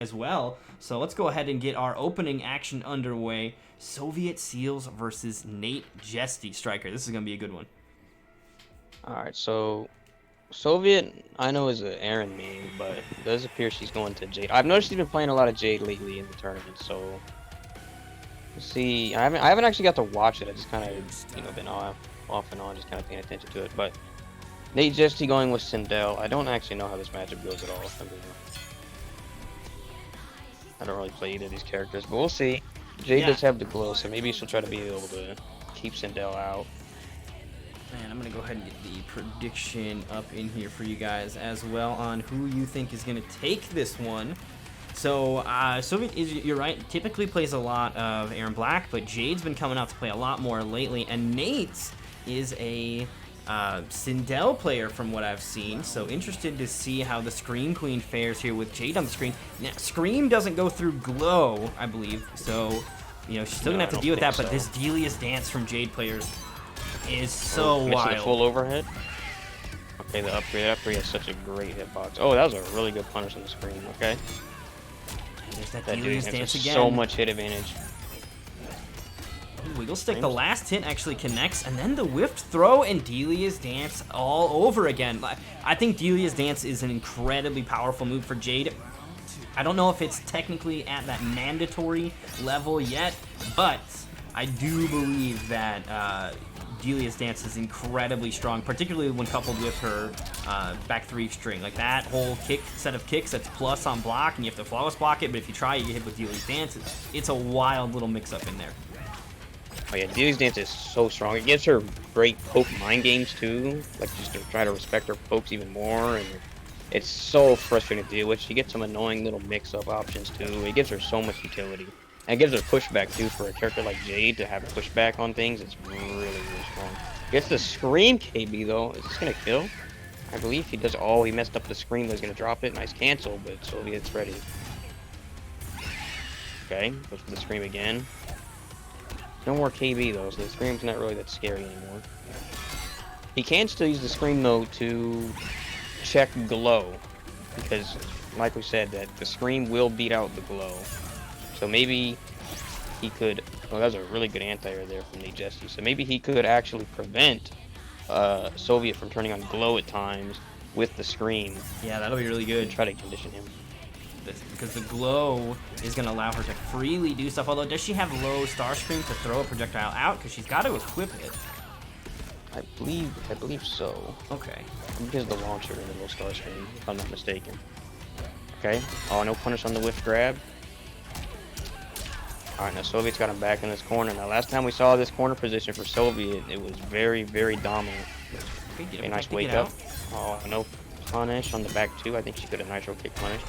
as well. So let's go ahead and get our opening action underway. Soviet Seals versus Nate Jesty. Striker, this is going to be a good one. Alright, so Soviet, I know is an Aaron main, but it does appear she's going to Jade. I've noticed she's been playing a lot of Jade lately in the tournament, so we'll see. I haven't actually got to watch it. I just kind of been off and on, just kind of paying attention to it. But Nate Jesty going with Sindel. I don't actually know how this matchup goes at all. I don't really play either of these characters, but we'll see. Jade does have the glow, so maybe she'll try to be able to keep Sindel out. And I'm going to go ahead and get the prediction up in here for you guys as well on who you think is going to take this one. So, Soviet, you're right, typically plays a lot of Aaron Black, but Jade's been coming out to play a lot more lately, and Nate is a Sindel player from what I've seen, so interested to see how the Scream Queen fares here with Jade on the screen. Now, Scream doesn't go through Glow, I believe, so, she's still going to have to deal with that, but this Delia's Dance from Jade players is so wild. The full overhead. Okay, the upgrade has such a great hitbox. Oh, that was a really good punish on the screen. Okay. There's that Delia's Dance again. So much hit advantage. Wiggle Stick, the last hit actually connects, and then the whiffed throw and Delia's Dance all over again. I think Delia's Dance is an incredibly powerful move for Jade. I don't know if it's technically at that mandatory level yet, but I do believe that Delia's Dance is incredibly strong, particularly when coupled with her back 3 string. Like that whole set of kicks that's plus on block, and you have to flawless block it, but if you try, you get hit with Delia's Dance. It's a wild little mix-up in there. Oh yeah, Delia's Dance is so strong. It gives her great poke mind games too, like just to try to respect her pokes even more, and it's so frustrating to deal with. She gets some annoying little mix-up options too. It gives her so much utility. And it gives her pushback too. For a character like Jade to have pushback on things, it's really strong. Gets the Scream KB though. Is this gonna kill? I believe he does. Oh, he messed up the Scream. He's gonna drop it. Nice cancel, but Soviet's ready. Okay, goes for the Scream again. No more KB though, so the Scream's not really that scary anymore. He can still use the Scream though to check Glow, because like we said, that the Scream will beat out the Glow. So maybe he could. Oh, that was a really good anti-air there from Nate Jesty. So maybe he could actually prevent Soviet from turning on Glow at times with the Scream. Yeah, that'll be really good. Try to condition him. Because the Glow is going to allow her to freely do stuff. Although, does she have low Star Scream to throw a projectile out? Because she's got to equip it. I believe so. Okay. Because the launcher and the low Star Scream, if I'm not mistaken. Okay. Oh, no punish on the whiff grab. Alright, now Soviet's got him back in this corner. Now, last time we saw this corner position for Soviet, it was very dominant. A nice wake up. Oh, no punish on the back two. I think she could have nitro kick punish.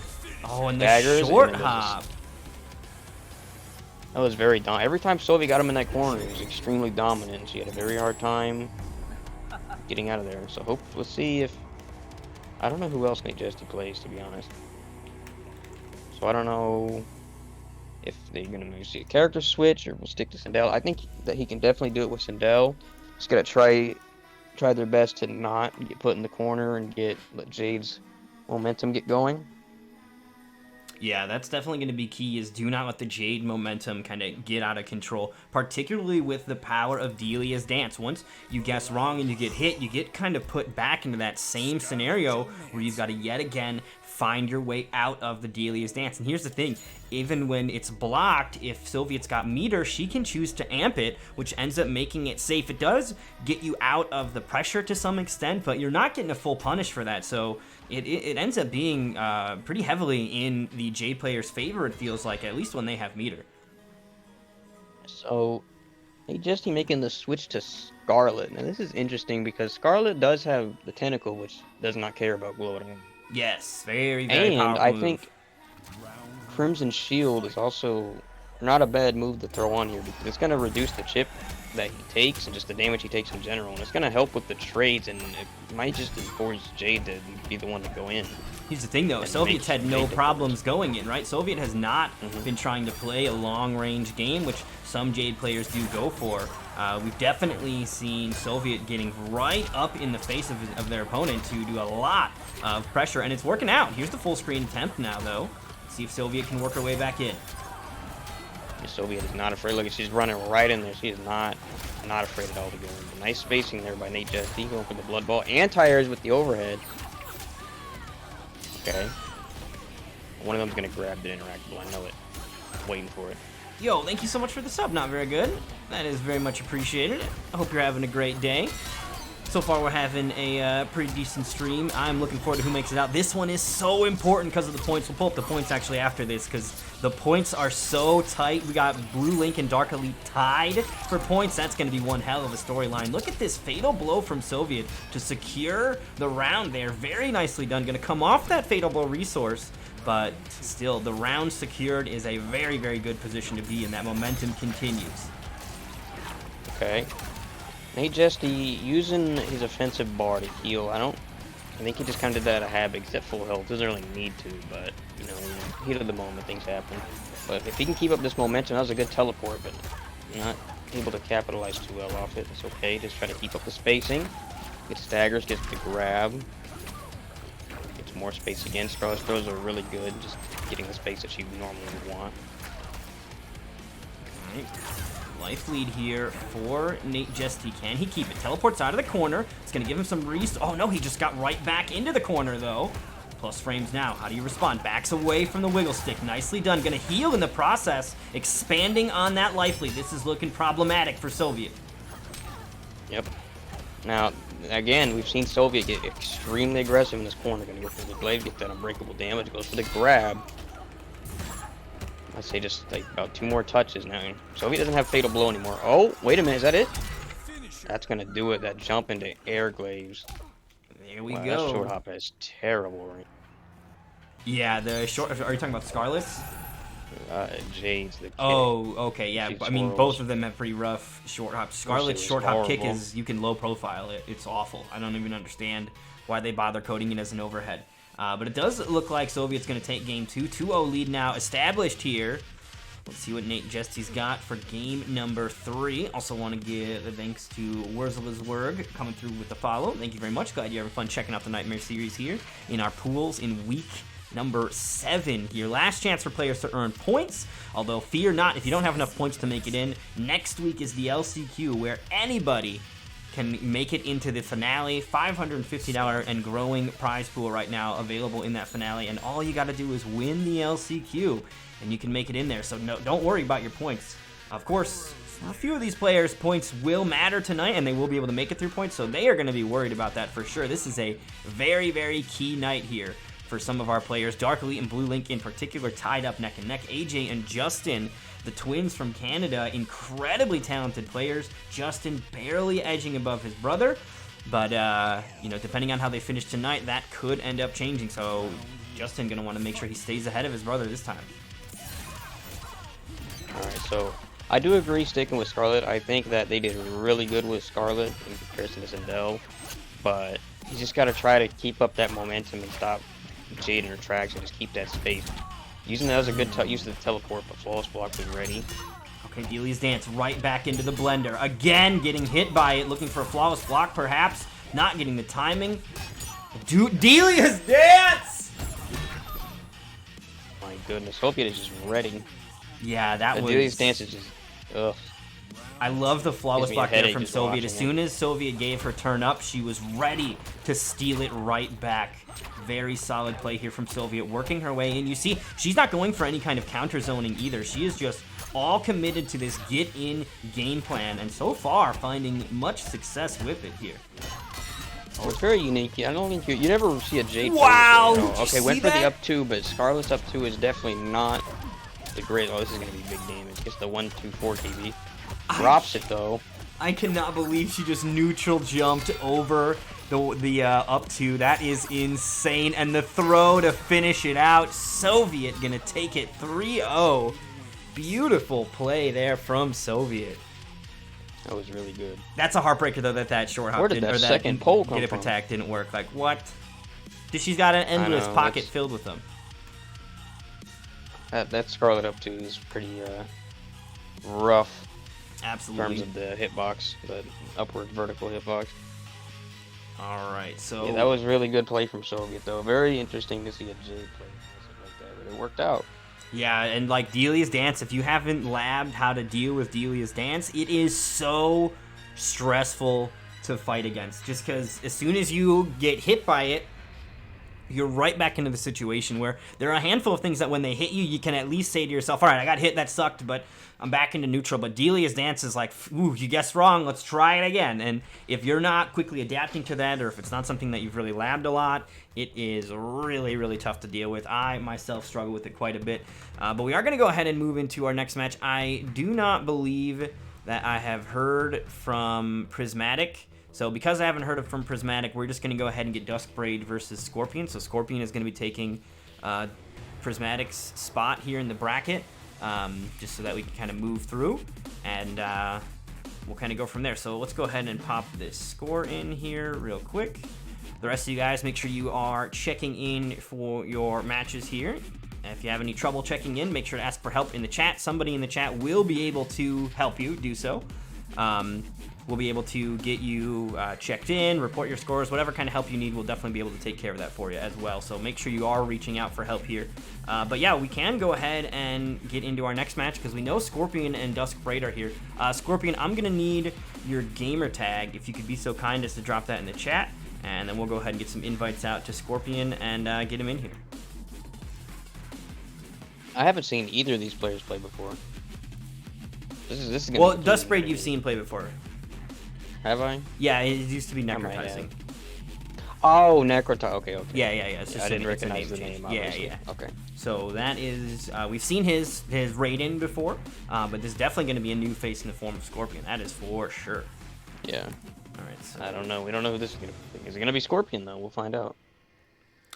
Oh, and the short and hop. That was very dominant. Every time Soviet got him in that corner, he was extremely dominant. She had a very hard time getting out of there. So let's see if... I don't know who else Nate Jesty plays, to be honest. So I don't know if they're going to maybe see a character switch or we'll stick to Sindel. I think that he can definitely do it with Sindel. Just got to try their best to not get put in the corner and let Jade's momentum get going. Yeah, that's definitely going to be key, is do not let the Jade momentum kind of get out of control, particularly with the power of Delia's Dance. Once you guess wrong and you get hit, you get kind of put back into that same scenario where you've got to yet again find your way out of the Delia's Dance. And here's the thing, even when it's blocked, if Soviet's got meter, she can choose to amp it, which ends up making it safe. It does get you out of the pressure to some extent, but you're not getting a full punish for that, so it ends up being pretty heavily in the J player's favor, it feels like, at least when they have meter. So, Nate Jesty making the switch to Scarlet. Now this is interesting because Scarlet does have the tentacle, which does not care about glow at all. Yes, very powerful And I move. think Crimson Shield is also not a bad move to throw on here because it's going to reduce the chip that he takes and just the damage he takes in general, and it's going to help with the trades, and it might just force Jade to be the one to go in. Here's the thing though, Soviet's had no problems going in, right? Soviet has not been trying to play a long-range game, which some Jade players do go for. We've definitely seen Soviet getting right up in the face of their opponent to do a lot of pressure, and it's working out. Here's the full screen attempt now though. See if Soviet can work her way back in. Soviet is not afraid. Look, she's running right in there. She is not afraid at all to go in. Nice spacing there by Nate Jesty, going for the blood ball. Anti-airs with the overhead. Okay. One of them's going to grab the interactable. I know it. I'm waiting for it. Yo, thank you so much for the sub. Not very good. That is very much appreciated. I hope you're having a great day. So far, we're having a pretty decent stream. I'm looking forward to who makes it out. This one is so important because of the points. We'll pull up the points actually after this because the points are so tight. We got Blue Link and Dark Elite tied for points. That's going to be one hell of a storyline. Look at this fatal blow from Soviet to secure the round there. Very nicely done. Going to come off that fatal blow resource. But still, the round secured is a very, very good position to be in. That momentum continues. Okay. Nate Jesty using his offensive bar to heal. I think he just kind of did that out of habit. He's at full health. Doesn't really need to, but, you know, heat of the moment, things happen. But if he can keep up this momentum, that was a good teleport, but not able to capitalize too well off it. It's okay. Just try to keep up the spacing. Gets staggers, gets the grab. Gets more space again. Scarlet's throws are really good. Just getting the space that she normally would want. All right. Life lead here for Nate Jesty. Can he keep it? Teleports out of the corner. It's going to give him some Oh, no, he just got right back into the corner, though. Plus frames now. How do you respond? Backs away from the wiggle stick. Nicely done. Going to heal in the process. Expanding on that life lead. This is looking problematic for Soviet. Yep. Now, again, we've seen Soviet get extremely aggressive in this corner. Going to go for the blade, get that unbreakable damage. Goes for the grab. I'd say just like about 2 more touches now. Soviet doesn't have fatal blow anymore. Oh, wait a minute, is that it? That's gonna do it. That jump into air glaives. There we Wow, go. that short hop is terrible, right? Yeah, the short. Are you talking about Scarlet's? Jade's the kid. Oh, okay, yeah. She's I mean, horrible. both of them have pretty rough short hops. Scarlet's was short hop kick horrible. is you can low profile it. It's awful. I don't even understand why they bother coding it as an overhead. But it does look like Soviet's going to take game 2. 2-0 lead now established here. Let's see what Nate Jesty's got for game number 3. Also want to give thanks to Wurzleswerg coming through with the follow. Thank you very much. Glad you're having fun checking out the Nightmare series here in our pools in week number 7 here. Last chance for players to earn points. Although fear not, if you don't have enough points to make it in, next week is the LCQ where anybody can make it into the finale. $550 and growing prize pool right now available in that finale, and all you got to do is win the LCQ and you can make it in there. So no, don't worry about your points. Of course, for a few of these players, points will matter tonight and they will be able to make it through points, so they are going to be worried about that for sure. This is a very, very key night here for some of our players. Dark Elite and Blue Link in particular tied up neck and neck. AJ and Justin, the twins from Canada, incredibly talented players. Justin barely edging above his brother, but you know, depending on how they finish tonight, that could end up changing. So Justin gonna want to make sure he stays ahead of his brother this time. All right, so I do agree sticking with Scarlet. I think that they did really good with Scarlet in comparison to Xander, but you just got to try to keep up that momentum and stop Jade in her tracks and just keep that space. Using that as a good use of the teleport, but flawless block was ready. Okay, Delia's Dance right back into the blender. Again, getting hit by it, looking for a flawless block perhaps. Not getting the timing. Delia's Dance! My goodness, Soviet is just ready. Yeah, that was... Delia's Dance is just, ugh. I love the flawless Gives me a block there headache from just Soviet. watching As soon as Soviet gave her turn up, she was ready to steal it right back. Very solid play here from Soviet, working her way in. You see, she's not going for any kind of counter zoning either. She is just all committed to this get-in game plan, and so far finding much success with it here. Oh, it's very unique. I don't think you never see a Jade. Wow! Player, you know. Did you Okay, went see for that? the up 2, but Scarlet's up 2 is definitely not the great. Oh, this is gonna be big damage. Gets the 1-2-4 TV. Drops it though. I cannot believe she just neutral jumped over the up 2. That is insane. And the throw to finish it out. Soviet gonna take it 3-0. Beautiful play there from Soviet. That was really good. That's a heartbreaker though that short hop Where did didn't, that or that second pole come get up from? attack didn't work. Like what? She's got an endless know, pocket that's- filled with them. That Scarlet up 2 is pretty rough in Absolutely. terms of the hitbox, the upward vertical hitbox. All right, so Yeah, that was really good play from Soviet though. Very interesting to see a Jade play something like that. But it worked out. Yeah, and like Delia's Dance, if you haven't labbed how to deal with Delia's Dance, it is so stressful to fight against. Just because as soon as you get hit by it, you're right back into the situation where there are a handful of things that when they hit you, you can at least say to yourself, all right, I got hit, that sucked, but I'm back into neutral. But Delia's Dance is like, ooh, you guessed wrong, let's try it again. And if you're not quickly adapting to that, or if it's not something that you've really labbed a lot, it is really, really tough to deal with. I myself struggle with it quite a bit. But we are going to go ahead and move into our next match. I do not believe that I have heard from Prismatic. So because I haven't heard from Prismatic, we're just going to go ahead and get Duskbraid versus Scorpion. So Scorpion is going to be taking Prismatic's spot here in the bracket, just so that we can kind of move through, and we'll kind of go from there. So let's go ahead and pop this score in here real quick. The rest of you guys, make sure you are checking in for your matches here. If you have any trouble checking in, make sure to ask for help in the chat. Somebody in the chat will be able to help you do so. We'll be able to get you checked in, report your scores, whatever kind of help you need, we'll definitely be able to take care of that for you as well. So make sure you are reaching out for help here. But yeah, we can go ahead and get into our next match because we know Scorpion and Duskbraid are here. Scorpion, I'm going to need your gamer tag, if you could be so kind as to drop that in the chat, and then we'll go ahead and get some invites out to Scorpion and get him in here. I haven't seen either of these players play before. This is gonna Well, be Duskbraid you've seen play before. Have I? Yeah, it used to be Necrotizing. Oh, Necrotizing. Okay. Yeah. It's just I didn't it's a recognize the change. name. Obviously. Yeah. Okay. So that is, we've seen his Raiden before, but this is definitely going to be a new face in the form of Scorpion. That is for sure. Yeah. All right. So I don't know. We don't know who this is going to be. Is it going to be Scorpion though? We'll find out.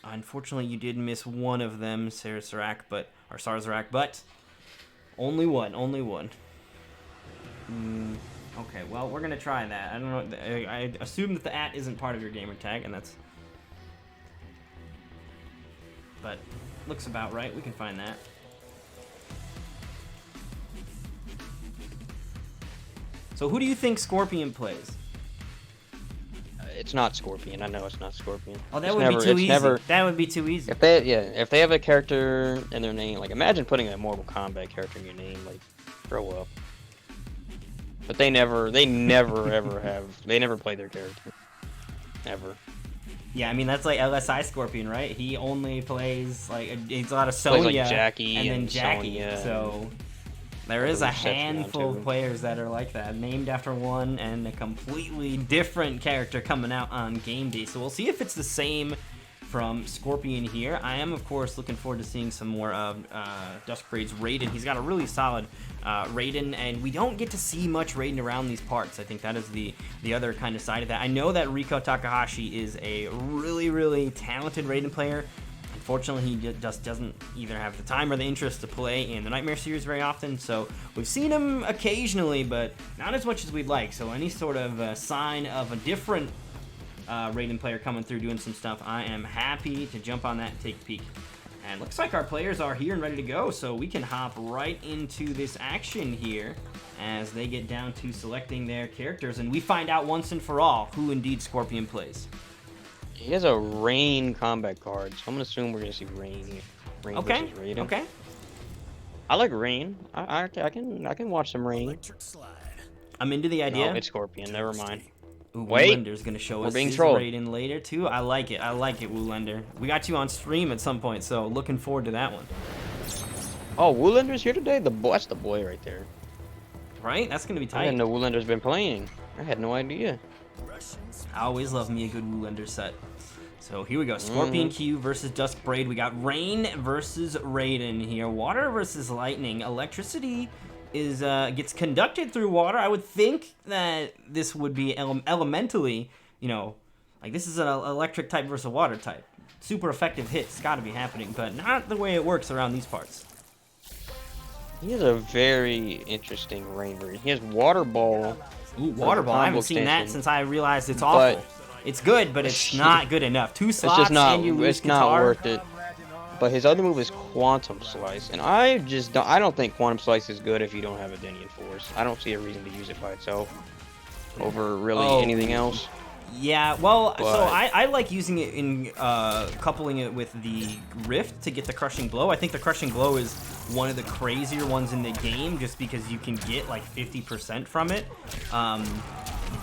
Unfortunately, you did miss one of them, Sarzarak, but only one. Okay, well, we're gonna try that. I don't know. I assume that the @ isn't part of your gamer tag, and that's. But looks about right. We can find that. So who do you think Scorpion plays? It's not Scorpion. I know it's not Scorpion. Oh, that would be too easy. That would be too easy. If they have a character in their name, like imagine putting a Mortal Kombat character in your name, like grow up. But they never ever have. They never play their character. Ever. Yeah, I mean that's like LSI Scorpion, right? He only plays like it's a lot of Sonya like Jackie and then Jackie. Sonya so there is a handful of players that are like that, named after one and a completely different character coming out on game day. So we'll see if it's the same from Scorpion here. I am, of course, looking forward to seeing some more of Duskbraid's Raiden. He's got a really solid Raiden, and we don't get to see much Raiden around these parts. I think that is the other kind of side of that. I know that Riko Takahashi is a really, really talented Raiden player. Unfortunately, he just doesn't either have the time or the interest to play in the Nightmare series very often, so we've seen him occasionally, but not as much as we'd like. So any sort of sign of a different Raiden player coming through doing some stuff, I am happy to jump on that and take a peek. And looks like our players are here and ready to go, so we can hop right into this action here as they get down to selecting their characters, and we find out once and for all who indeed Scorpion plays. He has a Rain combat card, so I'm gonna assume we're gonna see Rain here. Rain versus Raiden. Okay. I like Rain. I can watch some Rain. I'm into the idea. No, it's Scorpion. Never mind. Ooh, Wait, Woolender's gonna show we're us being his trolled. Raiden later too. I like it, Woolender. We got you on stream at some point, so looking forward to that one. Oh, Woolender's here today? That's the boy right there. Right? That's gonna be tight. I didn't know Woolender's been playing. I had no idea. I always love me a good Woolender set. So here we go. Scorpion Q versus Duskbraid. We got Rain versus Raiden here. Water versus Lightning. Electricity is gets conducted through water. I would think that this would be elementally, you know, like this is an electric type versus a water type. Super effective hits, got to be happening, but not the way it works around these parts. He has a very interesting Rain version. He has Water Ball. Ooh, Water Ball. I haven't seen that since I realized it's awful. It's good, but it's not good enough. 2 slots it's just not, and you lose it's not worth it. But his other move is Quantum Slice, and I don't think Quantum Slice is good if you don't have a Denian Force. I don't see a reason to use it by itself over really anything else. Yeah, well, so But- I like using it in coupling it with the Rift to get the Crushing Blow. I think the Crushing Blow is one of the crazier ones in the game just because you can get like 50% from it.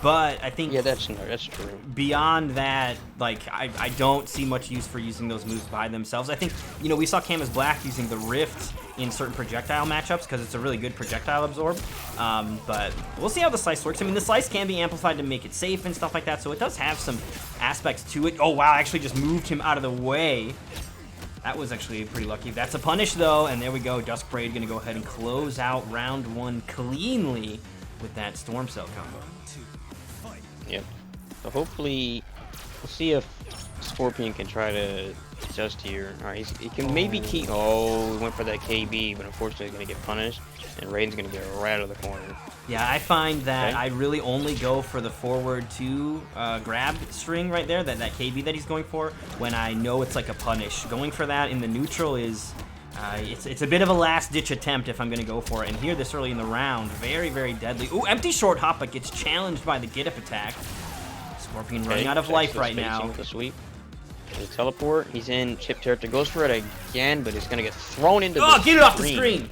But I think Yeah, that's true. beyond that, like, I don't see much use for using those moves by themselves. I think, you know, we saw Camus Black using the Rift in certain projectile matchups because it's a really good projectile absorb. But we'll see how the Slice works. I mean, the Slice can be amplified to make it safe and stuff like that, so it does have some aspects to it. Oh, wow, I actually just moved him out of the way. That was actually pretty lucky. That's a punish, though, and there we go. Duskbraid going to go ahead and close out round 1 cleanly with that Storm Cell combo. Yep. So hopefully, we'll see if Scorpion can try to adjust here. All right, he can maybe keep. Oh, he went for that KB, but unfortunately, he's gonna get punished, and Raiden's gonna get right out of the corner. Yeah, I find that Okay. I really only go for the forward 2 grab string right there, that KB that he's going for, when I know it's like a punish. Going for that in the neutral is, it's a bit of a last-ditch attempt if I'm going to go for it. And here, this early in the round, very, very deadly. Ooh, empty short hop, but gets challenged by the get-up attack. Scorpion running out of life right now. With the sweep. The teleport, he's in chip territory, goes for it again, but he's gonna get thrown into the Get it off the screen!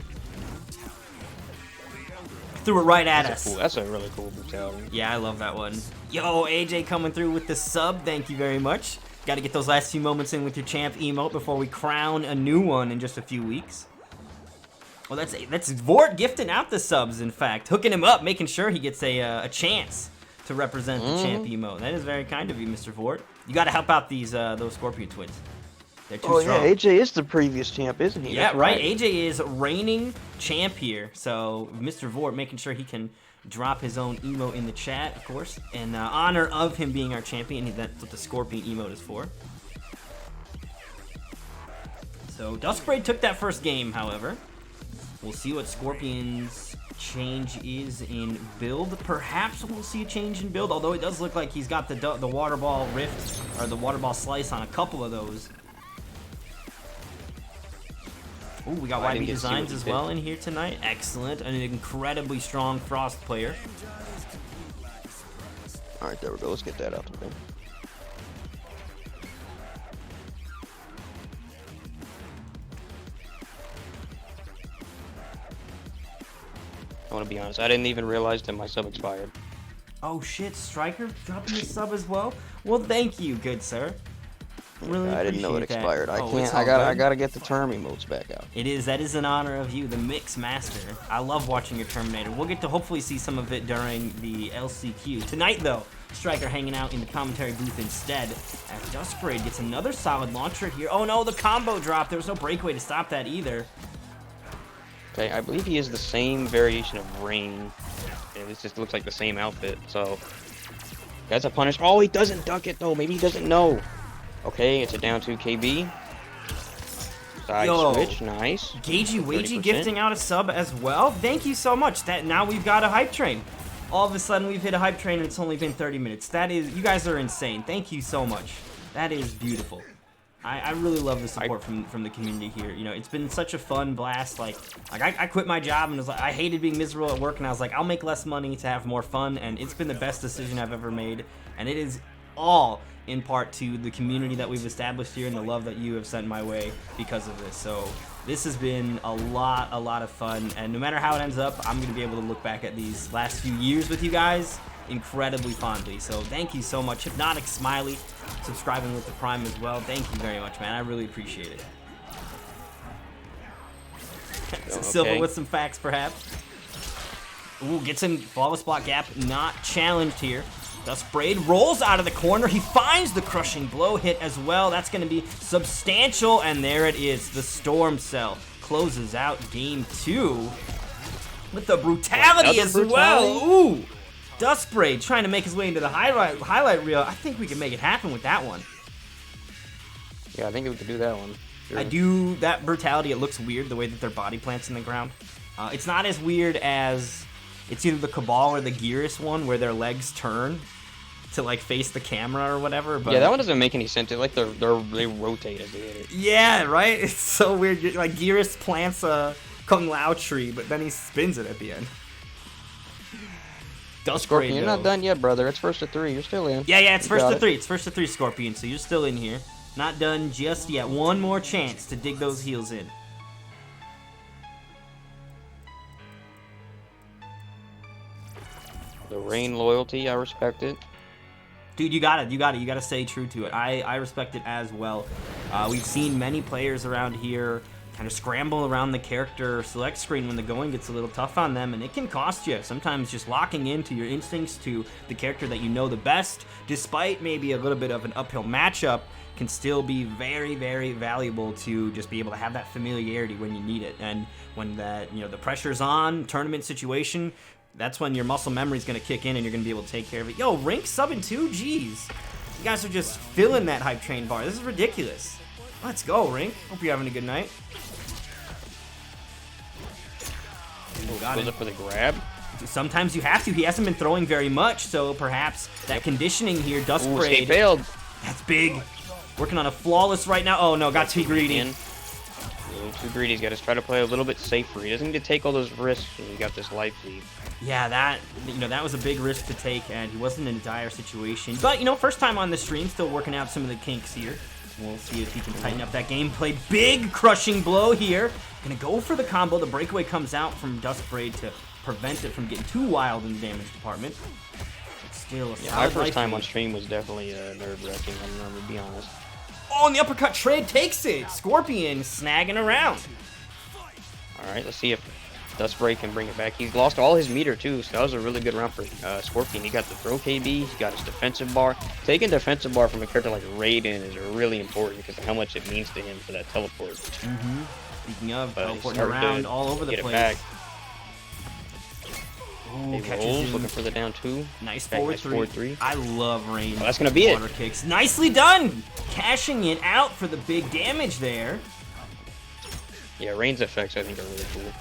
Threw it right at us. That's a really cool brutality. Yeah, I love that one. Yo, AJ coming through with the sub. Thank you very much. Got to get those last few moments in with your champ emote before we crown a new one in just a few weeks. Well, that's Vort gifting out the subs, in fact. Hooking him up, making sure he gets a chance to represent the champ emote. That is very kind of you, Mr. Vort. You got to help out those Scorpion twins. They're too strong. Yeah, AJ is the previous champ, isn't he? Yeah, That's right. AJ is reigning champ here. So Mr. Vort making sure he can drop his own emote in the chat, of course, in honor of him being our champion. That's what the Scorpion emote is for. So Duskbraid took that first game, however. We'll see what Scorpion's change is in build. Perhaps we'll see a change in build, although it does look like he's got the Water Ball Rift, or the Water Ball Slice on a couple of those. Ooh, we got YB Designs as well in here tonight. Excellent. An incredibly strong Frost player. Alright, there we go. Let's get that out the way. I want to be honest, I didn't even realize that my sub expired. Oh shit, Striker dropping his sub as well? Well, thank you, good sir. Really I didn't know it appreciate that. expired. Oh, it's all I good. gotta get the term emotes back out. That is an honor of you, the Mix Master. I love watching your Terminator. We'll get to hopefully see some of it during the LCQ. Tonight, though, Striker hanging out in the commentary booth instead, as Duskbraid gets another solid launcher here. Oh no, the combo drop. There was no breakaway to stop that either. Okay, I believe he is the same variation of Rain. And this just looks like the same outfit, so... That's a punish. Oh, he doesn't duck it, though. Maybe he doesn't know. Okay, it's a down 2 KB. Side switch, nice. Gagey Wagey 30%. gifting out a sub as well. Thank you so much. Now we've got a hype train. All of a sudden we've hit a hype train and it's only been 30 minutes. You guys are insane. Thank you so much. That is beautiful. I really love the support from the community here. You know, it's been such a fun blast. Like I quit my job and was like, I hated being miserable at work, and I was like, I'll make less money to have more fun, and it's been the best decision I've ever made. And it is all in part to the community that we've established here and the love that you have sent my way because of this. So this has been a lot of fun, and no matter how it ends up, I'm going to be able to look back at these last few years with you guys incredibly fondly. So thank you so much. Hypnotic Smiley subscribing with the Prime as well. Thank you very much, man. I really appreciate it. Okay. Silver with some facts, perhaps. Ooh, gets in flawless block gap. Not challenged here. Duskbraid rolls out of the corner. He finds the crushing blow hit as well. That's going to be substantial, and there it is. The Storm Cell closes out game 2 with the brutality as well. Ooh, Duskbraid trying to make his way into the highlight reel. I think we can make it happen with that one. Yeah, I think we could do that one. Sure. That brutality. It looks weird the way that their body plants in the ground. It's not as weird as it's either the Cabal or the Gearus one where their legs turn to like face the camera or whatever. But yeah, that one doesn't make any sense. It's like they rotate as they hit it. Yeah, right? It's so weird. Like Gearus plants a Kung Lao tree, but then he spins it at the end. Dusk Scorpion, Braid, you're though. not done yet, brother. It's first to 3. You're still in. Yeah, it's You first got to it. 3. It's first to 3, Scorpion, so you're still in here. Not done just yet. One more chance to dig those heals in. The Rain loyalty, I respect it. Dude, you got it. You got to stay true to it. I respect it as well. We've seen many players around here kind of scramble around the character select screen when the going gets a little tough on them, and it can cost you. Sometimes just locking into your instincts to the character that you know the best, despite maybe a little bit of an uphill matchup, can still be very, very valuable to just be able to have that familiarity when you need it. And when that, the pressure's on, tournament situation, that's when your muscle memory is going to kick in and you're going to be able to take care of it. Yo, Rink subbing too? Jeez. You guys are just filling that hype train bar. This is ridiculous. Let's go, Rink. Hope you're having a good night. Got Goes it. up for the grab. Sometimes you have to. He hasn't been throwing very much, so perhaps that conditioning here, Dusk Ooh, Braid. escape failed. That's big. Working on a flawless right now. Oh, no, got too greedy. A little too greedy. He's got to try to play a little bit safer. He doesn't need to take all those risks when he got this life lead. Yeah, that was a big risk to take, and he wasn't in a dire situation. But, first time on the stream, still working out some of the kinks here. We'll see if he can tighten up that gameplay. Big crushing blow here. Gonna go for the combo. The breakaway comes out from Dusk Braid to prevent it from getting too wild in the damage department. Still a solid My first life time lead. on stream was definitely nerve-wracking, I'm going to be honest. Oh, and the uppercut trade takes it. Scorpion snagging around. Alright, let's see if Dusk Braid can bring it back. He's lost all his meter too, so that was a really good round for Scorpion. He got the throw KB, he got his defensive bar. Taking defensive bar from a character like Raiden is really important because of how much it means to him for that teleport. Speaking of, But he's teleporting starting around to all over the get it place. back. Ooh, He catches rolls, him. looking for the down 2. Nice Okay, forward nice three. forward 3. I love Rain. Well, that's gonna be it. Water kicks. Nicely done. Cashing it out for the big damage there. Yeah, Rain's effects I think are really cool.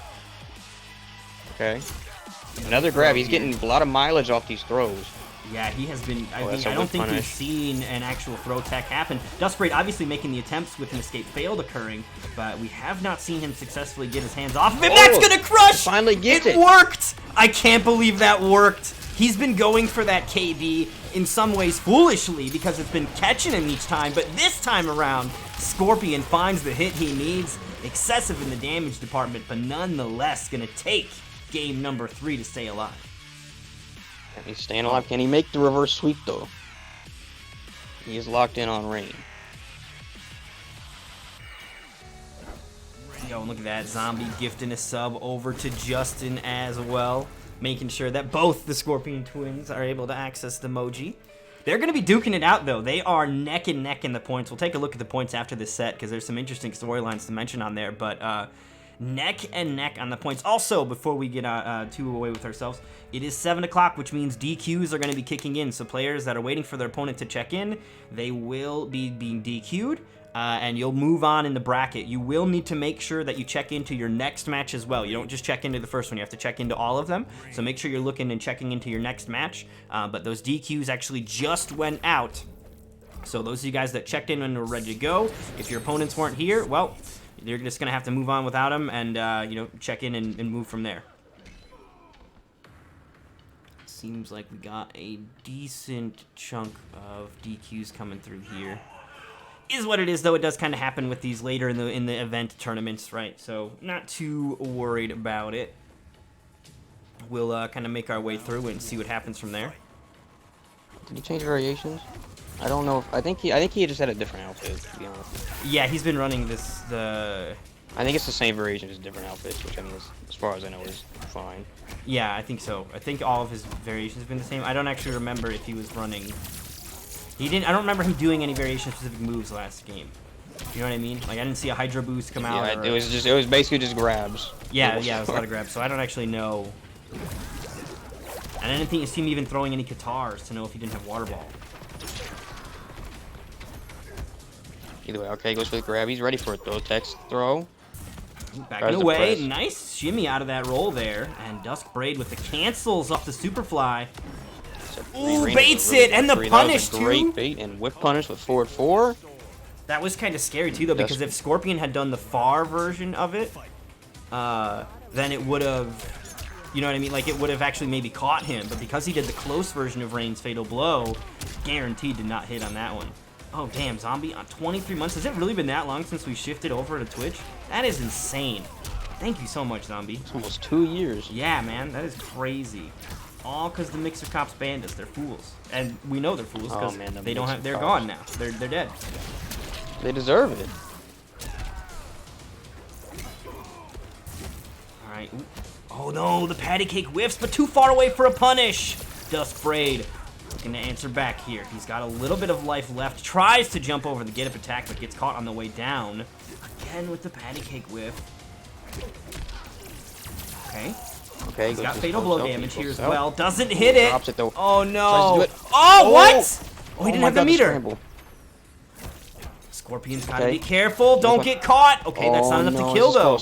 Okay. Another grab. He's getting a lot of mileage off these throws. Yeah, he has been. I that's a don't whip think we've punish. seen an actual throw tech happen. Dusk Braid obviously making the attempts with an escape failed occurring, but we have not seen him successfully get his hands off of it. Oh, That's gonna crush! finally gets it. Worked! I can't believe that worked. He's been going for that KB in some ways foolishly because it's been catching him each time, but this time around, Scorpion finds the hit he needs. Excessive in the damage department, but nonetheless gonna take game number 3 to stay alive. He's staying alive. Can he make the reverse sweep though? He is locked in on Rain. Yo, look at that. Zombie gifting a sub over to Justin as well. Making sure that both the Scorpion twins are able to access the emoji. They're going to be duking it out, though. They are neck and neck in the points. We'll take a look at the points after this set because there's some interesting storylines to mention on there. But neck and neck on the points. Also, before we get too away with ourselves, it is 7 o'clock, which means DQs are going to be kicking in. So players that are waiting for their opponent to check in, they will be being DQ'd. And you'll move on in the bracket. You will need to make sure that you check into your next match as well. You don't just check into the first one. You have to check into all of them. So make sure you're looking and checking into your next match. But those DQs actually just went out. So those of you guys that checked in and were ready to go, if your opponents weren't here, well, you're just going to have to move on without them and, check in and move from there. Seems like we got a decent chunk of DQs coming through here. Is what it is, though. It does kind of happen with these later in the event tournaments, right? So not too worried about it. We'll kind of make our way through and see what happens from there. Did he change variations? I don't know. I think he just had a different outfit, to be honest. Yeah, he's been running I think it's the same variation, just different outfits, which I mean, as far as I know, is fine. Yeah, I think so. I think all of his variations have been the same. I don't actually remember if he was running. I don't remember him doing any variation-specific moves last game. You know what I mean? Like, I didn't see a Hydro Boost come out. Yeah, it was basically just grabs. Yeah, it was a lot of grabs. So I don't actually know. And I didn't see him even throwing any Katars to know if he didn't have Water Ball. Either way, okay, goes for the grab. He's ready for it though. Text throw. Backing away. Nice shimmy out of that roll there. And Dusk Braid with the cancels off the Superfly. Ooh, baits it, and the punish, too. Great bait and whip punish with forward 4. That was kind of scary, too, though, because if Scorpion had done the far version of it, then it would have You know what I mean? Like, it would have actually maybe caught him, but because he did the close version of Rain's Fatal Blow, guaranteed did not hit on that one. Oh, damn, Zombie on 23 months. Has it really been that long since we shifted over to Twitch? That is insane. Thank you so much, Zombie. It's almost 2 years. Yeah, man, that is crazy. All because the Mixer Cops banned us. They're fools. And we know they're fools because they don't have, they're gone now. They're dead. They deserve it. All right. Ooh. Oh, no, the patty cake whiffs, but too far away for a punish. Dusk Braid looking to answer back here. He's got a little bit of life left. Tries to jump over the get-up attack, but gets caught on the way down. Again with the patty cake whiff. Okay. Okay, he's got fatal blow damage here as well. Doesn't Ooh, hit it. Drops it though. Oh, Tries no. to do it. Oh, what? Oh, he didn't my have the God, meter. Scorpion's gotta be careful. Don't get caught. Okay, that's not enough to kill, though.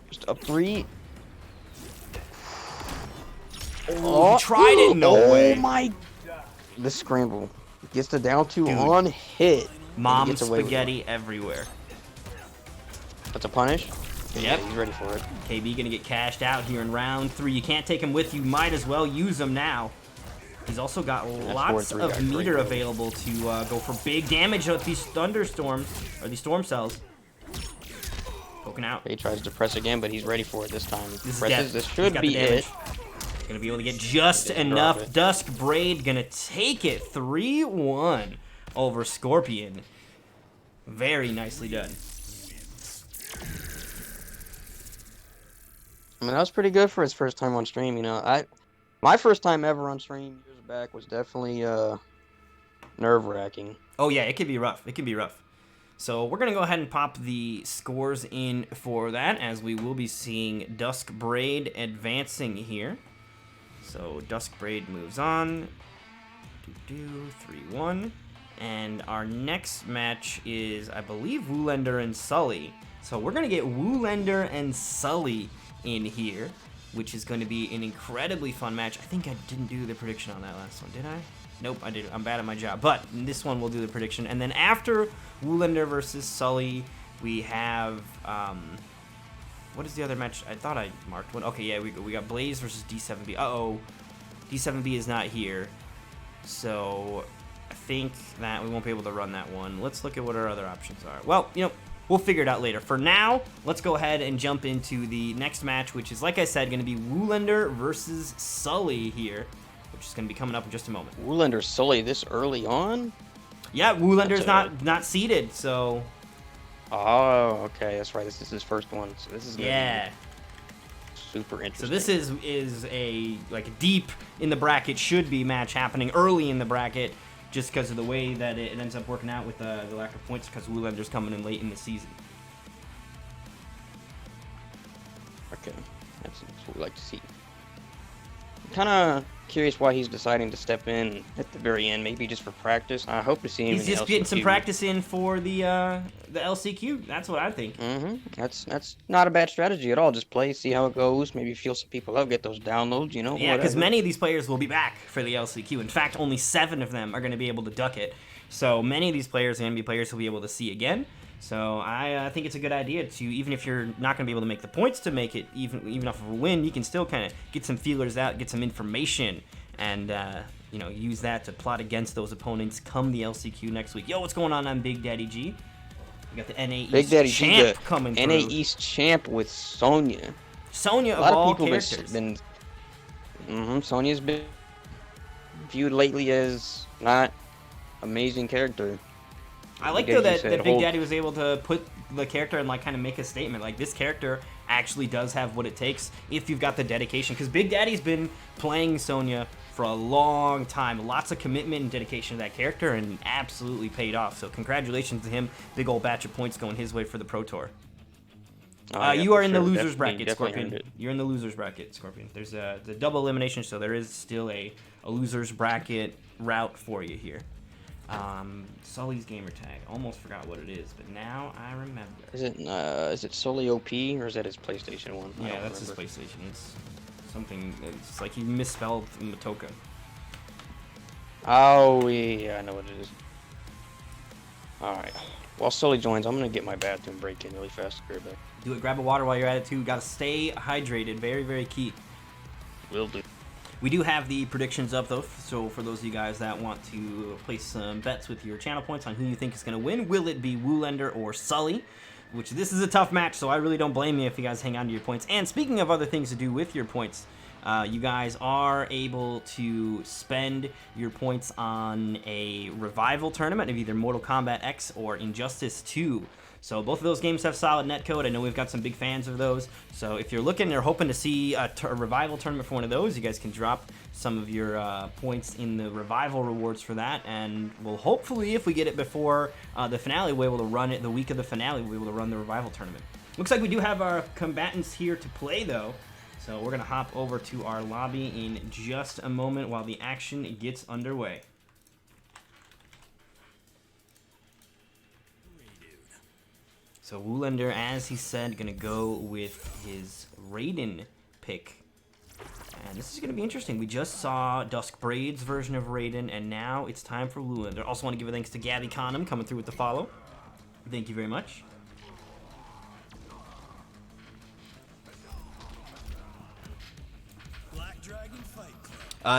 Just up 3. Oh, he tried it. No way. Oh my! The scramble gets the down 2 on hit. Mom spaghetti everywhere. That's a punish. Yep. Yeah, he's ready for it. KB gonna get cashed out here in round 3. You can't take him with you. Might as well use him now. He's also got lots of meter available to go for big damage with these thunderstorms, or these storm cells. Poking out. He tries to press again, but he's ready for it this time. This Presses. This should be it. Gonna be able to get just enough. Dusk Braid gonna take it 3-1 over Scorpion. Very nicely done. I mean, that was pretty good for his first time on stream. You know, my first time ever on stream years back was definitely nerve-wracking. Oh yeah, it could be rough. It could be rough. So we're gonna go ahead and pop the scores in for that, as we will be seeing Dusk Braid advancing here. So Dusk Braid moves on. 3-1. And our next match is, I believe, Woolender and Sully. So we're gonna get Woolender and Sully in here, which is going to be an incredibly fun match. I think I didn't do the prediction on that last one, did I? Nope, I did. I'm bad at my job. But in this one, we'll do the prediction. And then after Woolender versus Sully, we have... what is the other match? I thought I marked one. Okay, yeah, we got Blaze versus D7B. Uh-oh. D7B is not here. So I think that we won't be able to run that one. Let's look at what our other options are. Well, you know, we'll figure it out later. For now, let's go ahead and jump into the next match, which is, like I said, going to be Woolender versus Sully here, which is going to be coming up in just a moment. Woolender Sully this early on? Yeah, Woolender's not seeded, so... Oh, okay, that's right. This is his first one, so this is gonna be super interesting. So this is a, like, deep in the bracket should be match happening early in the bracket, just because of the way that it ends up working out with the lack of points, because Woolender's coming in late in the season. Okay, that's what we like to see. I'm kind of curious why he's deciding to step in at the very end, maybe just for practice. I hope to see him. He's just getting some practice in for the LCQ. That's what I think. That's not a bad strategy at all. Just play, see how it goes. Maybe feel some people up, get those downloads. You know. Yeah, because many of these players will be back for the LCQ. In fact, only 7 of them are going to be able to duck it. So many of these players are going to be players who'll be able to see again. So I think it's a good idea to, even if you're not going to be able to make the points to make it even off of a win, you can still kind of get some feelers out, get some information, and you know, use that to plot against those opponents come the LCQ next week. Yo, what's going on? I'm Big Daddy G. We got the NA East champ coming through. NA East champ with Sonya. Sonya of all characters. Sonya's been viewed lately as not amazing character. I like, though, that Big Daddy was able to put the character and, like, kind of make a statement. Like, this character actually does have what it takes if you've got the dedication. Because Big Daddy's been playing Sonya for a long time. Lots of commitment and dedication to that character, and absolutely paid off. So congratulations to him. Big old batch of points going his way for the Pro Tour. You are in the losers bracket, Scorpion. You're in the losers bracket, Scorpion. There's the double elimination, so there is still a losers bracket route for you here. Sully's gamer tag. Almost forgot what it is, but now I remember. Is it Sully OP or is that his PlayStation one? Yeah, that's his PlayStation. It's something. It's like he misspelled Matoka. Oh yeah, I know what it is. All right. While Sully joins, I'm gonna get my bathroom break in really fast. Be right back. Do it. Grab a water while you're at it too. Gotta stay hydrated. Very, very key. Will do. We do have the predictions up, though, so for those of you guys that want to place some bets with your channel points on who you think is going to win, will it be Woolander or Sully? Which, this is a tough match, so I really don't blame you if you guys hang on to your points. And speaking of other things to do with your points, you guys are able to spend your points on a revival tournament of either Mortal Kombat X or Injustice 2. So both of those games have solid netcode. I know we've got some big fans of those. So if you're looking or hoping to see a revival tournament for one of those, you guys can drop some of your points in the revival rewards for that. And we'll hopefully, if we get it before the finale, we'll be able to run it the week of the finale. We'll be able to run the revival tournament. Looks like we do have our combatants here to play, though. So we're going to hop over to our lobby in just a moment while the action gets underway. So Woolander, as he said, going to go with his Raiden pick. And this is going to be interesting. We just saw Dusk Braid's version of Raiden, and now it's time for Woolander. Also want to give a thanks to Gabby Conham coming through with the follow. Thank you very much.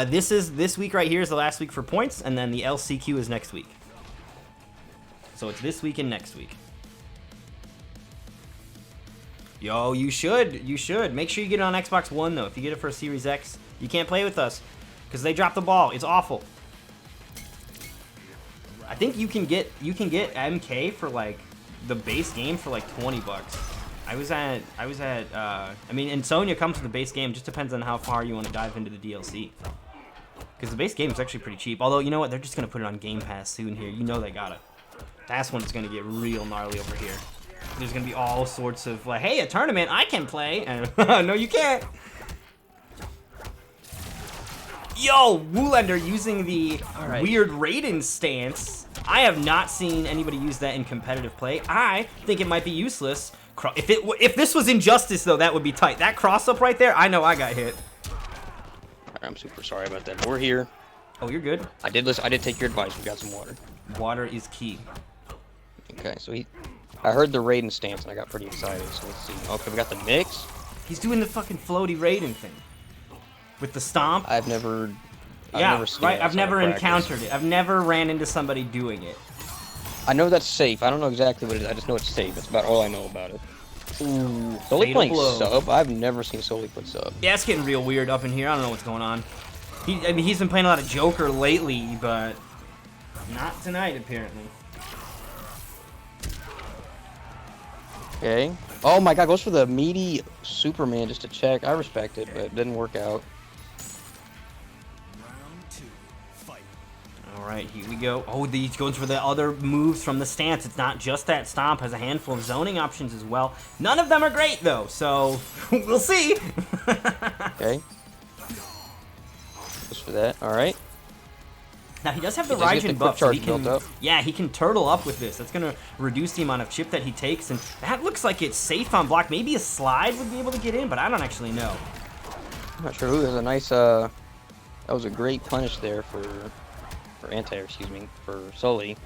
This week right here is the last week for points, and then the LCQ is next week. So it's this week and next week. Yo, you should. Make sure you get it on Xbox One, though. If you get it for a Series X, you can't play with us because they dropped the ball. It's awful. I think you can get MK for like the base game for like 20 bucks. I mean, and Sonya comes with the base game. Just depends on how far you want to dive into the DLC. Because the base game is actually pretty cheap. Although, you know what? They're just going to put it on Game Pass soon here. You know they got it. That's when it's going to get real gnarly over here. There's going to be all sorts of, like, hey, a tournament, I can play. And no, you can't. Yo, Woolander using the weird Raiden stance. I have not seen anybody use that in competitive play. I think it might be useless. If this was Injustice, though, that would be tight. That cross-up right there, I know I got hit. I'm super sorry about that, but we're here. Oh, you're good. I did take your advice. We got some water. Water is key. Okay, so I heard the Raiden stance, and I got pretty excited, so let's see. Okay, we got the mix. He's doing the fucking floaty Raiden thing. With the stomp. I've never encountered it. I've never ran into somebody doing it. I know that's safe. I don't know exactly what it is. I just know it's safe. That's about all I know about it. Ooh, Sully playing sub? I've never seen Sully put sub. Yeah, it's getting real weird up in here. I don't know what's going on. I mean, he's been playing a lot of Joker lately, but not tonight, apparently. Okay. Oh my god, goes for the meaty Superman just to check. I respect it, but it didn't work out. Alright, here we go. Oh, he's going for the other moves from the stance. It's not just that stomp. Has a handful of zoning options as well. None of them are great, though, so we'll see. Okay. Just for that. Alright. Now, he does have the Raijin buff, so he can, up. yeah, he can turtle up with this. That's going to reduce the amount of chip that he takes, and that looks like it's safe on block. Maybe a slide would be able to get in, but I don't actually know. I'm not sure who. There's a nice, that was a great punish there for Sully.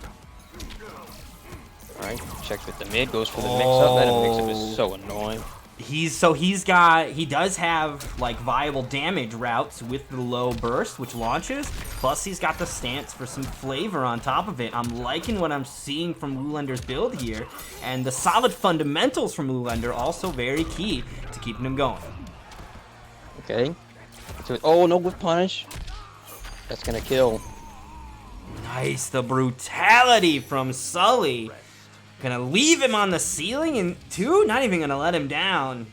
Alright, checks with the mid, goes for the mix-up. That mix-up is so annoying. He does have like viable damage routes with the low burst, which launches. Plus, he's got the stance for some flavor on top of it. I'm liking what I'm seeing from Woolander's build here, and the solid fundamentals from Woolander also very key to keeping him going. Okay. Oh, no whip punish. That's gonna kill. Nice, the brutality from Sully. Gonna leave him on the ceiling, and two, not even gonna let him down.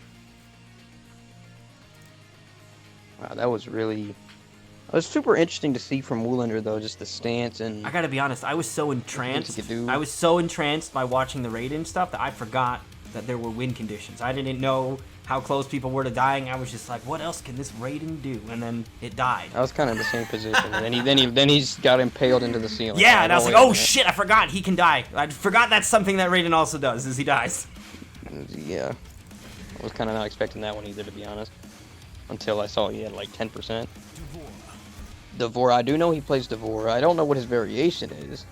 Wow, that was super interesting to see from Woolander, though, just the stance and... I gotta be honest, I was so entranced. I was so entranced by watching the Raiden stuff that I forgot that there were win conditions. I didn't know how close people were to dying. I was just like, what else can this Raiden do? And then it died. I was kind of in the same position. And then he's got impaled into the ceiling. Yeah, and I was like, oh shit, I forgot he can die. I forgot that's something that Raiden also does, is he dies. Yeah. I was kind of not expecting that one either, to be honest. Until I saw he had like 10%. Devore, I do know he plays Devore. I don't know what his variation is.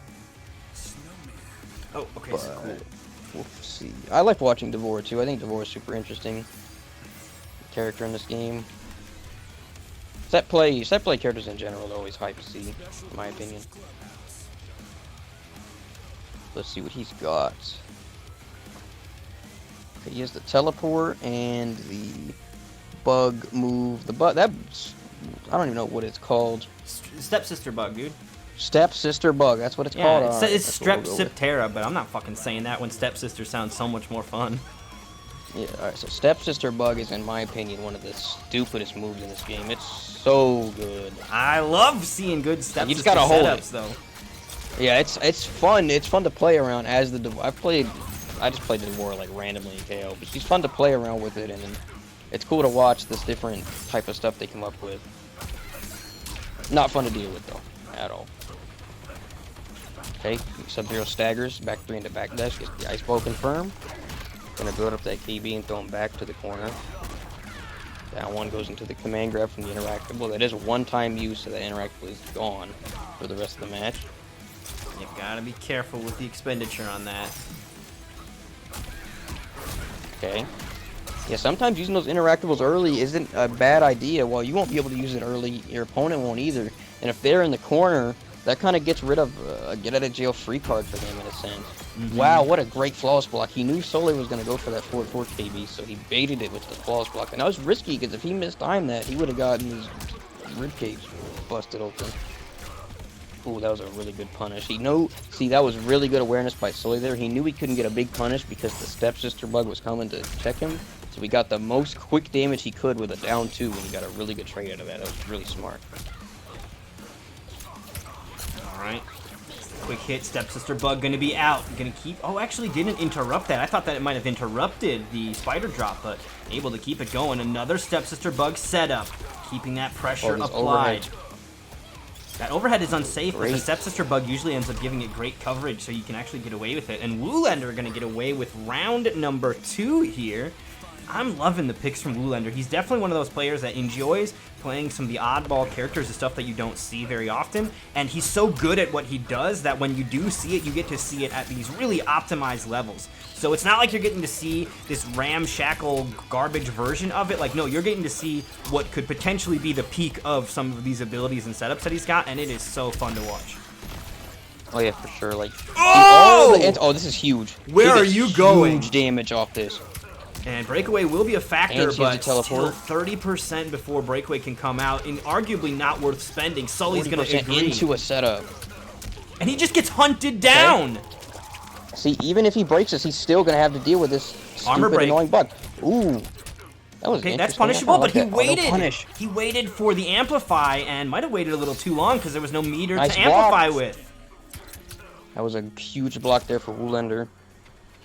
Oh, okay, so cool. We'll see. I like watching Devore too. I think Devore is super interesting character in this game. Set play characters in general are always hype to see, in my opinion. Let's see what he's got. Okay, he has the teleport and the bug move. The bug, that's, I don't even know what it's called. Stepsister bug, dude. Stepsister bug, that's what it's Yeah, called. it's Strepsiptera, but I'm not fucking saying that when Stepsister sounds so much more fun. Yeah, alright, so Stepsister bug is, in my opinion, one of the stupidest moves in this game. It's so good. I love seeing good Stepsister You just gotta hold setups, though. Yeah, it's fun. It's fun to play around as the I just played the Devora like randomly in KO, but she's fun to play around with it, and it's cool to watch this different type of stuff they come up with. Not fun to deal with though, at all. Okay, Sub-Zero staggers, back 3 into back dash, gets the ice ball confirmed. Gonna build up that KB and throw him back to the corner. That one goes into the command grab from the interactable. That is a one-time use, so that interactable is gone for the rest of the match. You gotta be careful with the expenditure on that. Okay. Yeah, sometimes using those interactables early isn't a bad idea. While you won't be able to use it early, your opponent won't either. And if they're in the corner, that kind of gets rid of a get-out-of-jail-free card for them in a sense. Wow, what a great flawless block. He knew Sole was going to go for that 4-4 KB, so he baited it with the flawless block. And that was risky, because if he mistimed that, he would have gotten his ribcage busted open. Ooh, that was a really good punish. See, that was really good awareness by Sully there. He knew he couldn't get a big punish because the Stepsister bug was coming to check him. So he got the most quick damage he could with a down 2, and he got a really good trade out of that. That was really smart. Alright. Quick hit, Stepsister bug gonna be out. Gonna keep, oh, actually didn't interrupt that. I thought that it might have interrupted the spider drop, but able to keep it going. Another Stepsister bug setup. Keeping that pressure applied. Overhead. That overhead is unsafe, Great. but the Stepsister bug usually ends up giving it great coverage, so you can actually get away with it. And Woolander are going to get away with round number 2 here. I'm loving the picks from Woolander. He's definitely one of those players that enjoys playing some of the oddball characters, the stuff that you don't see very often. And he's so good at what he does that when you do see it, you get to see it at these really optimized levels. So it's not like you're getting to see this ramshackle garbage version of it. Like, no, you're getting to see what could potentially be the peak of some of these abilities and setups that he's got, and it is so fun to watch. Oh yeah, for sure. Like, oh! Oh, this is huge. Where are you going? Huge damage off this. And Breakaway will be a factor, And but still teleport. 30% before Breakaway can come out, and arguably not worth spending. Sully's going to agree. Into a setup. And he just gets hunted down. Okay. See, even if he breaks this, he's still going to have to deal with this Armor stupid, break. annoying bug. Ooh. That was Okay, that's interesting. punishable, but he Auto waited. punish. He waited for the amplify and might have waited a little too long because there was no meter Nice to amplify block. with. That was a huge block there for Woolander.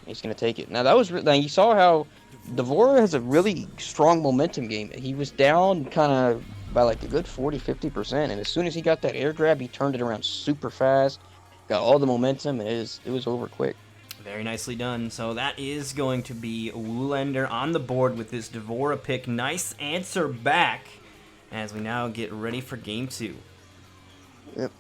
He's going to take it. Now, that was now you saw how Devora has a really strong momentum game. He was down kind of by like a good 40-50%, and as soon as he got that air grab, he turned it around super fast, got all the momentum, and it was over quick. Very nicely done. So that is going to be Woolander on the board with this Devora pick. Nice answer back as we now get ready for game 2. Yep.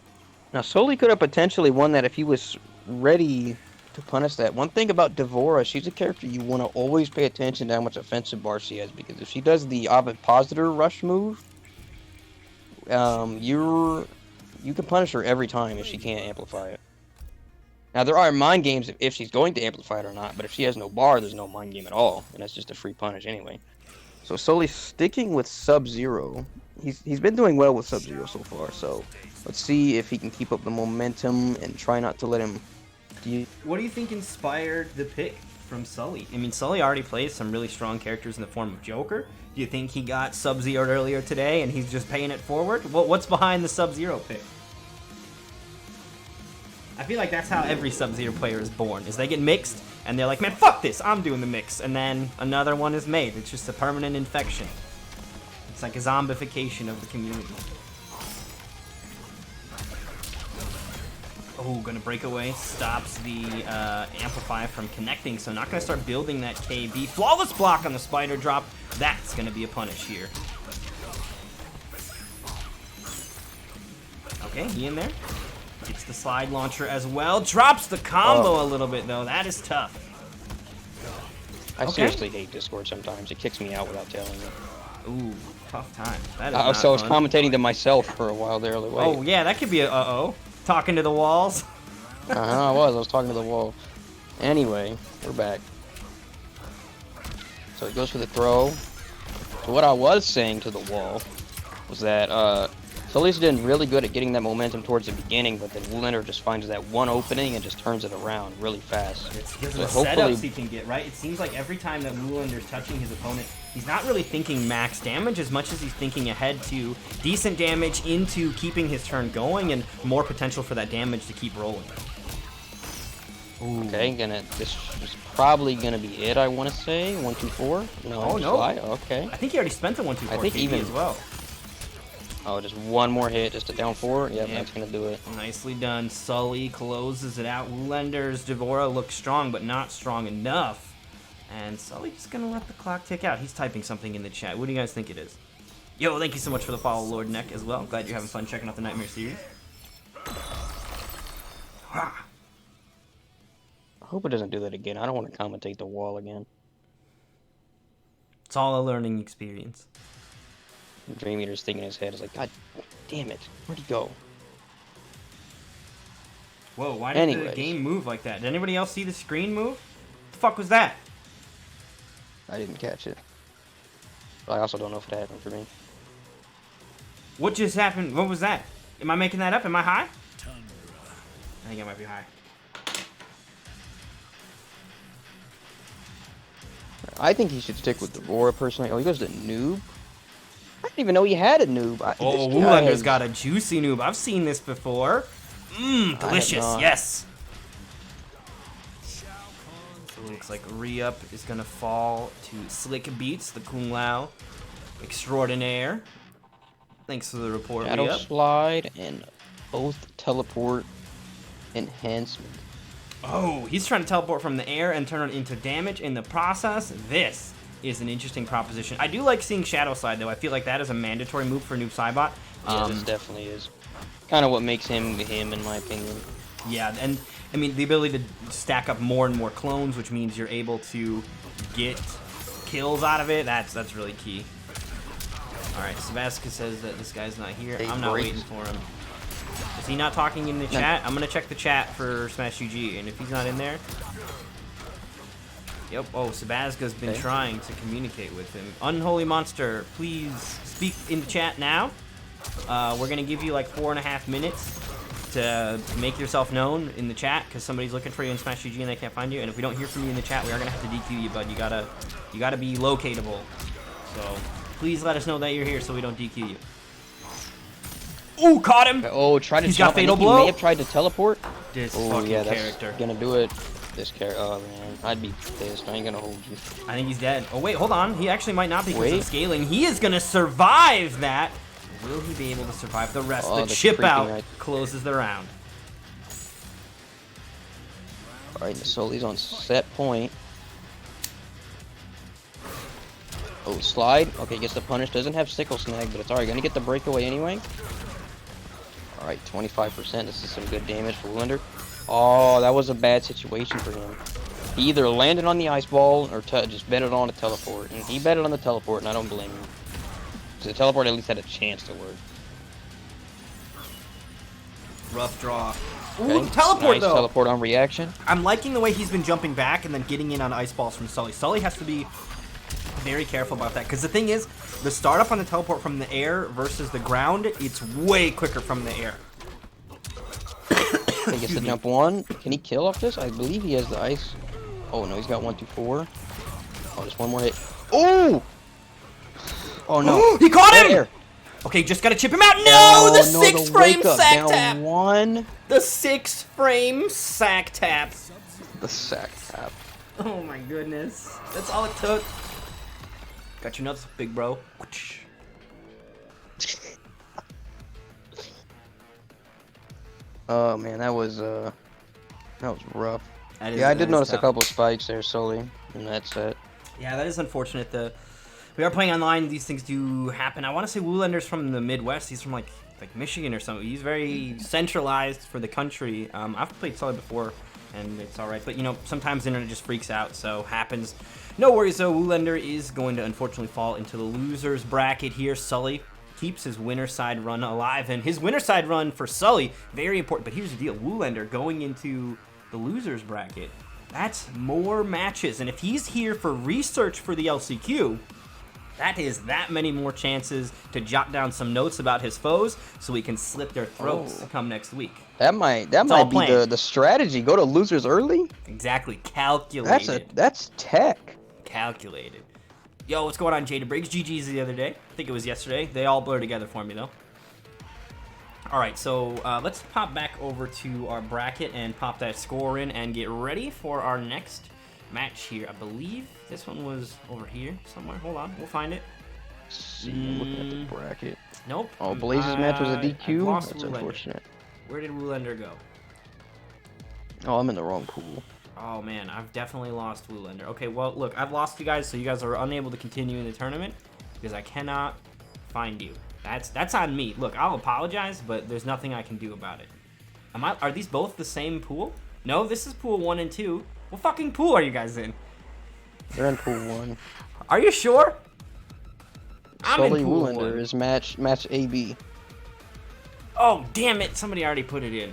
Now, Soli could have potentially won that if he was ready to punish that. One thing about Devora, she's a character you want to always pay attention to how much offensive bar she has, because if she does the Ovipositor rush move, you can punish her every time if she can't amplify it. Now, there are mind games if she's going to amplify it or not, but if she has no bar, there's no mind game at all, and that's just a free punish anyway. So Soli's sticking with Sub-Zero. He's been doing well with Sub-Zero so far, so let's see if he can keep up the momentum and try not to let him... What do you think inspired the pick from Sully? I mean, Sully already plays some really strong characters in the form of Joker. Do you think he got Sub-Zero'd earlier today and he's just paying it forward? What's behind the Sub-Zero pick? I feel like that's how every Sub-Zero player is born, is they get mixed and they're like, man, fuck this, I'm doing the mix. And then another one is made. It's just a permanent infection. It's like a zombification of the community. Oh, gonna break away. Stops the Amplify from connecting, so not gonna start building that KB. Flawless block on the spider drop. That's gonna be a punish here. Okay, he in there. Gets the slide launcher as well. Drops the combo a little bit, though. That is tough. I seriously hate Discord sometimes. It kicks me out without telling you. Ooh. Tough time. That is I not was fun. commentating to myself for a while there. Like, wait. Oh, yeah, that could be a uh-oh. Talking to the walls. I was talking to the wall. Anyway, we're back. So he goes for the throw. So what I was saying to the wall was that Sully's been really good at getting that momentum towards the beginning, but then Woolander just finds that one opening and just turns it around really fast. It's because So of the setups he can get, right? It seems like every time that Woolander's touching his opponent, he's not really thinking max damage as much as he's thinking ahead to decent damage into keeping his turn going and more potential for that damage to keep rolling. Ooh. Okay, this is probably gonna be it. I want to say 1, 2, 4. No, Oh, no. slide. Okay. I think he already spent the 1, 2, 4 I think KD even as well. Oh, just one more hit, just a down 4. Yep, that's gonna do it. Nicely done. Sully closes it out. Woolander's Devora looks strong, but not strong enough. And Sully's just gonna let the clock tick out. He's typing something in the chat. What do you guys think it is? Yo, thank you so much for the follow, Lord Neck, as well. Glad you're having fun checking out the Nightmare series. I hope it doesn't do that again. I don't want to commentate the wall again. It's all a learning experience. Dream Eater's thinking in his head is like, God damn it, where'd he go? Whoa, why did the game move like that? Did anybody else see the screen move? What the fuck was that? I didn't catch it. But I also don't know if it happened for me. What just happened? What was that? Am I making that up? Am I high? I think I might be high. I think he should stick with Devora personally. Oh, he goes to noob? I didn't even know he had a noob. Oh, Woolander's got a juicy noob. I've seen this before. Mmm, delicious. Yes. So it looks like re-up is going to fall to Slick Beats, the Kung Lao extraordinaire. Thanks for the report, Shadow re-up. slide and both teleport enhancement. Oh, he's trying to teleport from the air and turn it into damage in the process. This is an interesting proposition. I do like seeing Shadow Slide, though. I feel like that is a mandatory move for Noob Saibot. Yeah, this definitely is. Kind of what makes him, in my opinion. Yeah, and I mean, the ability to stack up more and more clones, which means you're able to get kills out of it, that's really key. All right, Sebastian says that this guy's not here. I'm not waiting for him. Is he not talking in the chat? I'm going to check the chat for Smash UG, and if he's not in there... Yep, oh, Sabazga's been trying to communicate with him. Unholy Monster, please speak in the chat now. We're going to give you like 4.5 minutes to make yourself known in the chat, because somebody's looking for you in Smash UG and they can't find you. And if we don't hear from you in the chat, we are going to have to DQ you, bud. You gotta be locatable. So please let us know that you're here so we don't DQ you. Ooh, caught him! Oh, try to He's jump. got Fatal He Blow. may have tried to teleport. This Oh, fucking yeah, character. that's gonna do it. This character, oh man, I'd be pissed. I ain't gonna hold you. I think he's dead. Oh wait, hold on. He actually might not be because of scaling. He is gonna survive that. Will he be able to survive the rest? The chip out closes the round. Alright, Sully's on set point. Oh, slide. Okay, gets the punish. Doesn't have sickle snag, but it's alright. Gonna get the breakaway anyway. Alright, 25%. This is some good damage for Woollander. Oh, that was a bad situation for him. He either landed on the ice ball or just betted on a teleport. And he betted on the teleport, and I don't blame him. So the teleport at least had a chance to work. Rough draw. Okay. Ooh, teleport Nice though. Teleport on reaction. I'm liking the way he's been jumping back and then getting in on ice balls from Sully. Sully has to be very careful about that, because the thing is, the startup on the teleport from the air versus the ground, it's way quicker from the air. He gets to jump one. Can he kill off this? I believe he has the ice. Oh no, he's got 1, 2, 4. Oh, just one more hit. Oh! Oh no. He caught him! Air. Okay, just gotta chip him out. No! The no, 6 frame sack down tap! One. The 6 frame sack tap. The sack tap. Oh my goodness. That's all it took. Got your nuts, big bro. Oh man, that was rough. Yeah, I did notice a couple spikes there, Sully, in that set. Yeah, that is unfortunate. We are playing online. These things do happen. I want to say Woolander's from the Midwest. He's from like Michigan or something. He's very centralized for the country. I've played Sully before, and it's all right. But you know, sometimes the internet just freaks out. So happens. No worries though, Woolander is going to unfortunately fall into the loser's bracket here. Sully keeps his winner side run alive, and his winner side run for Sully, very important. But here's the deal, Woolander going into the loser's bracket, that's more matches. And if he's here for research for the LCQ, that is that many more chances to jot down some notes about his foes so we can slit their throats come next week. That might be the strategy. Go to losers early? Exactly. Calculated. That's tech. Calculated. Yo, what's going on, Jada Briggs? GG's the other day. I think it was yesterday. They all blur together for me, though. All right, so let's pop back over to our bracket and pop that score in and get ready for our next match here. I believe this one was over here somewhere. Hold on, we'll find it. Looking at the bracket. Nope. Oh, Blaze's match was a DQ? That's unfortunate. Where did Woolander go? Oh, I'm in the wrong pool. Oh man, I've definitely lost Woolander. Okay, well look, I've lost you guys, so you guys are unable to continue in the tournament because I cannot find you. That's on me. Look, I'll apologize, but there's nothing I can do about it. Are these both the same pool? No, this is pool 1 and 2. What fucking pool are you guys in? They're in pool 1. Are you sure? I'm Sully in pool Woolander 1. is match AB. Oh damn it! Somebody already put it in.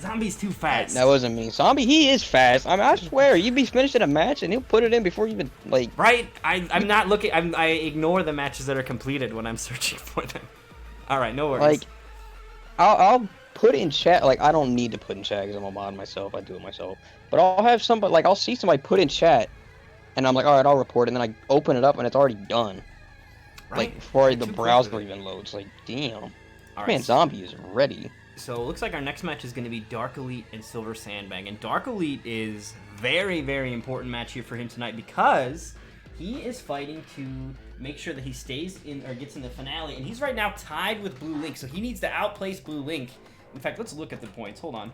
Zombie's too fast. That wasn't me. Zombie, he is fast. I mean, I swear, you'd be finishing a match and he'll put it in before you even, like... Right? I'm not looking... I ignore the matches that are completed when I'm searching for them. Alright, no worries. Like, I'll put in chat... Like, I don't need to put in chat because I'm a mod myself. I do it myself. But I'll have somebody... Like, I'll see somebody put in chat and I'm like, alright, I'll report it. And then I open it up and it's already done. Right? Like, before the browser even loads. Like, damn. Right. Man, Zombie is ready. So it looks like our next match is going to be Dark Elite and Silver Sandbag. And Dark Elite is very, very important match here for him tonight because he is fighting to make sure that he stays in or gets in the finale. And he's right now tied with Blue Link, so he needs to outplace Blue Link. In fact, let's look at the points. Hold on.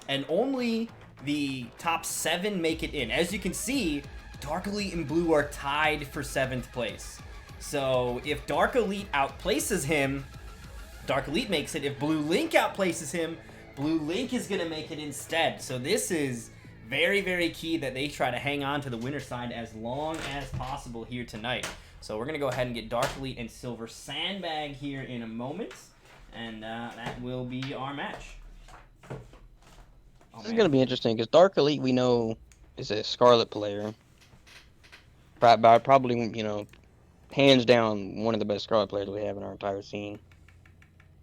And only the top 7 make it in. As you can see, Dark Elite and Blue are tied for 7th place. So if Dark Elite outplaces him, Dark Elite makes it. If Blue Link outplaces him, Blue Link is going to make it instead. So this is very, very key that they try to hang on to the winner side as long as possible here tonight. So we're going to go ahead and get Dark Elite and Silver Sandbag here in a moment. And that will be our match. This is going to be interesting because Dark Elite, we know, is a Scarlet player. Probably, you know, hands down one of the best Scarlet players we have in our entire scene.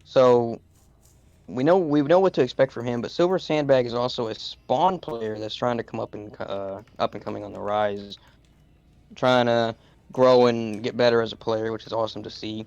So we know what to expect from him, but Silver Sandbag is also a Spawn player that's trying to come up and coming on the rise, trying to grow and get better as a player, which is awesome to see.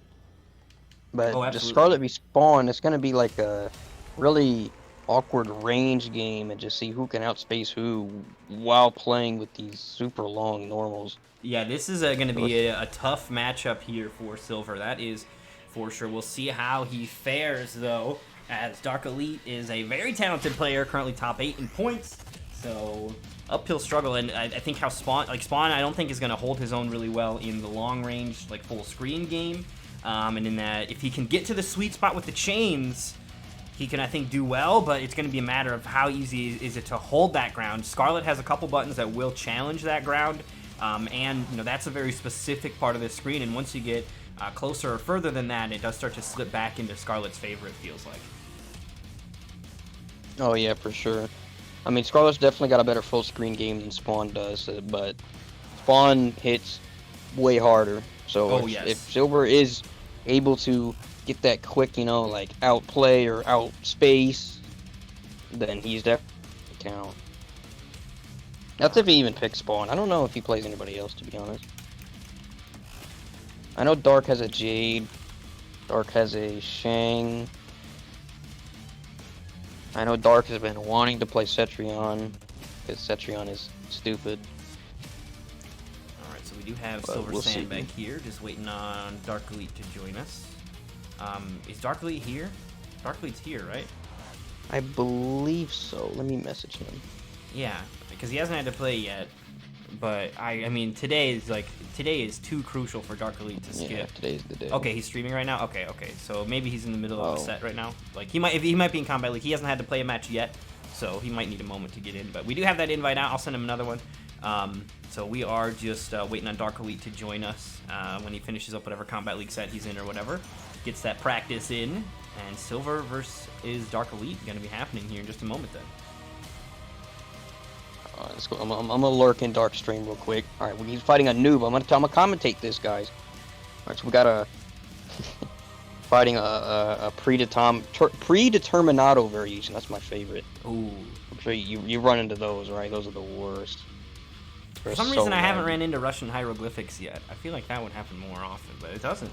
But just Scarlet v Spawn, it's gonna be like a really awkward range game and just see who can outspace who while playing with these super long normals. Yeah, this is going to be a tough matchup here for Silver. That is for sure. We'll see how he fares, though, as Dark Elite is a very talented player, currently top 8 in points. So, uphill struggle, and I think how Spawn, I don't think is going to hold his own really well in the long-range, like, full-screen game. And in that, if he can get to the sweet spot with the chains, he can, I think, do well, but it's going to be a matter of how easy is it to hold that ground. Scarlet has a couple buttons that will challenge that ground, and, you know, that's a very specific part of the screen, and once you get closer or further than that, it does start to slip back into Scarlet's favor, it feels like. Oh, yeah, for sure. I mean, Scarlet's definitely got a better full-screen game than Spawn does, but Spawn hits way harder. So if Silver is able to get that quick, you know, like outplay or outspace, then he's definitely talent. That's if he even picks Spawn. I don't know if he plays anybody else, to be honest. I know Dark has a Jade. Dark has a Shang. I know Dark has been wanting to play Cetrion, because Cetrion is stupid. Alright, so we do have Silver Sandbag here, just waiting on Dark Elite to join us. Is Dark Elite here? Dark Elite's here, right? I believe so. Let me message him. Yeah, because he hasn't had to play yet. But I mean, today is too crucial for Dark Elite to skip. Yeah, today's the day. Okay, he's streaming right now. Okay. So maybe he's in the middle of a set right now. Like he might be in Combat League. He hasn't had to play a match yet, so he might need a moment to get in. But we do have that invite out. I'll send him another one. So we are just waiting on Dark Elite to join us when he finishes up whatever Combat League set he's in or whatever. Gets that practice in, and Silver versus Dark Elite going to be happening here in just a moment then. Let's go. I'm gonna lurk in Dark Stream real quick. All right, when he's fighting a noob, I'm gonna commentate this, guys. All right, so we got a fighting a predeterminado variation. That's my favorite. Ooh. I'm sure you run into those, right? Those are the worst. For some reason, I haven't ran into Russian hieroglyphics yet. I feel like that would happen more often, but it doesn't.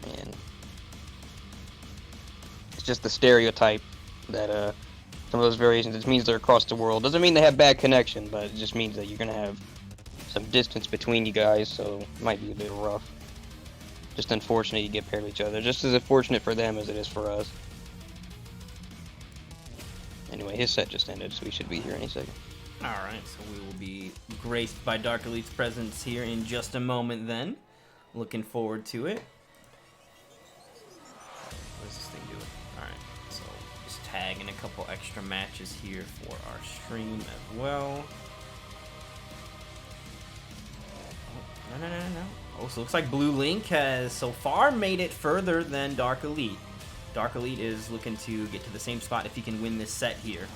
Man, it's just the stereotype that some of those variations, it means they're across the world. Doesn't mean they have bad connection, but it just means that you're gonna have some distance between you guys, so it might be a bit rough. Just unfortunate you get paired with each other. Just as unfortunate for them as it is for us. Anyway, his set just ended, so we should be here any second. Alright, so we will be graced by Dark Elite's presence here in just a moment then. Looking forward to it. What is this thing doing? Alright, so just tagging a couple extra matches here for our stream as well. Oh, no. Oh, so it looks like Blue Link has so far made it further than Dark Elite. Dark Elite is looking to get to the same spot if he can win this set here.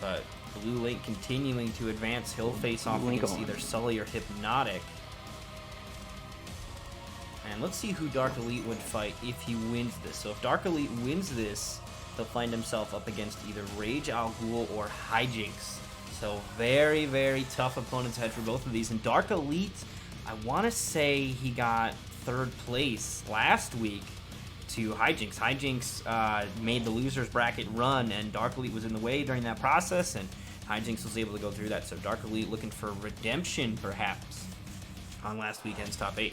But Blue Link continuing to advance. He'll face off against either Sully or Hypnotic. And let's see who Dark Elite would fight if he wins this. So if Dark Elite wins this, he'll find himself up against either Rage Al Ghul or Hijinks. So very, very tough opponents ahead for both of these. And Dark Elite, I want to say he got 3rd place last week to Hijinks. Hijinks made the losers bracket run, and Dark Elite was in the way during that process, and Hijinks was able to go through that. So Dark Elite looking for redemption, perhaps, on last weekend's top 8.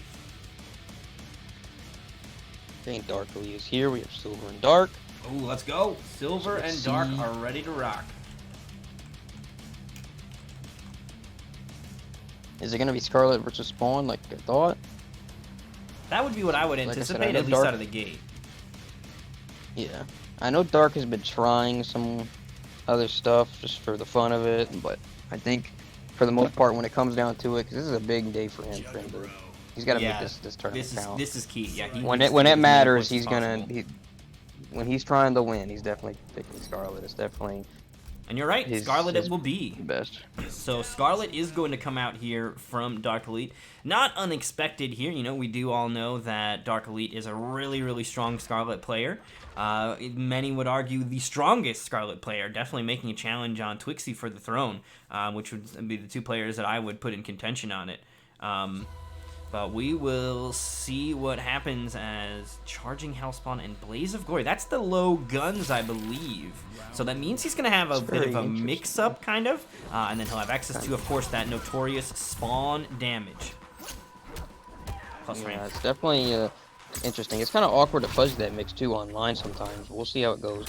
Okay, Dark Elite is here. We have Silver and Dark. Oh, let's go. Silver and Dark are ready to rock. Is it going to be Scarlet versus Spawn like I thought? That would be what I would anticipate, at least out of the gate. Yeah. I know Dark has been trying some other stuff just for the fun of it, but I think for the most part when it comes down to it, because this is a big day for him, he's got to make this tournament count. This is key. Yeah. When it matters, he's gonna. When he's trying to win, he's definitely picking Scarlet. It's definitely. And you're right, Scarlet it will be. Best. So Scarlet is going to come out here from Dark Elite. Not unexpected here. You know, we do all know that Dark Elite is a really, really strong Scarlet player. Many would argue the strongest Scarlet player, definitely making a challenge on Twixie for the throne, which would be the 2 players that I would put in contention on it. But we will see what happens as Charging Hellspawn and Blaze of Glory. That's the low guns, I believe. So that means he's going to have a bit of a mix-up, kind of. And then he'll have access to, of course, that notorious spawn damage. Plus rank. It's definitely interesting. It's kind of awkward to fuzz that mix, too, online sometimes. We'll see how it goes.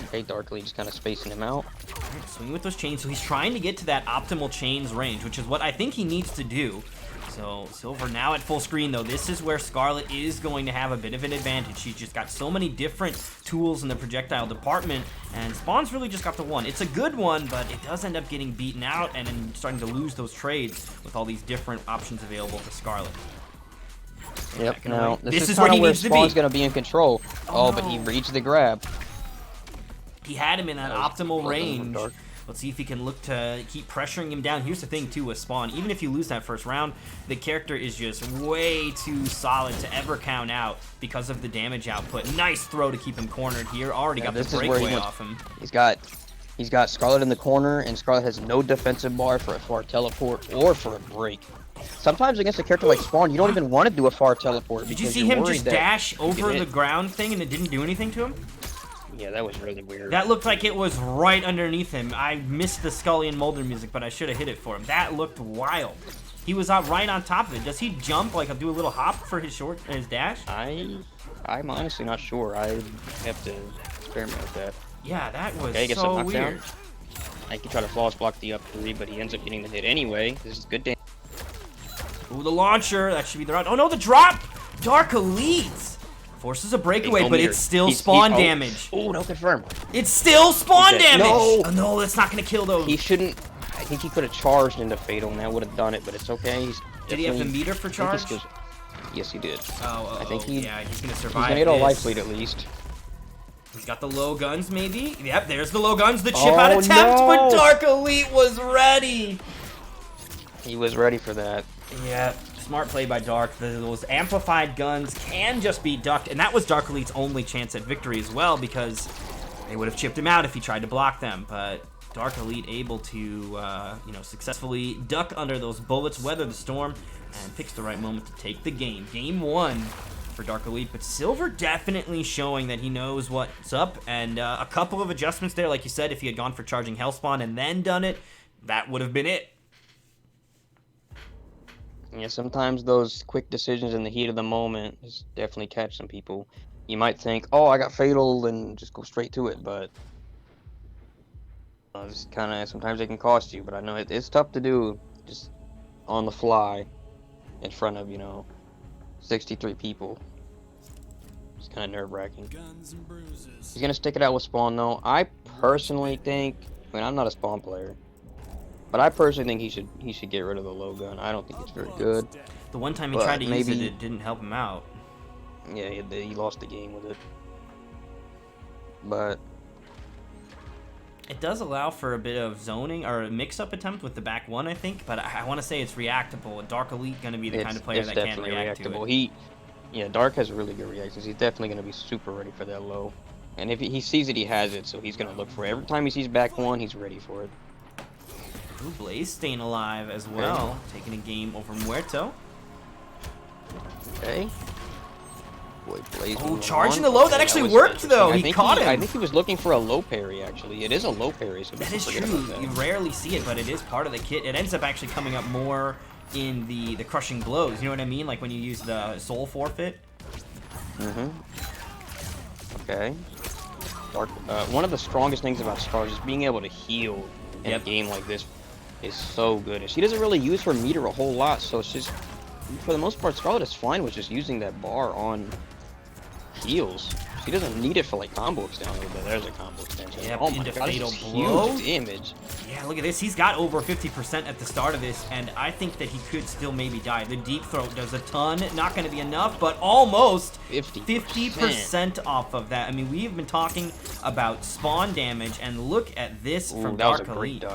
Okay, Dark Elite just kind of spacing him out. Right, swing with those chains. So he's trying to get to that optimal chains range, which is what I think he needs to do. So Silver now at full screen, though. This is where Scarlet is going to have a bit of an advantage. She's just got so many different tools in the projectile department, and Spawn's really just got the one. It's a good one, but it does end up getting beaten out and then starting to lose those trades with all these different options available for Scarlet. Yep, now this is where he needs to be. Spawn's going to be in control. Oh, but he reached the grab. He had him in that optimal range. Let's see if he can look to keep pressuring him down. Here's the thing, too, with Spawn. Even if you lose that first round, the character is just way too solid to ever count out because of the damage output. Nice throw to keep him cornered here. Already got the breakaway off him. He's got Scarlet in the corner, and Scarlet has no defensive bar for a far teleport or for a break. Sometimes against a character like Spawn, you don't even want to do a far teleport. Did you see him just dash over the ground thing and it didn't do anything to him? Yeah, that was really weird. That looked like it was right underneath him. I missed the Scully and Mulder music, but I should have hit it for him. That looked wild. He was right on top of it. Does he jump, like do a little hop for his his dash? I'm honestly not sure. I have to experiment with that. Yeah, that was so weird. I can try to flawless block the up 3, but he ends up getting the hit anyway. This is good damage. Ooh, the launcher. That should be the round. Oh no, the drop! Dark Elite Forces a breakaway, no but mirror. it's still spawn damage. Oh, no confirm. It's still spawn damage. No. Oh, no, that's not going to kill those. He shouldn't. I think he could have charged into Fatal, and that would have done it, but it's okay. Did he have the meter for charge? Yes, he did. Oh, I think yeah, he's going to survive. He's going to get a life lead at least. He's got the low guns, maybe? Yep, there's the low guns. The chip out attempt, no. but Dark Elite was ready. He was ready for that. Yeah, smart play by Dark. Those amplified guns can just be ducked, and that was Dark Elite's only chance at victory as well, because they would have chipped him out if he tried to block them. But Dark Elite able to, you know, successfully duck under those bullets, weather the storm, and picks the right moment to take the game. Game 1 for Dark Elite, but Silver definitely showing that he knows what's up, and a couple of adjustments there. Like you said, if he had gone for charging Hellspawn and then done it, that would have been it. Yeah, sometimes those quick decisions in the heat of the moment just definitely catch some people. You might think, oh, I got Fatal, and just go straight to it, but it's kind of, sometimes it can cost you, but I know it's tough to do just on the fly in front of, you know, 63 people. It's kind of nerve-wracking. He's going to stick it out with Spawn, though. I personally think, I mean, I'm not a Spawn player, but I personally think he should get rid of the low gun. I don't think it's very good. The one time he tried to use it, it didn't help him out. Yeah, he lost the game with it. But it does allow for a bit of zoning or a mix-up attempt with the back one, I think. But I want to say it's reactable. Dark Elite going to be the kind of player that can react to it. Yeah, Dark has really good reactions. He's definitely going to be super ready for that low. And if he sees it, he has it, so he's going to look for it. Every time he sees back one, he's ready for it. Ooh, Blaze staying alive as well. Taking a game over Muerto. Okay. Boy, Blaze. Oh, charging the low. That actually worked, though. He caught him. I think he was looking for a low parry, actually. It is a low parry. So that is true. You rarely see it, but it is part of the kit. It ends up actually coming up more in the crushing blows. You know what I mean? Like when you use the soul forfeit. Okay. Dark. One of the strongest things about Star is being able to heal in a game like this is so good. And she doesn't really use her meter a whole lot, so it's just, for the most part, Scarlet is fine with just using that bar on heals. She doesn't need it for like combo extension. There's a combo extension. Yep, oh my god, fatal this is blow. huge damage. Yeah, look at this. He's got over 50% at the start of this, and I think that he could still maybe die. The deep throat does a ton. Not going to be enough, but almost 50% off of that. I mean, we've been talking about spawn damage, and look at this from Dark Elite.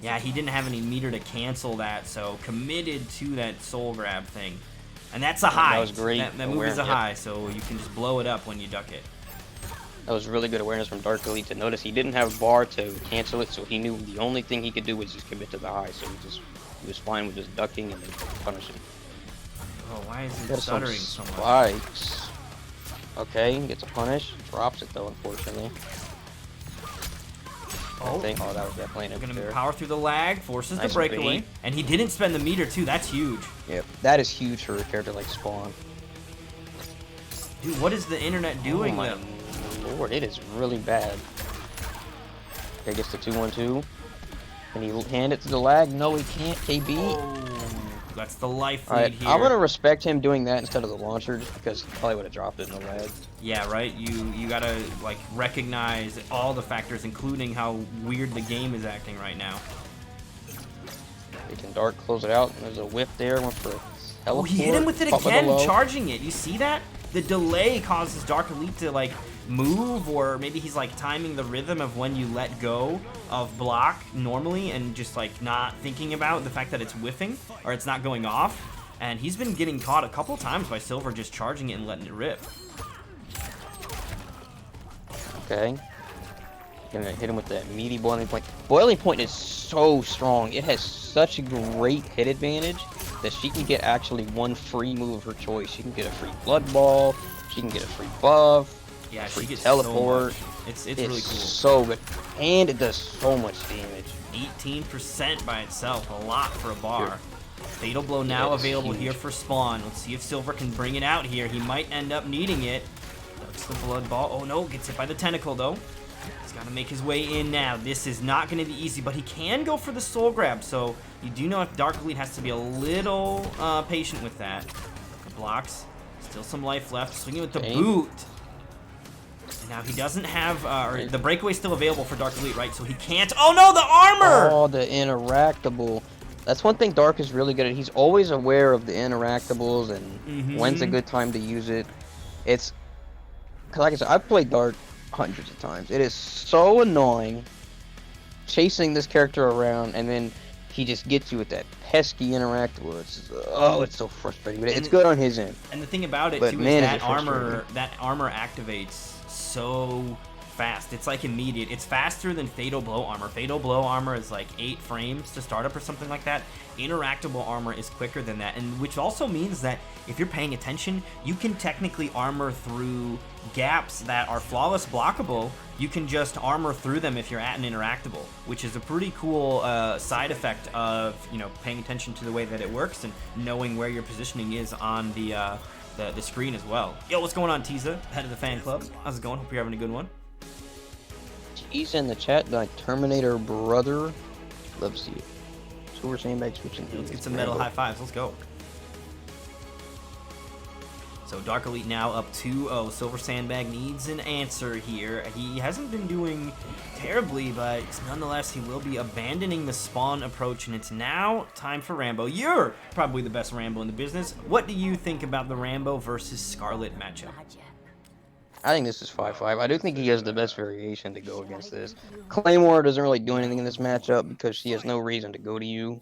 Yeah, he didn't have any meter to cancel that, so committed to that soul grab thing. And that's a high. That was great. That move is a high, so you can just blow it up when you duck it. That was really good awareness from Dark Elite to notice he didn't have bar to cancel it, so he knew the only thing he could do was just commit to the high. So he was fine with just ducking and then punishing. Oh, why is he stuttering so much? Spikes. Okay, gets a punish. Drops it though, unfortunately. Oh, that was definitely an gonna power through the lag, forces the breakaway, and he didn't spend the meter too. That's huge. Yep, that is huge for a character like Spawn. Dude, what is the internet doing? Oh my lord, it is really bad. Okay, gets the 2-1-2. Can he hand it to the lag? No, he can't. KB. Oh, that's the life lead here. I'm gonna respect him doing that instead of the launcher, just because he probably would have dropped it in the lag. Yeah, right. You gotta like recognize all the factors, including how weird the game is acting right now. They can Dark close it out. There's a whip there. Went for a teleport. Oh, he hit him with it again, charging it. You see that? The delay causes Dark Elite to like move, or maybe he's like timing the rhythm of when you let go of block normally and just like not thinking about the fact that it's whiffing or it's not going off. And he's been getting caught a couple times by Silver just charging it and letting it rip. Okay. Gonna hit him with that meaty boiling point. Boiling point is so strong. It has such a great hit advantage that she can get actually one free move of her choice. She can get a free blood ball. She can get a free buff. Yeah, she gets teleport. So much. It's really cool. So good, and it does so much damage. 18% by itself, a lot for a bar. Fatal blow now available here for Spawn. Let's see if Silver can bring it out here. He might end up needing it. Ducks the blood ball. Oh no, gets hit by the tentacle though. He's got to make his way in now. This is not going to be easy, but he can go for the soul grab. So you do know if Dark Elite has to be a little patient with that. The blocks. Still some life left. Swinging with the Okay. boot. And now he doesn't have... the breakaway's still available for Dark Elite, right? So he can't... Oh, no! The armor! Oh, the interactable. That's one thing Dark is really good at. He's always aware of the interactables and when's a good time to use it. It's... Cause like I said, I've played Dark hundreds of times. It is so annoying chasing this character around, and then he just gets you with that pesky interactable. It's it's so frustrating, but it's good on his end. And the thing about it But too man, is is it frustrating. that armor activates so fast. It's like immediate. It's faster than Fatal Blow armor. Fatal Blow armor is like 8 frames to start up or something like that. Interactable armor is quicker than that, and which also means that if you're paying attention, you can technically armor through gaps that are flawless blockable. You can just armor through them if you're at an interactable, which is a pretty cool side effect of, you know, paying attention to the way that it works and knowing where your positioning is on the screen as well. Yo, what's going on, Tiza, head of the fan club? How's it going? Hope you're having a good one. He's in the chat, like Terminator brother. Love to see it. So we're saying back switching. Let's get some metal high fives. Let's go. So Dark Elite now up 2-0. Silver Sandbag needs an answer here. He hasn't been doing terribly, but nonetheless, he will be abandoning the spawn approach, and it's now time for Rambo. You're probably the best Rambo in the business. What do you think about the Rambo versus Scarlet matchup? I think this is 5-5. I do think he has the best variation to go against this. Claymore doesn't really do anything in this matchup because she has no reason to go to you.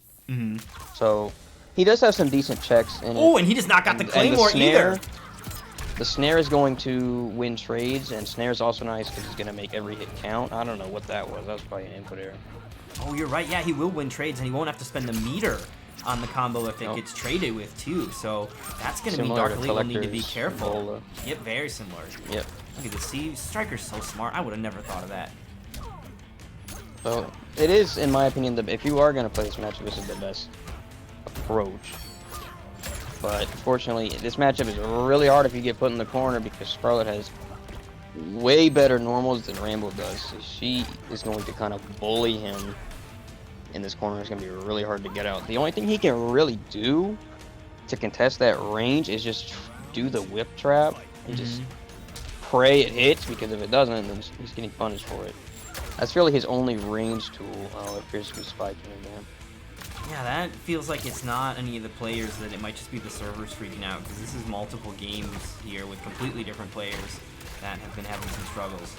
So he does have some decent checks in it. Oh, and he does not got the Claymore either. The snare is going to win trades, and snare is also nice because he's going to make every hit count. I don't know what that was. That was probably an input error. Oh, you're right. Yeah, he will win trades, and he won't have to spend the meter on the combo if it gets traded with, too. So that's going to be Dark Elite will need to be careful. Bola. Yep, very similar. Yep. Look at this. See, Striker's so smart. I would have never thought of that. So it is, in my opinion, if you are going to play this matchup, this is the best approach. But unfortunately, this matchup is really hard if you get put in the corner because Scarlet has way better normals than Rambo does. So she is going to kind of bully him in this corner. It's going to be really hard to get out. The only thing he can really do to contest that range is just do the whip trap and just pray it hits, because if it doesn't, then he's getting punished for it. That's really his only range tool. Oh, it appears to be spiking again. Yeah, that feels like it's not any of the players, that it might just be the servers freaking out, because this is multiple games here with completely different players that have been having some struggles.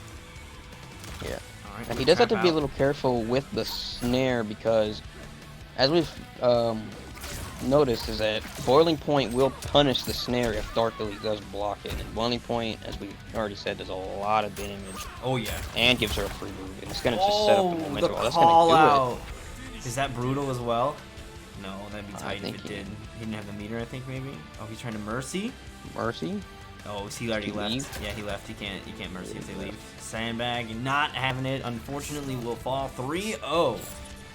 Yeah. All right, and he does have to be a little careful with the snare because, as we've noticed, is that Boiling Point will punish the snare if Dark Elite does block it. And Boiling Point, as we already said, does a lot of damage. Oh yeah. And gives her a free move. And it's gonna just set up the momentum. The That's call gonna do out. it. Is that brutal as well? No, that'd be I tight think if it did. He didn't have the meter, I think, maybe. Oh, he's trying to mercy. Mercy? Oh, he already left. Leave? Yeah, he left. He can't mercy if they leave. Sandbag not having it. Unfortunately, will fall 3-0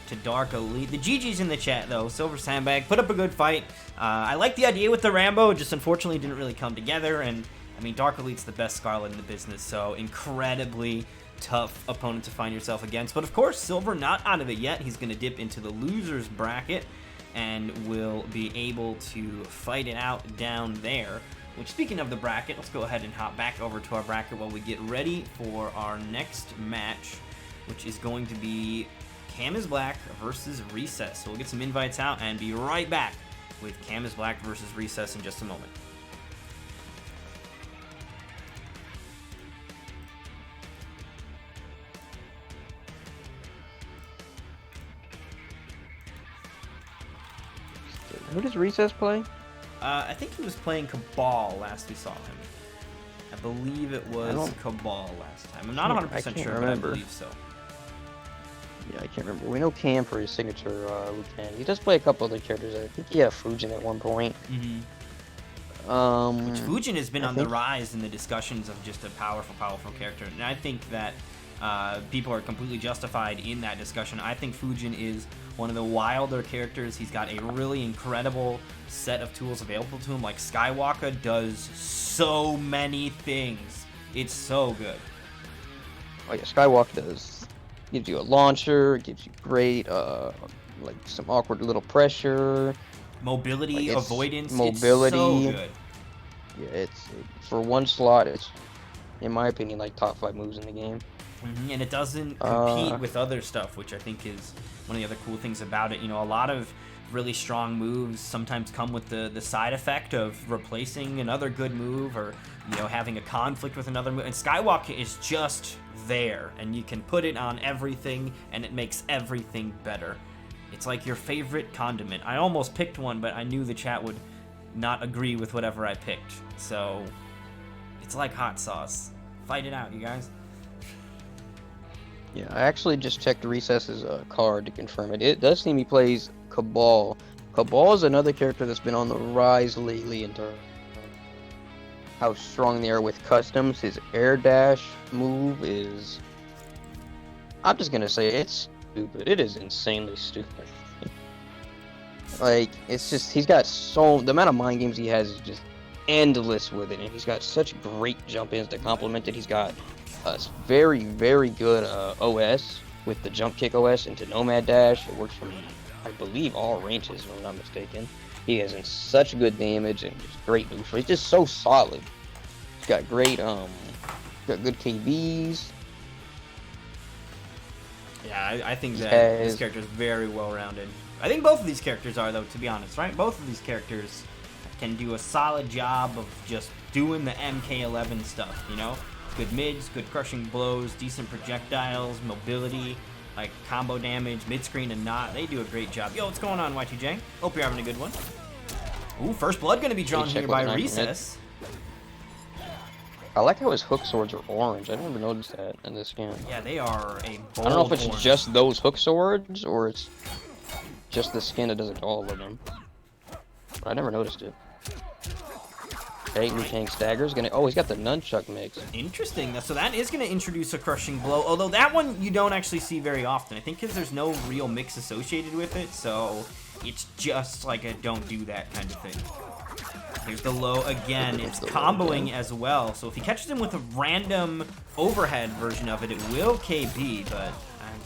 to Dark Elite. The GG's in the chat though. Silver Sandbag put up a good fight. I like the idea with the Rambo, just unfortunately didn't really come together. And I mean, Dark Elite's the best Scarlet in the business, so incredibly tough opponent to find yourself against. But of course, Silver not out of it yet. He's going to dip into the losers bracket and will be able to fight it out down there. Which, speaking of the bracket, let's go ahead and hop back over to our bracket while we get ready for our next match, which is going to be Cam is Black versus Recess. So we'll get some invites out and be right back with Cam is Black versus Recess in just a moment. Who does Recess play? I think he was playing Cabal last we saw him. I believe it was Cabal last time. I'm not 100% sure, but I believe so. Yeah, I can't remember. We know Cam for his signature lieutenant. He does play a couple other characters. I think he had Fujin at one point. Which Fujin has been on the rise in the discussions of just a powerful character. And I think that people are completely justified in that discussion. I think Fujin is one of the wilder characters. He's got a really incredible set of tools available to him. Like, Skywalker does so many things. It's so good. Oh yeah, Skywalker gives you a launcher, gives you great, like some awkward little pressure. Mobility, avoidance, mobility. it's so good. Yeah, it's for one slot. It's in my opinion like top 5 moves in the game. And it doesn't compete with other stuff, which I think is one of the other cool things about it. You know, a lot of really strong moves sometimes come with the side effect of replacing another good move, or, you know, having a conflict with another move. And Skywalk is just there, and you can put it on everything, and it makes everything better. It's like your favorite condiment. I almost picked one, but I knew the chat would not agree with whatever I picked. So it's like hot sauce. Fight it out, you guys. Yeah, I actually just checked Recess's card to confirm it. It does seem he plays Cabal. Cabal is another character that's been on the rise lately in terms of how strong they are with customs. His air dash move is... I'm just gonna say it's stupid. It is insanely stupid. Like, it's just, he's got so... The amount of mind games he has is just endless with it, and he's got such great jump-ins to complement it. He's got a very, very good OS with the jump kick OS into Nomad Dash. It works from, I believe, all ranges, if I'm not mistaken. He has such good damage and just great neutral. He's just so solid. He's got great, got good KBs. Yeah, I think that this character is very well-rounded. I think both of these characters are, though, to be honest, right? Both of these characters can do a solid job of just doing the MK11 stuff, you know? Good mids, good crushing blows, decent projectiles, mobility, like combo damage, mid-screen and not. They do a great job. Yo, what's going on, Y2J? Hope you're having a good one. Ooh, first blood gonna be drawn here by Recess. I like how his hook swords are orange. I never noticed that in this game. Yeah, they are a bold I don't know if it's orange. just those hook swords or it's just the skin that does it to all of them. But I never noticed it. Okay, Liu Kang Stagger's gonna... Oh, he's got the nunchuck mix. Interesting. So that is gonna introduce a crushing blow, although that one you don't actually see very often. I think because there's no real mix associated with it, so it's just like a don't do that kind of thing. There's the low again. It's comboing as well, so if he catches him with a random overhead version of it, it will KB, but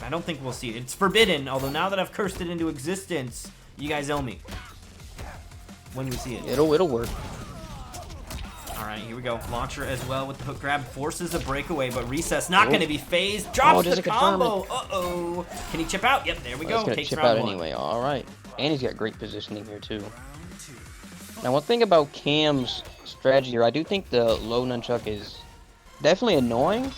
I don't think we'll see it. It's forbidden, although now that I've cursed it into existence, you guys owe me. When we see it. It'll work. Alright, here we go. Launcher as well with the hook grab. Forces a breakaway, but Recess not going to be phased. Drops the combo. Uh-oh. Can he chip out? Yep, there we go. He's going to Takes chip round out one. anyway. Alright. And he's got great positioning here, too. Now, one thing about Cam's strategy here, I do think the low nunchuck is definitely annoying,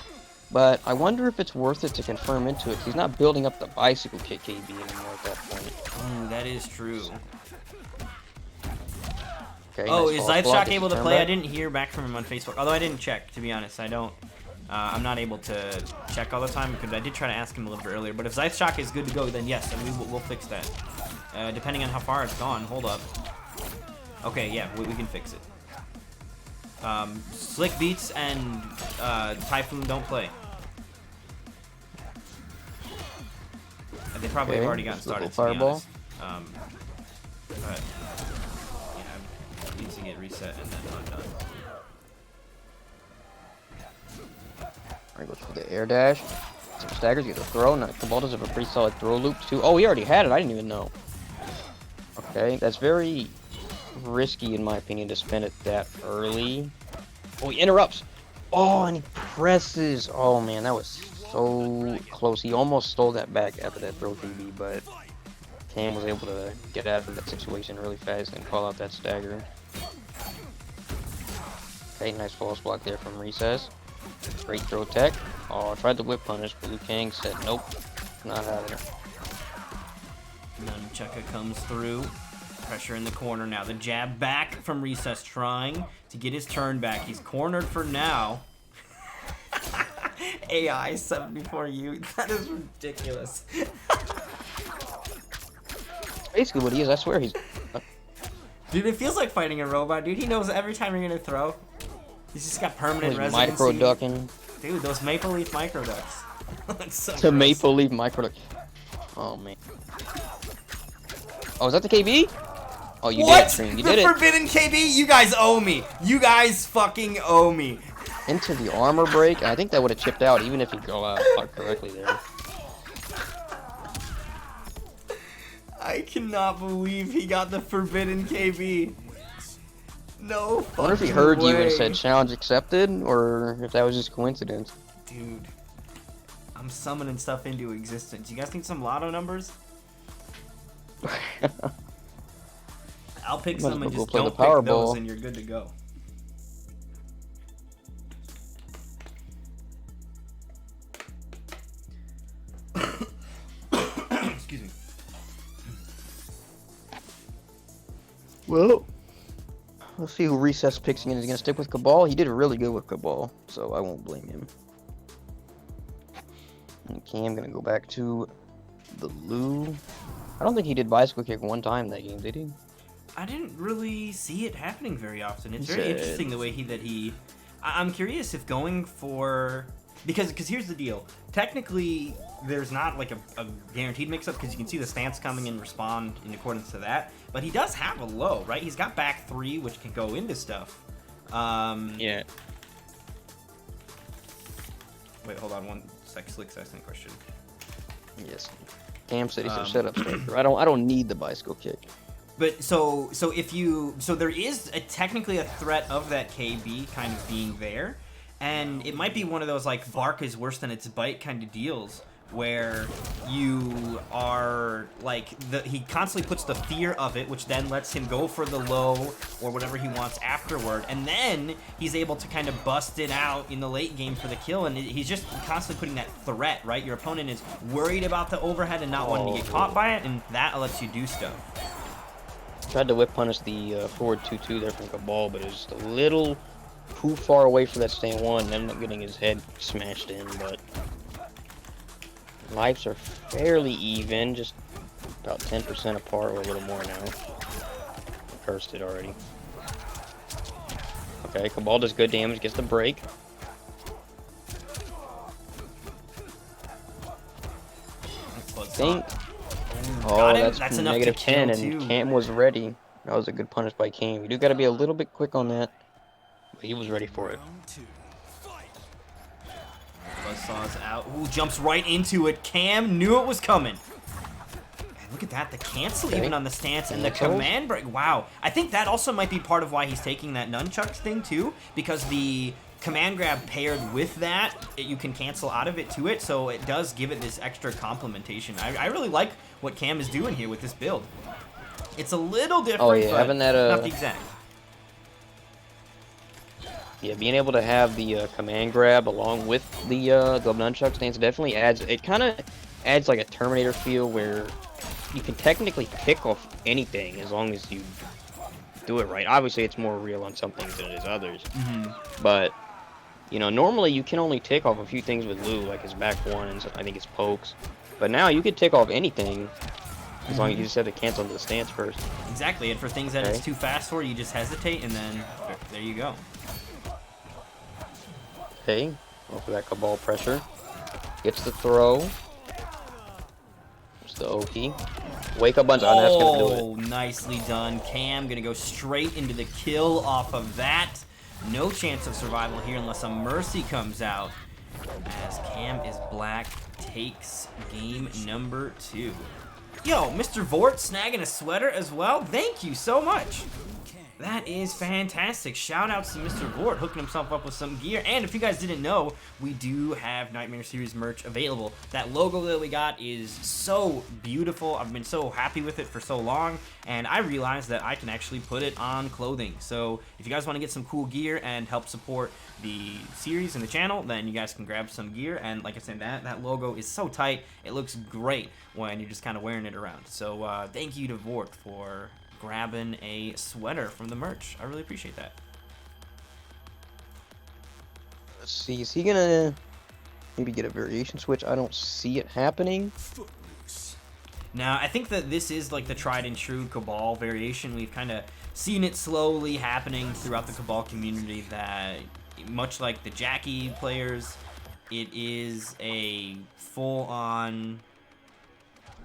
but I wonder if it's worth it to confirm into it. He's not building up the bicycle kick KB anymore at that point. Ooh, that is true. Okay, Oh, nice is follow Shock block, able to turn play? back. I didn't hear back from him on Facebook. Although I didn't check, to be honest. I don't. I'm not able to check all the time because I did try to ask him a little bit earlier. But if Shock is good to go, then yes, and we'll fix that. Depending on how far it's gone. Hold up. Okay, yeah, we can fix it. Slick Beats and Typhoon don't play. They probably have already gotten started, to be honest. But yeah, it needs to get reset and then undone. Alright, goes for the air dash. Some staggers, get the throw. Now, Cabal does have a pretty solid throw loop, too. Oh, he already had it. I didn't even know. Okay, that's very risky, in my opinion, to spin it that early. Oh, he interrupts. Oh, and he presses. Oh, man, that was so close. He almost stole that back after that throw KB, but Cam was able to get out of that situation really fast and call out that stagger. Okay, nice false block there from Recess. Great throw tech. Oh, I tried the whip punish, but Liu Kang said nope, not having it. Nunchucka comes through. Pressure in the corner now. The jab back from Recess, trying to get his turn back. He's cornered for now. AI 74U. That is ridiculous. Basically what he is, I swear he's... Dude, it feels like fighting a robot, dude. He knows every time you're gonna throw. He's just got permanent residency. Micro ducking. Dude, those Maple Leaf micro ducks. That's so The gross. Maple Leaf micro duck. Oh, man. Oh, is that the KB? Oh, you did it, Stream. You did The it. forbidden KB? You guys owe me. You guys fucking owe me. Into the armor break. I think that would have chipped out even if he go out correctly there. I cannot believe he got the forbidden KB. No I wonder if he fucking heard you and way. said challenge accepted, or if that was just coincidence. Dude, I'm summoning stuff into existence. You guys need some lotto numbers? I'll pick Might as some well and go just play the don't pick those Powerball. and you're good to go. Excuse me. Well, let's see who Recess picks again. Is he gonna stick with Cabal? He did really good with Cabal, so I won't blame him. Okay, I'm gonna go back to the Lou. I don't think he did bicycle kick one time that game, did he? I didn't really see it happening very often. It's He very said- interesting the way I'm curious if going for because here's the deal. Technically, there's not like a guaranteed mix-up because you can see the stance coming and respond in accordance to that. But he does have a low, right? He's got back 3, which can go into stuff. Yeah. Wait, hold on one sec. Slick's asking a question. Yes. Cam said he's a setup striker. I don't need the bicycle kick. But so there is technically a threat of that KB kind of being there, and it might be one of those like bark is worse than its bite kind of deals where you are like he constantly puts the fear of it, which then lets him go for the low or whatever he wants afterward, and then he's able to kind of bust it out in the late game for the kill, and he's just constantly putting that threat, right? Your opponent is worried about the overhead and not wanting to get caught by it, and that lets you do stuff. Tried to whip punish the forward 2-2 there from Cabal, but it was just a little too far away for that stand 1. Ended up getting his head smashed in, but lives are fairly even, just about 10% apart or a little more now. Cursed it already. Okay, Cabal does good damage, gets the break. Think. Oh, that's enough to negative 10, kill, and too. Cam was ready. That was a good punish by Cam. You do got to be a little bit quick on that, but he was ready for it. Buzzsaw's out. Ooh, jumps right into it. Cam knew it was coming. And look at that, the cancel even on the stance and the command break. Wow. I think that also might be part of why he's taking that nunchucks thing too, because the command grab paired with that, you can cancel out of it to it, so it does give it this extra complementation. I really like what Cam is doing here with this build. It's a little different, Oh yeah, but having that not the exact. Yeah, being able to have the command grab along with the nunchuck stance definitely adds. It kind of adds like a Terminator feel where you can technically pick off anything as long as you do it right. Obviously, it's more real on some things than it is others. But you know, normally you can only tick off a few things with Lou, like his back 1 and I think his pokes. But now you can tick off anything as long as you just have to cancel the stance first. Exactly, and for things that it's too fast for, you just hesitate, and then there you go. Okay, go for that Cabal pressure. Gets the throw. It's the Oki. Wake up bunch. Oh, that's gonna do it. Oh, nicely done. Cam gonna go straight into the kill off of that. No chance of survival here unless a mercy comes out. As Cam is black, takes game number 2. Yo, Mr. Vort snagging a sweater as well. Thank you so much. That is fantastic. Shout outs to Mr. Vort hooking himself up with some gear. And if you guys didn't know, we do have Nightmare Series merch available. That logo that we got is so beautiful. I've been so happy with it for so long, and I realized that I can actually put it on clothing. So if you guys want to get some cool gear and help support the series and the channel, then you guys can grab some gear. And like I said, that logo is so tight. It looks great when you're just kind of wearing it around. So thank you to Vort for grabbing a sweater from the merch. I really appreciate that. Let's see, is he gonna maybe get a variation switch? I don't see it happening. Now, I think that this is like the tried and true Cabal variation. We've kind of seen it slowly happening throughout the Cabal community that, much like the Jackie players, it is a full-on,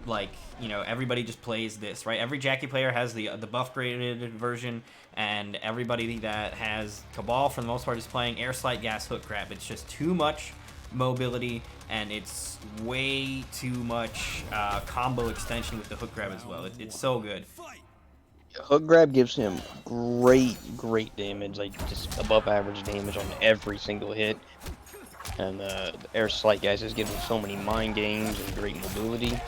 like, you know, everybody just plays this, right? Every Jackie player has the buff graded version, and everybody that has Cabal, for the most part, is playing air slide gas hook grab. It's just too much mobility, and it's way too much combo extension with the hook grab as well. It's so good. Hook grab gives him great damage, like just above average damage on every single hit. And the air slight guys is giving so many mind games and great mobility.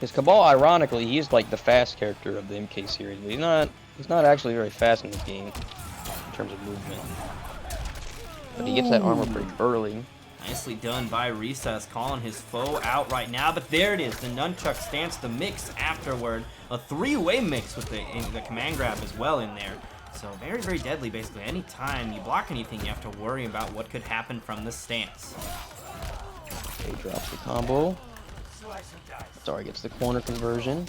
His Cabal, ironically, he's like the fast character of the MK series, but he's not actually very fast in this game in terms of movement. But he gets that armor pretty early. Nicely done by Recess, calling his foe out right now. But there it is, the nunchuck stance, the mix afterward. A three-way mix with the command grab as well in there. So very, very deadly, basically. Anytime you block anything, you have to worry about what could happen from the stance. He drops the combo. Sorry, gets the corner conversion.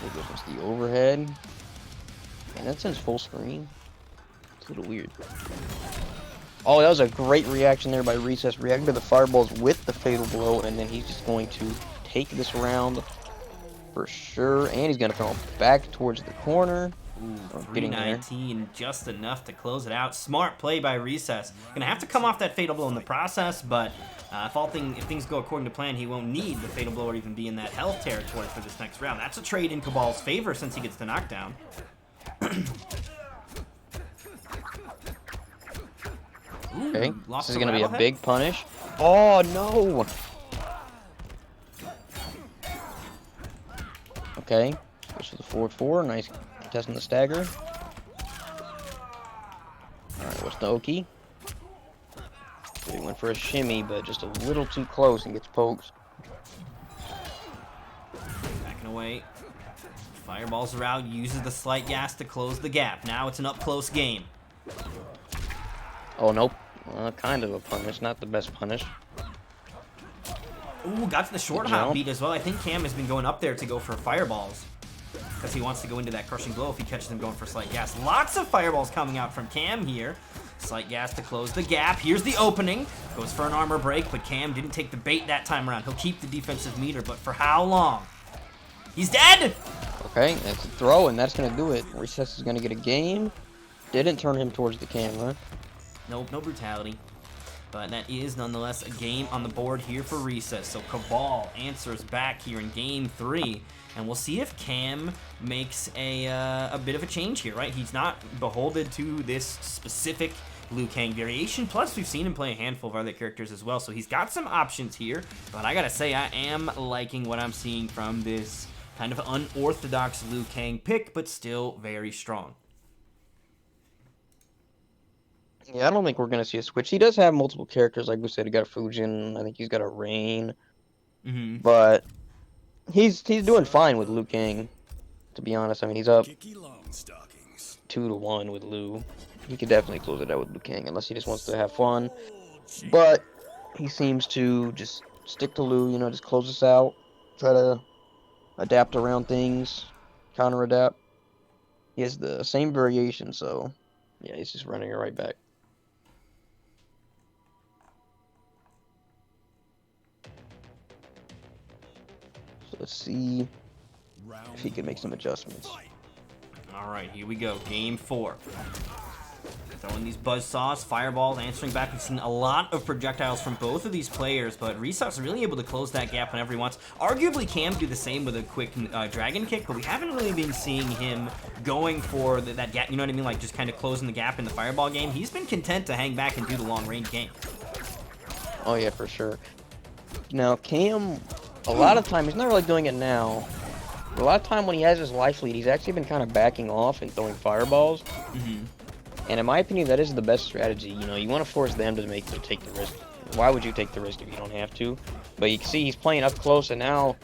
There goes the overhead. And that sends full screen. It's a little weird. Oh, that was a great reaction there by Recess. Reacting to the fireballs with the fatal blow, and then he's just going to take this round for sure. And he's going to come back towards the corner. Ooh, 319, just enough to close it out. Smart play by Recess. Gonna have to come off that fatal blow in the process, but if things go according to plan, he won't need the fatal blow or even be in that health territory for this next round. That's a trade in Cabal's favor since he gets the knockdown. Okay, this is gonna be a big punish. Oh no! Okay, goes for the forward four. Nice testing the stagger. Alright, what's the Oki? He went for a shimmy, but just a little too close and gets poked. Backing away. Fireballs are out, uses the slight gas to close the gap. Now it's an up-close game. Oh, nope. Kind of a punish, not the best punish. Ooh, got to the short hop beat as well. I think Cam has been going up there to go for fireballs, because he wants to go into that crushing blow if he catches him going for slight gas. Lots of fireballs coming out from Cam here. Slight gas to close the gap. Here's the opening. Goes for an armor break, but Cam didn't take the bait that time around. He'll keep the defensive meter, but for how long? He's dead! Okay, that's a throw, and that's going to do it. Recess is going to get a game. Didn't turn him towards the camera. Nope, no brutality. But that is nonetheless a game on the board here for Recess. So Cabal answers back here in game 3. And we'll see if Cam makes a bit of a change here, right? He's not beholden to this specific Liu Kang variation. Plus, we've seen him play a handful of other characters as well. So he's got some options here. But I gotta say, I am liking what I'm seeing from this kind of unorthodox Liu Kang pick, but still very strong. Yeah, I don't think we're going to see a switch. He does have multiple characters. Like we said, he got a Fujin. I think he's got a Rain. But he's doing fine with Liu Kang, to be honest. I mean, he's up 2-1 with Liu. He could definitely close it out with Liu Kang, unless he just wants to have fun. But he seems to just stick to Liu, you know, just close this out. Try to adapt around things, counter-adapt. He has the same variation, so yeah, he's just running it right back. So let's see if he can make some adjustments. All right, here we go. Game 4. Throwing these buzzsaws, fireballs, answering back. We've seen a lot of projectiles from both of these players, but Recess is really able to close that gap whenever he wants. Arguably, Cam do the same with a quick dragon kick, but we haven't really been seeing him going for that gap, you know what I mean? Like, just kind of closing the gap in the fireball game. He's been content to hang back and do the long-range game. Oh, yeah, for sure. Now, Cam, a lot of time, he's not really doing it now. But a lot of time when he has his life lead, he's actually been kind of backing off and throwing fireballs. And in my opinion, that is the best strategy. You know, you want to force them to take the risk. Why would you take the risk if you don't have to? But you can see he's playing up close, and now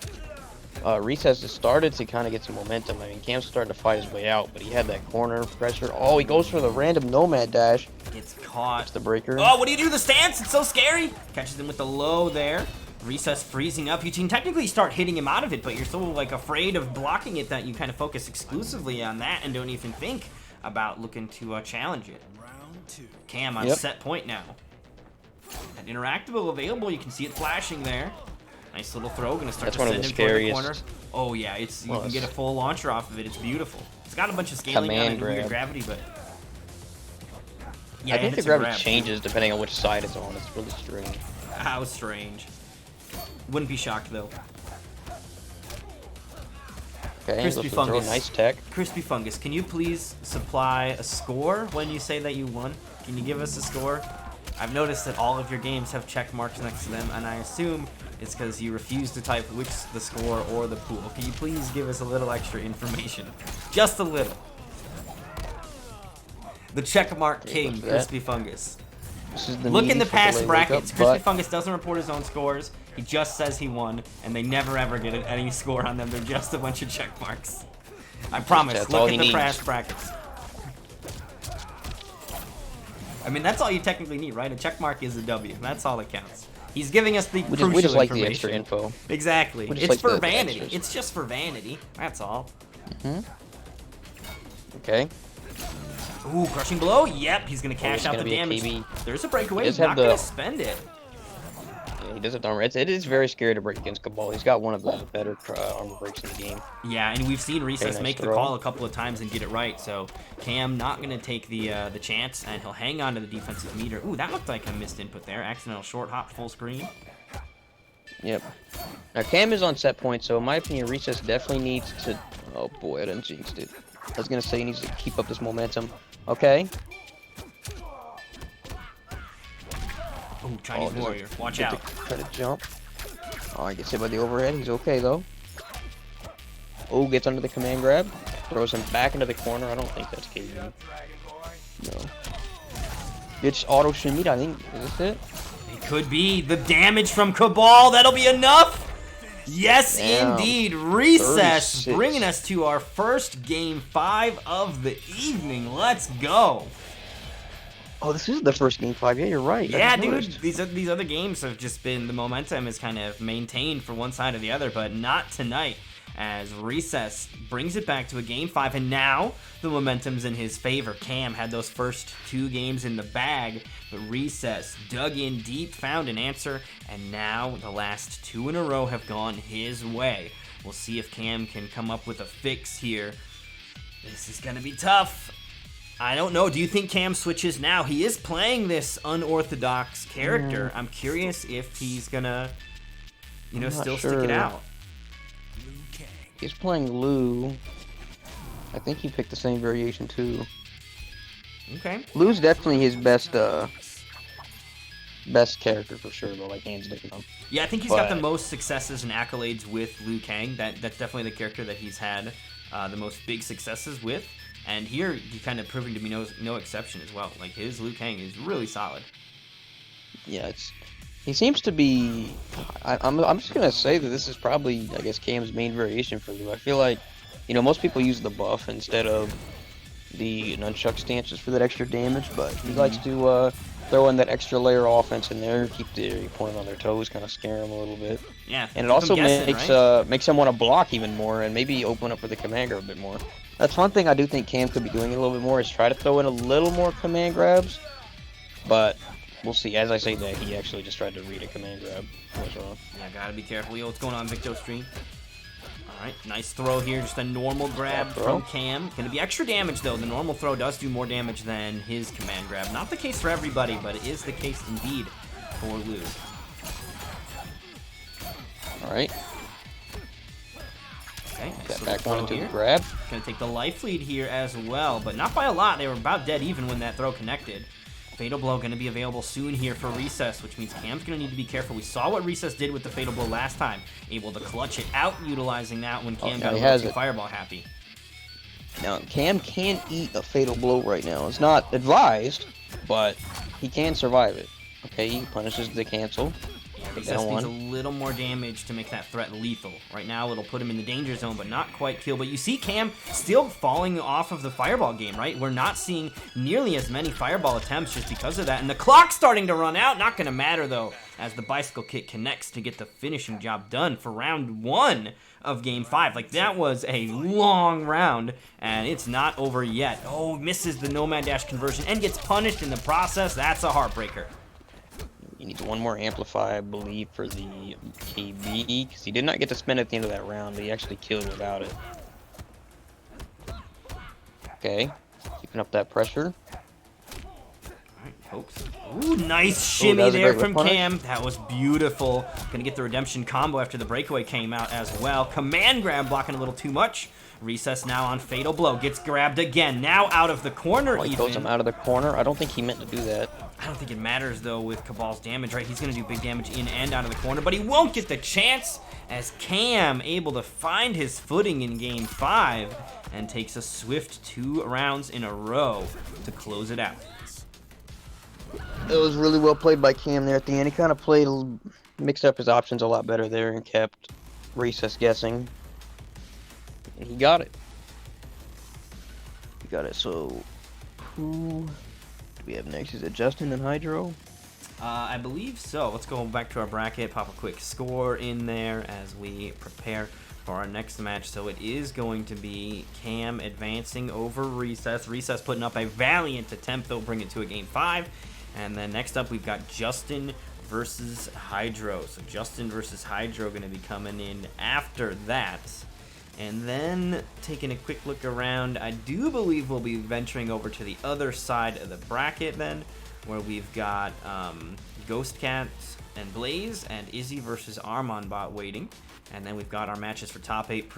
Recess has started to kind of get some momentum. I mean, Cam's starting to fight his way out, but he had that corner pressure. Oh, he goes for the random nomad dash. Gets caught. Gets the breaker. Oh, what do you do? The stance? It's so scary. Catches him with the low there. Recess freezing up. You can technically start hitting him out of it, but you're so like afraid of blocking it that you kind of focus exclusively on that and don't even think about looking to challenge it. Cam on set point now. An interactable available. You can see it flashing there. Nice little throw. Gonna start to send him toward the corner. Oh yeah, you can get a full launcher off of it. It's beautiful. It's got a bunch of scaling on it and weird gravity, but yeah, I think the gravity changes depending on which side it's on. It's really strange. How strange. Wouldn't be shocked though. Okay, Crispy looks to throw Fungus. nice tech. Crispy Fungus, can you please supply a score when you say that you won? Can you give us a score? I've noticed that all of your games have check marks next to them, and I assume it's because you refuse to type which the score or the pool. Can you please give us a little extra information? Just a little. The check mark king, Crispy Fungus. Look in the past brackets. Crispy Fungus doesn't report his own scores. He just says he won, and they never ever get any score on them. They're just a bunch of check marks. I promise. Look at the past brackets. I mean, that's all you technically need, right? A check mark is a W. That's all that counts. He's giving us the crucial we just like information. the extra info. Exactly. It's for vanity. It's just for vanity. That's all. Okay. Ooh, crushing blow. Yep, he's gonna cash out the damage. There's a breakaway. He's not gonna spend it. Yeah, he does have armor. It is very scary to break against Cabal. He's got one of the better armor breaks in the game. Yeah, and we've seen Recess make the call a couple of times and get it right. So Cam not gonna take the chance, and he'll hang on to the defensive meter. Ooh, that looked like a missed input there. Accidental short hop, full screen. Yep. Now Cam is on set point, so in my opinion, Recess definitely needs to. Oh boy, I done jinxed it. I was gonna say he needs to keep up this momentum. Okay. Oh, Chinese warrior. Watch out. Try to jump. Oh, he gets hit by the overhead. He's okay, though. Oh, gets under the command grab. Throws him back into the corner. I don't think that's KV. No. It's auto shimmy, I think. Is this it? It could be. The damage from Cabal. That'll be enough. Yes, indeed. Recess 36. Bringing us to our first game 5 of the evening. Let's go. Oh, this is the first game 5. Yeah, you're right. Yeah, dude. These other games have just been, the momentum is kind of maintained for one side or the other, but not tonight, as Recess brings it back to a game 5, and now the momentum's in his favor. Cam had those first 2 games in the bag, but Recess dug in deep, found an answer, and now the last 2 in a row have gone his way. We'll see if Cam can come up with a fix here. This is gonna be tough. I don't know. Do you think Cam switches now? He is playing this unorthodox character. I'm curious if he's gonna, still stick it out. He's playing Lou. I think he picked the same variation too. Okay. Lou's definitely his best character for sure, though, like hands down. Yeah, I think he's got the most successes and accolades with Liu Kang. That's definitely the character that he's had the most big successes with. And here, he's kind of proving to be no exception as well. Like, his Liu Kang is really solid. Yeah, he seems to be. I'm just gonna say that this is probably, I guess, Cam's main variation for Liu. I feel like, most people use the buff instead of the nunchuck stances for that extra damage, but he likes to throw in that extra layer of offense in there, keep the opponent on their toes, kind of scare them a little bit. Yeah, and it also makes them want to block even more and maybe open up for the command grab a bit more. That's one thing I do think Cam could be doing a little bit more, is try to throw in a little more command grabs, but we'll see. As I say that, he actually just tried to read a command grab. What's wrong? Yeah, gotta be careful. Yo, what's going on, Victo Stream? Alright, nice throw here. Just a normal grab from Cam. Gonna be extra damage, though. The normal throw does do more damage than his command grab. Not the case for everybody, but it is the case indeed for Liu. Alright. Okay, so back one into the grab. Gonna take the life lead here as well, but not by a lot. They were about dead even when that throw connected. Fatal Blow gonna be available soon here for Recess, which means Cam's gonna need to be careful. We saw what Recess did with the Fatal Blow last time. Able to clutch it out, utilizing that when Cam got a little too Fireball happy. Now, Cam can eat a Fatal Blow right now. It's not advised, but he can survive it. Okay, he punishes the cancel. Recess needs a little more damage to make that threat lethal. Right now, it'll put him in the danger zone, but not quite kill. But you see Cam still falling off of the Fireball game, right? We're not seeing nearly as many Fireball attempts just because of that. And the clock's starting to run out. Not going to matter, though, as the bicycle kick connects to get the finishing job done for round 1 of game 5. Like, that was a long round, and it's not over yet. Oh, misses the Nomad Dash conversion and gets punished in the process. That's a heartbreaker. He needs one more Amplify, I believe, for the KB, because he did not get to spend at the end of that round, but he actually killed without it. Okay, keeping up that pressure. Alright, pokes. Ooh, nice Ooh, shimmy that was a there great from whip punish. Cam. That was beautiful. Gonna get the redemption combo after the breakaway came out as well. Command grab blocking a little too much. Recess now on fatal blow. Gets grabbed again. Now out of the corner, Oh, he throws him out of the corner. I don't think he meant to do that. I don't think it matters, though, with Cabal's damage, right? He's going to do big damage in and out of the corner, but he won't get the chance as Cam able to find his footing in Game 5 and takes a swift 2 rounds in a row to close it out. It was really well played by Cam there at the end. He kind of mixed up his options a lot better there and kept Recess guessing. And he got it. He got it, so who do we have next? Is it Justin and Hydro? I believe so. Let's go back to our bracket, pop a quick score in there as we prepare for our next match. So it is going to be Cam advancing over Recess. Recess putting up a valiant attempt. They'll bring it to a Game 5. And then next up, we've got Justin versus Hydro. So Justin versus Hydro going to be coming in after that. And then taking a quick look around, I do believe we'll be venturing over to the other side of the bracket then, where we've got Ghost Cats and Blaze and Izzy versus Armonbot waiting. And then we've got our matches for top 8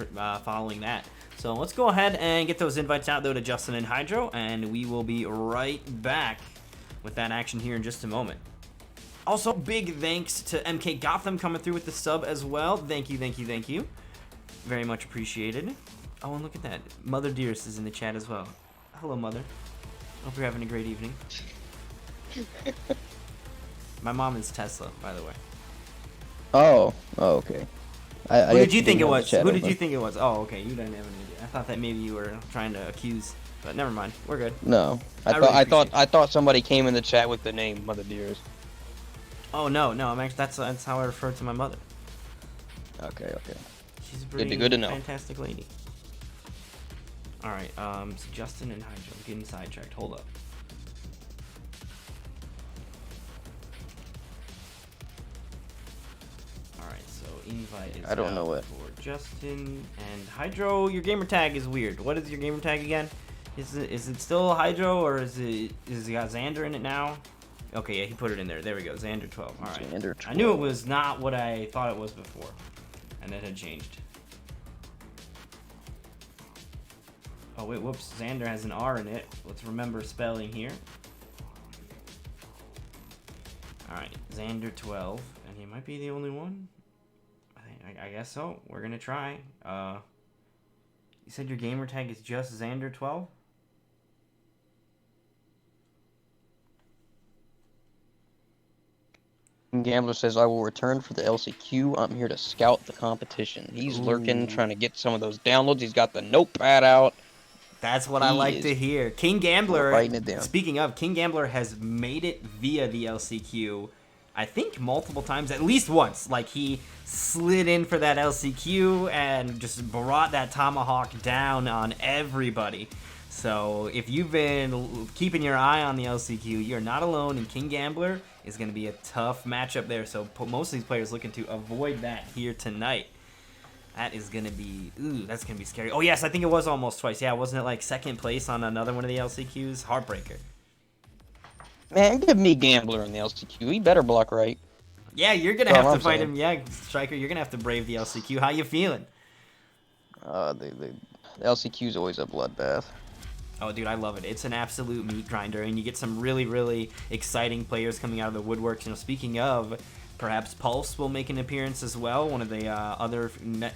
following that. So let's go ahead and get those invites out though to Justin and Hydro, and we will be right back with that action here in just a moment. Also, big thanks to MK Gotham coming through with the sub as well. Thank you, thank you, thank you. Very much appreciated. Oh, and look at that. Mother Dearest is in the chat as well. Hello, Mother. Hope you're having a great evening. My mom is Tesla, by the way. Oh, okay. Who did you think it was? Who did you think it was? Oh, okay. You didn't have an idea. I thought that maybe you were trying to accuse, but never mind. We're good. No, I thought somebody came in the chat with the name Mother Dearest. Oh no, I'm actually that's how I refer to my mother. Okay. She's a pretty Good to know. fantastic lady. All right, so Justin and Hydro getting sidetracked. Hold up. All right, so invite is I don't know out what. for Justin and Hydro. Your gamer tag is weird. What is your gamer tag again? Is it still Hydro or is it got Xander in it now? Okay, yeah, he put it in there. There we go, Xander 12. All right. Xander 12. I knew it was not what I thought it was before, and it had changed. Oh wait, whoops. Xander has an R in it. Let's remember spelling here. All right, Xander 12, and he might be the only one. I guess so. We're gonna try. You said your gamer tag is just Xander 12? Gambler says, I will return for the LCQ. I'm here to scout the competition. He's lurking, trying to get some of those downloads. He's got the notepad out. That's what I like to hear. King Gambler, writing it down. Speaking of, King Gambler has made it via the LCQ, I think multiple times, at least once. Like, he slid in for that LCQ and just brought that tomahawk down on everybody. So if you've been keeping your eye on the LCQ, you're not alone, and King Gambler is going to be a tough matchup there. So most of these players looking to avoid that here tonight. That is going to be, that's going to be scary. Oh, yes, I think it was almost twice. Yeah, wasn't it like second place on another one of the LCQs? Heartbreaker. Man, give me Gambler in the LCQ. He better block right. Yeah, you're going to have to fight him. Yeah, Striker, you're going to have to brave the LCQ. How you feeling? The LCQ is always a bloodbath. Oh, dude, I love it. It's an absolute meat grinder, and you get some really, really exciting players coming out of the woodworks. You know, speaking of, perhaps Pulse will make an appearance as well, one of the other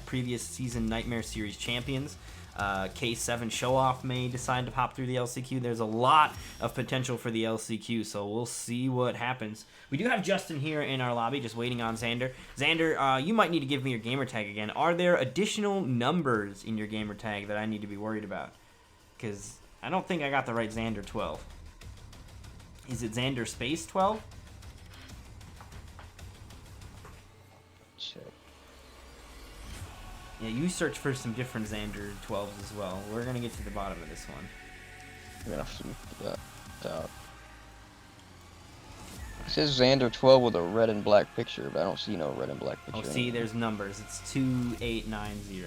previous season Nightmare Series champions. K7 Showoff may decide to pop through the LCQ. There's a lot of potential for the LCQ, so we'll see what happens. We do have Justin here in our lobby, just waiting on Xander. Xander, you might need to give me your gamer tag again. Are there additional numbers in your gamer tag that I need to be worried about? Because I don't think I got the right Xander 12. Is it Xander space 12? Check. Yeah, you search for some different Xander 12s as well. We're going to get to the bottom of this one. I'm going to have to put that out. It says Xander 12 with a red and black picture, but I don't see no red and black picture. Oh, see, there's numbers. It's 2890.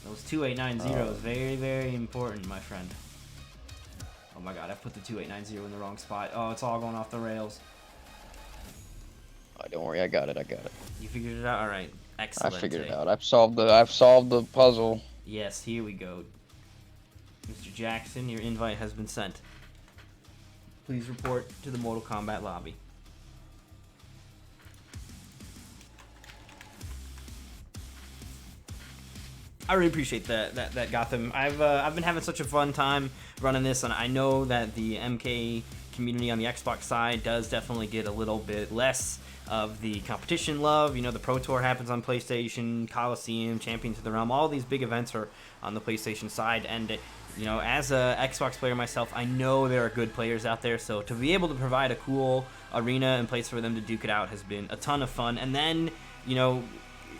Those 2890 is very, very important, my friend. Oh my god, I put the 2890 in the wrong spot. Oh, it's all going off the rails. Oh, don't worry, I got it. You figured it out? All right. Excellent. I figured it out. I've solved the puzzle. Yes, here we go. Mr. Jackson, your invite has been sent. Please report to the Mortal Kombat lobby. I really appreciate that Gotham. I've been having such a fun time running this, and I know that the MK community on the Xbox side does definitely get a little bit less of the competition love. You know, the Pro Tour happens on PlayStation, Coliseum, Champions of the Realm, all these big events are on the PlayStation side, and you know, as a Xbox player myself, I know there are good players out there, so to be able to provide a cool arena and place for them to duke it out has been a ton of fun. And then, you know,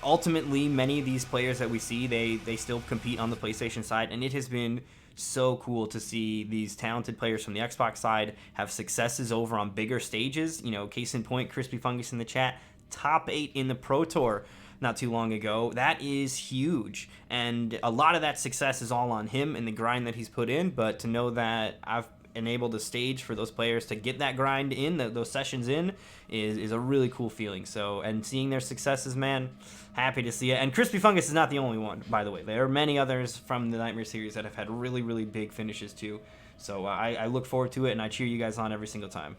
ultimately, many of these players that we see, they still compete on the PlayStation side, and it has been so cool to see these talented players from the Xbox side have successes over on bigger stages. You know, case in point, Crispy Fungus in the chat, top 8 in the Pro Tour not too long ago. That is huge, and a lot of that success is all on him and the grind that he's put in, but to know that I've enabled a stage for those players to get that grind in, those sessions in, is a really cool feeling. So, and seeing their successes, man, happy to see it. And Crispy Fungus is not the only one, by the way. There are many others from the Nightmare series that have had really, really big finishes too. So I look forward to it, and I cheer you guys on every single time.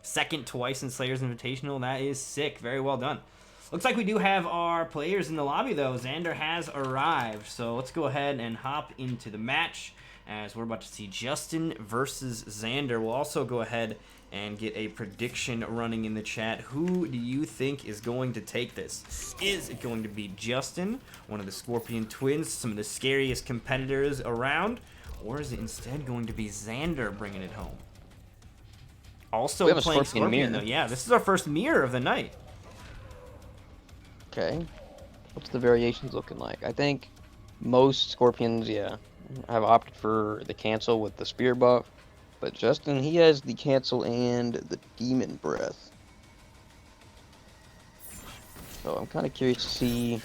Second twice in Slayer's Invitational. That is sick. Very well done. Looks like we do have our players in the lobby, though. Xander has arrived. So let's go ahead and hop into the match, as we're about to see Justin versus Xander. We'll also go ahead and get a prediction running in the chat. Who do you think is going to take this? Is it going to be Justin, one of the Scorpion twins, some of the scariest competitors around, or is it instead going to be Xander bringing it home? Also playing Scorpion, though. Yeah, this is our first mirror of the night. Okay. What's the variations looking like? I think most Scorpions, yeah, have opted for the cancel with the spear buff, but Justin, he has the cancel and the demon breath. So I'm kind of curious to see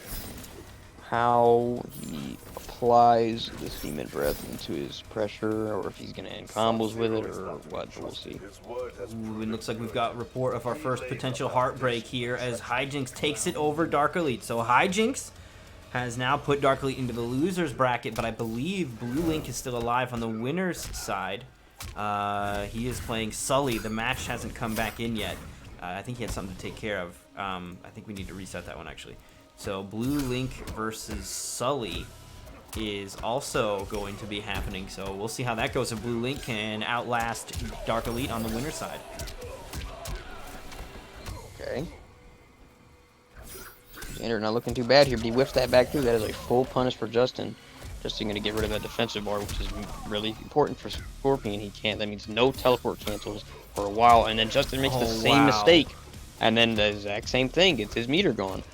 how he applies this demon breath into his pressure, or if he's gonna end combos with it, or what. We'll see. Ooh, it looks like we've got report of our first potential heartbreak here as Hijinks takes it over Dark Elite. So Hijinks has now put Dark Elite into the loser's bracket, but I believe Blue Link is still alive on the winner's side. He is playing Sully. The match hasn't come back in yet. I think he had something to take care of. I think we need to reset that one, actually. So Blue Link versus Sully is also going to be happening. So we'll see how that goes if Blue Link can outlast Dark Elite on the winner's side. Okay. Xander not looking too bad here, but he whiffs that back too. That is a full punish for Justin. Justin going to get rid of that defensive bar, which is really important for Scorpion. He can't. That means no teleport cancels for a while, and then Justin makes the same mistake, and then the exact same thing. Gets his meter gone.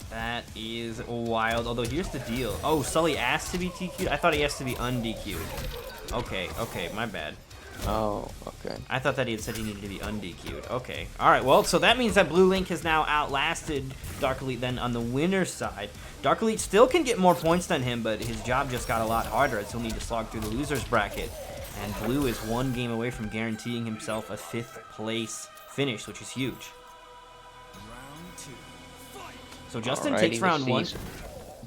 That is wild. Although here's the deal. Oh, Sully asked to be TQ'd? I thought he asked to be un-DQ'd. Okay, my bad. Oh, okay. I thought that he had said he needed to be un-DQ'd. Okay. Alright, well, so that means that Blue Link has now outlasted Dark Elite then on the winner's side. Dark Elite still can get more points than him, but his job just got a lot harder as he'll need to slog through the loser's bracket. And Blue is one game away from guaranteeing himself a 5th place finish, which is huge. So Justin takes round 1.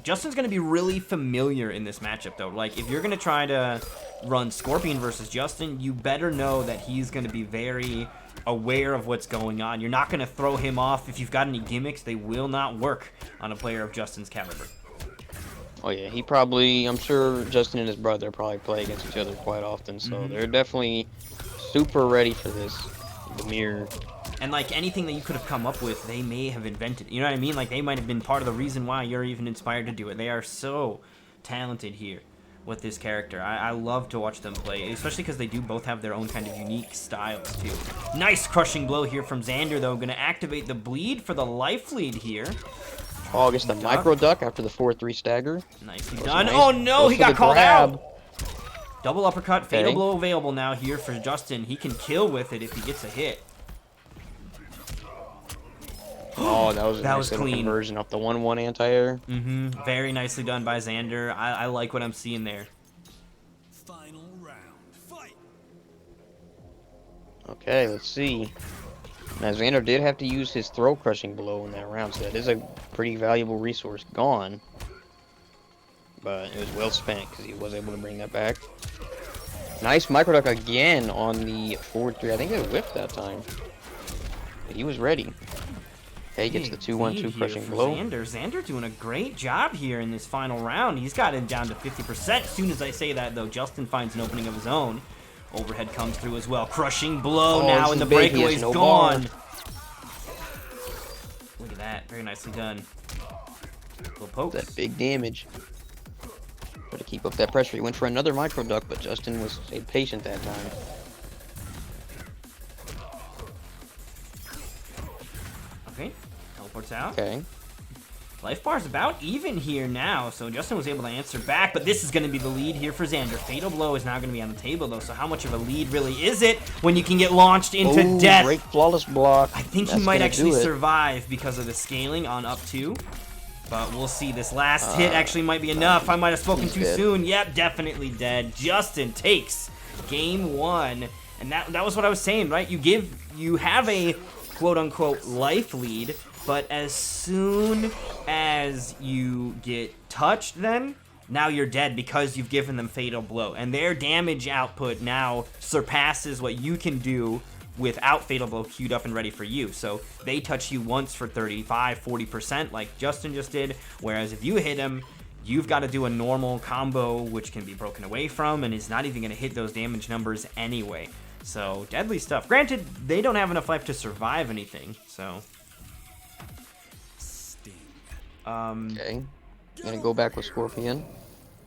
Justin's going to be really familiar in this matchup, though. Like, if you're going to try to run Scorpion versus Justin, you better know that he's going to be very aware of what's going on. You're not going to throw him off. If you've got any gimmicks, they will not work on a player of Justin's caliber. Oh, yeah, he probably, I'm sure Justin and his brother probably play against each other quite often, so they're definitely super ready for this, the mirror. And, like, anything that you could have come up with, they may have invented. You know what I mean? Like, they might have been part of the reason why you're even inspired to do it. They are so talented here with this character. I love to watch them play, especially because they do both have their own kind of unique styles, too. Nice crushing blow here from Xander, though. Going to activate the bleed for the life lead here. Oh, gets the micro duck after the 4-3 stagger. Nicely done. Oh, no, he got called out. Double uppercut, fatal blow available now here for Justin. He can kill with it if he gets a hit. Oh, that was a That nice was little clean. conversion off the 1-1 anti-air. Very nicely done by Xander. I like what I'm seeing there. Final round. Fight. Okay, let's see. Now, Xander did have to use his throw crushing blow in that round, so that is a pretty valuable resource gone. But it was well spent because he was able to bring that back. Nice microduck again on the forward 3. I think it whipped that time. But he was ready. Okay, he gets the 2-1-2 crushing blow. Xander doing a great job here in this final round. He's got him down to 50%. As soon as I say that, though, Justin finds an opening of his own. Overhead comes through as well. Crushing blow now, and the breakaway's gone. Look at that. Very nicely done. Little pokes. That big damage. But to keep up that pressure, he went for another micro duck, but Justin was patient that time. Okay. Teleports out. Okay. Life bar's about even here now, so Justin was able to answer back, but this is going to be the lead here for Xander. Fatal Blow is now going to be on the table, though, so how much of a lead really is it when you can get launched into death? Great flawless block. I think he might actually survive because of the scaling on up 2, but we'll see. This last hit actually might be enough. I might have spoken too soon. Yep, definitely dead. Justin takes game 1, and that was what I was saying, right? You have a quote-unquote life lead, but as soon as you get touched, then now you're dead because you've given them Fatal Blow, and their damage output now surpasses what you can do without Fatal Blow queued up and ready for you. So they touch you once for 35-40% like Justin just did, whereas if you hit him, you've got to do a normal combo which can be broken away from and is not even going to hit those damage numbers anyway. So deadly stuff. Granted, they don't have enough life to survive anything, so okay, gonna go back with Scorpion.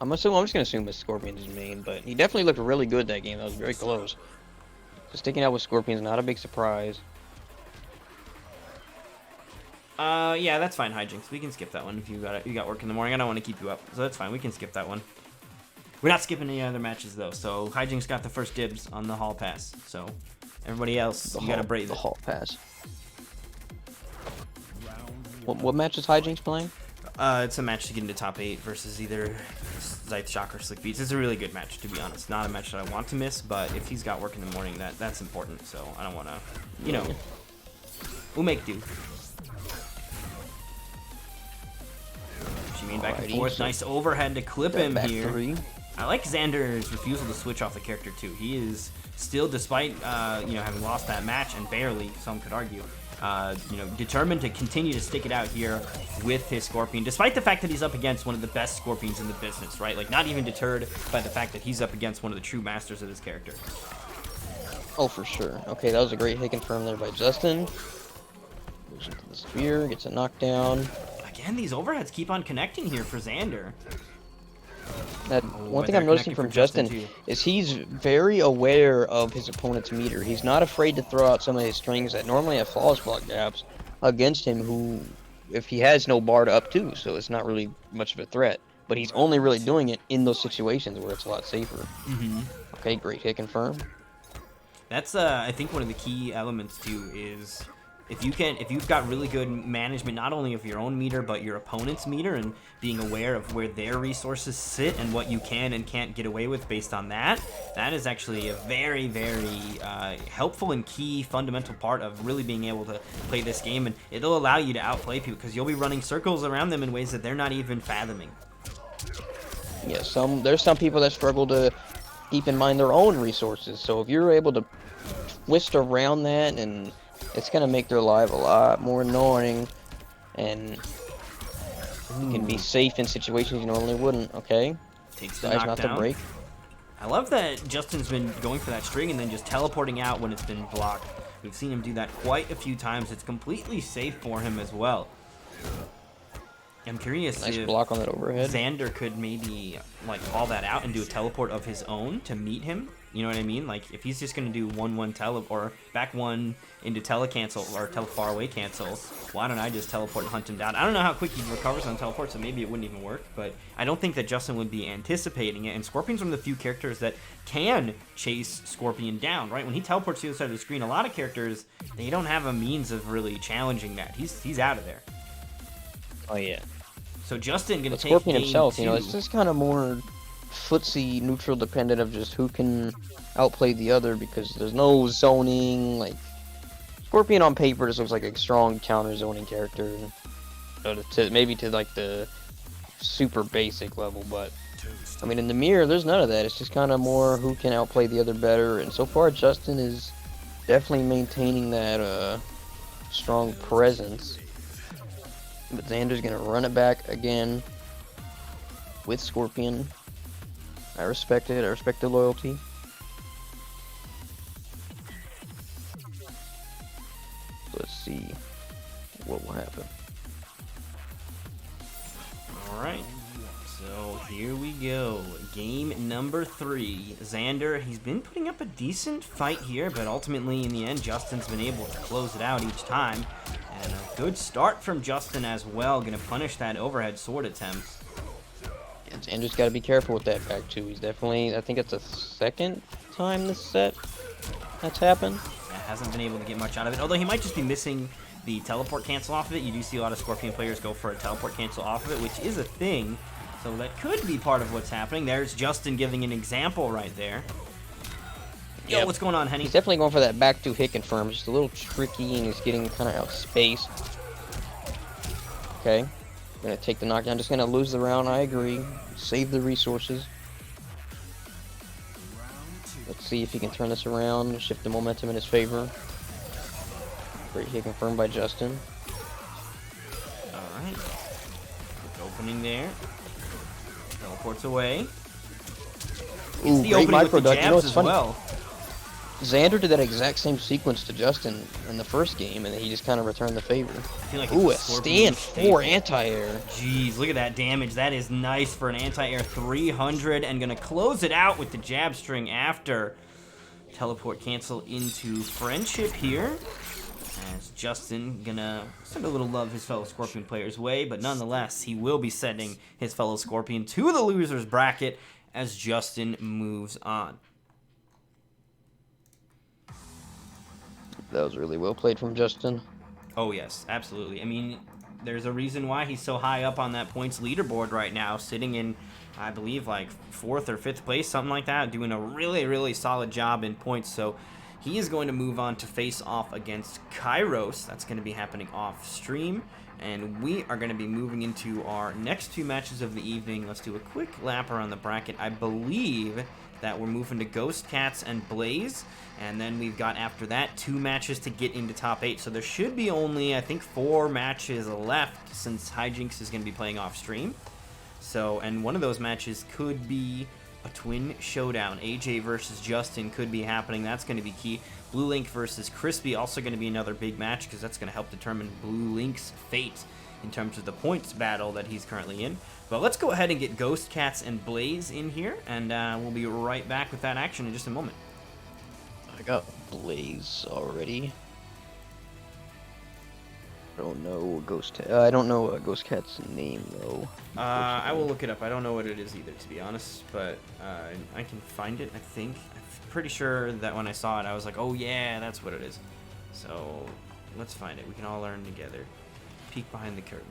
I'm just gonna assume that Scorpion is main, but he definitely looked really good that game. That was very close. So sticking out with Scorpion is not a big surprise. Yeah, that's fine, Hijinks. We can skip that one if you got work in the morning. I don't want to keep you up, so that's fine. We can skip that one. We're not skipping any other matches though. So Hijinks got the first dibs on the hall pass. So everybody else, you gotta brave it. The hall pass. What match is Hijinks playing? It's a match to get into top 8 versus either Scythe Shock or Slick Beats. It's a really good match, to be honest. Not a match that I want to miss, but if he's got work in the morning, that's important. So I don't want to, we'll make do. Shimmy back and forth. Nice overhead to clip him here. 3. I like Xander's refusal to switch off the character too. He is still, despite having lost that match and barely, some could argue, determined to continue to stick it out here with his Scorpion, despite the fact that he's up against one of the best Scorpions in the business, right? Like, not even deterred by the fact that he's up against one of the true masters of this character. Oh, for sure. Okay, that was a great hit confirm there by Justin. Moves into the sphere, gets a knockdown. Again, these overheads keep on connecting here for Xander. One thing I'm noticing from Justin is he's very aware of his opponent's meter. He's not afraid to throw out some of his strings that normally have flawless block gaps against him, who, if he has no bar to up to, so it's not really much of a threat. But he's only really doing it in those situations where it's a lot safer. Okay, great hit confirm. That's I think one of the key elements too is if you've got really good management, not only of your own meter, but your opponent's meter, and being aware of where their resources sit and what you can and can't get away with based on that, that is actually a very, very helpful and key fundamental part of really being able to play this game, and it'll allow you to outplay people because you'll be running circles around them in ways that they're not even fathoming. Yeah, there's some people that struggle to keep in mind their own resources, so if you're able to twist around that, and it's gonna make their life a lot more annoying, and you can be safe in situations you normally wouldn't. Okay, Takes the tries not knockdown. to break. I love that Justin's been going for that string and then just teleporting out when it's been blocked. We've seen him do that quite a few times. It's completely safe for him as well. I'm curious Nice if block on that overhead. Xander could maybe like call that out and do a teleport of his own to meet him. You know what I mean? Like if he's just gonna do 1-1 tele or back one into telecancel or far away cancel, why don't I just teleport and hunt him down? I don't know how quick he recovers on teleport, so maybe it wouldn't even work. But I don't think that Justin would be anticipating it. And Scorpion's one of the few characters that can chase Scorpion down. Right when he teleports to the other side of the screen, a lot of characters they don't have a means of really challenging that. He's out of there. Oh yeah. So Justin gonna But take Scorpion game himself, two. you know, it's just kind of more footsie neutral dependent of just who can outplay the other because there's no zoning. Like Scorpion on paper just looks like a strong counter zoning character, maybe to like the super basic level. But I mean, in the mirror, there's none of that. It's just kind of more who can outplay the other better. And so far, Justin is definitely maintaining that strong presence. But Xander's gonna run it back again with Scorpion. I respect it. I respect the loyalty. Let's see what will happen. All right. So here we go. Game number 3. Xander, he's been putting up a decent fight here, but ultimately in the end, Justin's been able to close it out each time. And a good start from Justin as well. Gonna punish that overhead sword attempt. And Xander's got to be careful with that back too. He's definitely, I think it's the second time this set that's happened. Hasn't been able to get much out of it, although he might just be missing the teleport cancel off of it. You do see a lot of Scorpion players go for a teleport cancel off of it, which is a thing. So that could be part of what's happening. There's Justin giving an example right there. Yo, what's going on, Henny? He's definitely going for that back two hit confirm. Just a little tricky, and he's getting kind of outspaced. Okay. Gonna take the knockdown. Just gonna lose the round, I agree. Save the resources. Let's see if he can turn this around, shift the momentum in his favor. Great hit confirmed by Justin. Alright. Quick opening there. Teleports away. Ooh, The great opening with micro the duck. You know jabs what's as funny? well. Xander did that exact same sequence to Justin in the first game, and then he just kind of returned the favor. I feel like Ooh, a it's Scorpion stand staple. 4 anti-air. Jeez, look at that damage. That is nice for an anti-air 300, and gonna close it out with the jab string after. Teleport cancel into friendship here. As Justin gonna send a little love his fellow Scorpion player's way, but nonetheless, he will be sending his fellow Scorpion to the loser's bracket as Justin moves on. That was really well played from Justin. Oh yes, absolutely. I mean, there's a reason why he's so high up on that points leaderboard right now, sitting in, I believe, like 4th or 5th place, something like that, doing a really, really solid job in points. So he is going to move on to face off against Kairos. That's going to be happening off stream. And we are going to be moving into our next 2 matches of the evening. Let's do a quick lap around the bracket. I believe that we're moving to Ghost Cats and Blaze. And then we've got, after that, 2 matches to get into top 8. So there should be only, I think, 4 matches left since Hijinks is going to be playing off stream. So, and one of those matches could be a twin showdown. AJ versus Justin could be happening. That's going to be key. Blue Link versus Crispy also going to be another big match because that's going to help determine Blue Link's fate in terms of the points battle that he's currently in. But let's go ahead and get Ghost Cats and Blaze in here, and we'll be right back with that action in just a moment. I got Blaze already. I don't know I don't know Ghost Cat's name though. I will look it up. I don't know what it is either, to be honest, but I can find it, I think. I'm pretty sure that when I saw it, I was like, oh yeah, that's what it is. So let's find it. We can all learn together. Peek behind the curtain.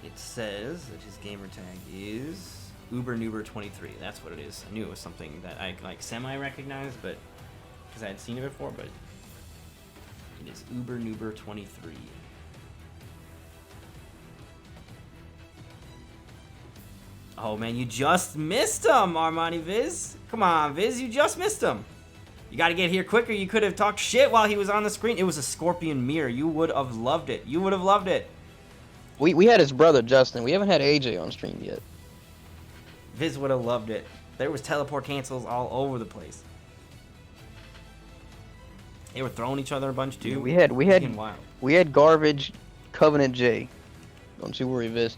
It says that his gamer tag is UberNuber23. That's what it is. I knew it was something that I like semi-recognized, but because I had seen it before, but it is UberNuber23. Oh man, you just missed him, Armani Viz. Come on, Viz, you just missed him. You got to get here quicker. You could have talked shit while he was on the screen. It was a Scorpion mirror. You would have loved it. You would have loved it. We had his brother Justin. We haven't had AJ on stream yet. Viz would have loved it. There was teleport cancels all over the place. They were throwing each other a bunch too. We had Freaking wild. garbage Covenant J. Don't you worry, Vis.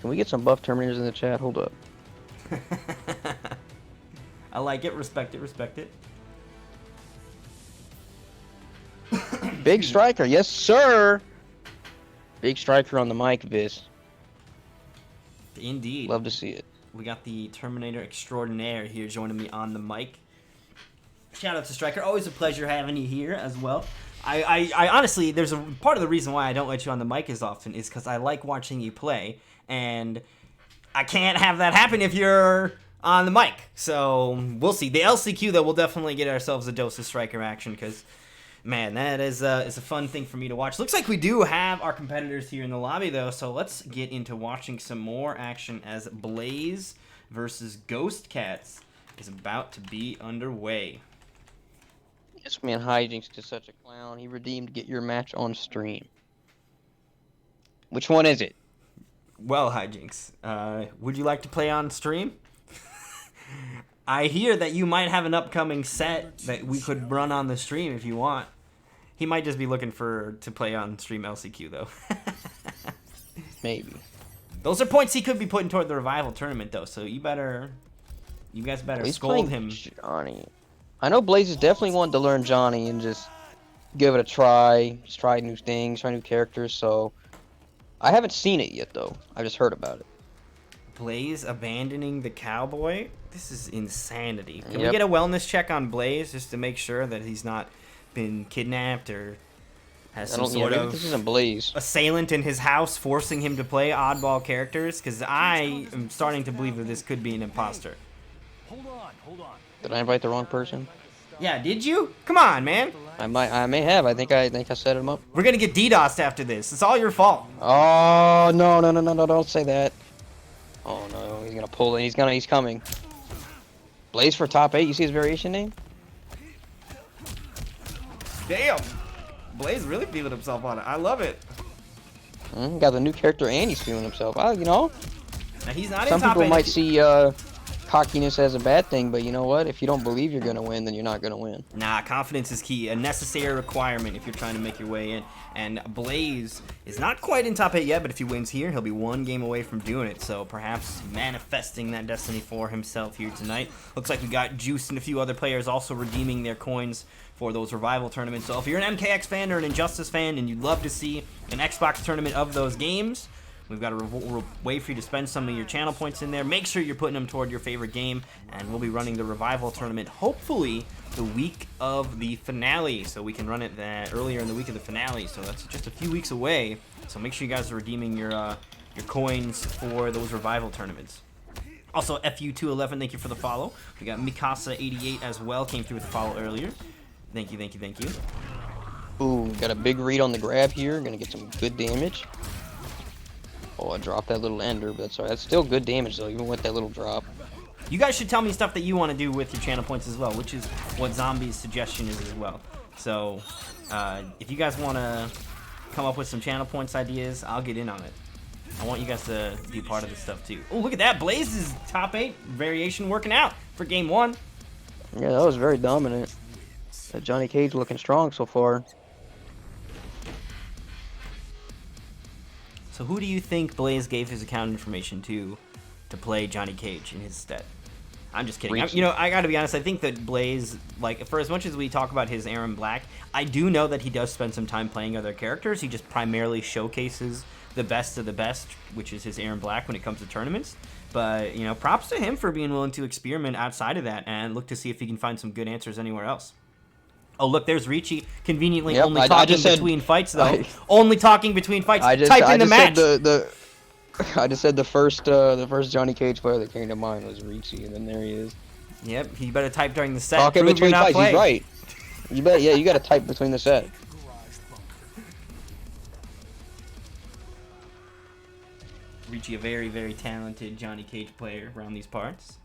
Can we get some buff Terminators in the chat? Hold up. I like it. Respect it. Respect it. Big Striker, yes sir. Big Striker on the mic, Vis. Indeed. Love to see it. We got the Terminator Extraordinaire here joining me on the mic. Shout out to Striker. Always a pleasure having you here as well. I honestly, there's a part of the reason why I don't let you on the mic as often is because I like watching you play, and I can't have that happen if you're on the mic. So we'll see. The LCQ though, we'll definitely get ourselves a dose of Striker action because, man, that is a fun thing for me to watch. Looks like we do have our competitors here in the lobby though, so let's get into watching some more action as Blaze versus Ghost Cats is about to be underway. This man Hijinks is such a clown. He redeemed Get Your Match on stream. Which one is it? Well, Hijinks, would you like to play on stream? I hear that you might have an upcoming set that we could run on the stream if you want. He might just be looking to play on stream LCQ though. Maybe. Those are points he could be putting toward the revival tournament though, so you guys better He's scold playing him. Johnny. I know Blaze is definitely wanting to learn Johnny and just give it a try. Just try new things, try new characters. So I haven't seen it yet though. I just heard about it. Blaze abandoning the cowboy? This is insanity. Can we Yep. get a wellness check on Blaze just to make sure that he's not been kidnapped or has some sort maybe of this isn't Blaze. assailant in his house forcing him to play oddball characters? Because I am starting to believe that this could be an imposter. Hold on, hold on. Did I invite the wrong person? Yeah, did you? Come on, man. I may have. I think I set him up. We're gonna get DDoSed after this. It's all your fault. Oh no, don't say that. Oh no, he's gonna pull it. He's coming. Blaze for top 8. You see his variation name? Damn. Blaze really feeling himself on it. I love it. Got the new character and he's feeling himself. You know, Now he's not some in top people 8. might see cockiness as a bad thing, but you know what? If you don't believe you're gonna win, then you're not gonna win. Nah, confidence is key. A necessary requirement if you're trying to make your way in. And Blaze is not quite in top 8 yet, but if he wins here, he'll be one game away from doing it. So perhaps manifesting that destiny for himself here tonight. Looks like we got Juice and a few other players also redeeming their coins for those revival tournaments. So if you're an MKX fan or an Injustice fan and you'd love to see an Xbox tournament of those games, we've got a way for you to spend some of your channel points in there. Make sure you're putting them toward your favorite game, and we'll be running the Revival Tournament, hopefully, the week of the finale, so we can run it earlier in the week of the finale, so that's just a few weeks away. So make sure you guys are redeeming your coins for those Revival Tournaments. Also, FU211, thank you for the follow. We got Mikasa88 as well, came through with the follow earlier. Thank you, thank you, thank you. Ooh, got a big read on the grab here. Gonna get some good damage. Oh, I dropped that little ender, but that's alright. That's still good damage though, even with that little drop. You guys should tell me stuff that you want to do with your channel points as well, which is what Zombie's suggestion is as well. So, if you guys want to come up with some channel points ideas, I'll get in on it. I want you guys to be part of this stuff too. Oh, look at that. Blaze's top 8 variation working out for game 1. Yeah, that was very dominant. That Johnny Cage looking strong so far. So who do you think Blaze gave his account information to play Johnny Cage in his stead? I'm just kidding. You know, I gotta be honest, I think that Blaze, like, for as much as we talk about his Aaron Black, I do know that he does spend some time playing other characters. He just primarily showcases the best of the best, which is his Aaron Black when it comes to tournaments. But, you know, props to him for being willing to experiment outside of that and look to see if he can find some good answers anywhere else. Oh, look, there's Richie conveniently only talking between fights, though. Only talking between fights. Type in the match. I just said the first Johnny Cage player that came to mind was Richie, and then there he is. Yep, he better type during the set. Talking between fights, he's right. You bet. Yeah, you got to type between the set. Richie, a very, very talented Johnny Cage player around these parts.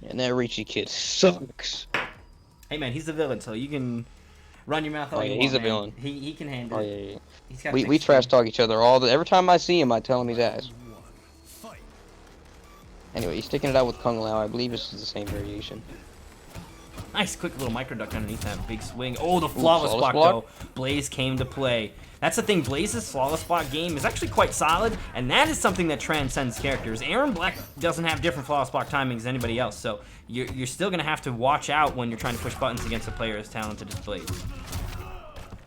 And that Richie kid sucks. Hey man, he's the villain, so you can run your mouth all you want. He's a man. villain. He can handle it. Yeah. We trash talk each other every time I see him. I tell him he's ass. Anyway, he's sticking it out with Kung Lao. I believe this is the same variation. Nice quick little micro duck underneath that big swing. Oh, the flawless block, though. Blaze came to play. That's the thing, Blaze's flawless block game is actually quite solid, and that is something that transcends characters. Aaron Black doesn't have different flawless block timings as anybody else, so you're still going to have to watch out when you're trying to push buttons against a player as talented as Blaze.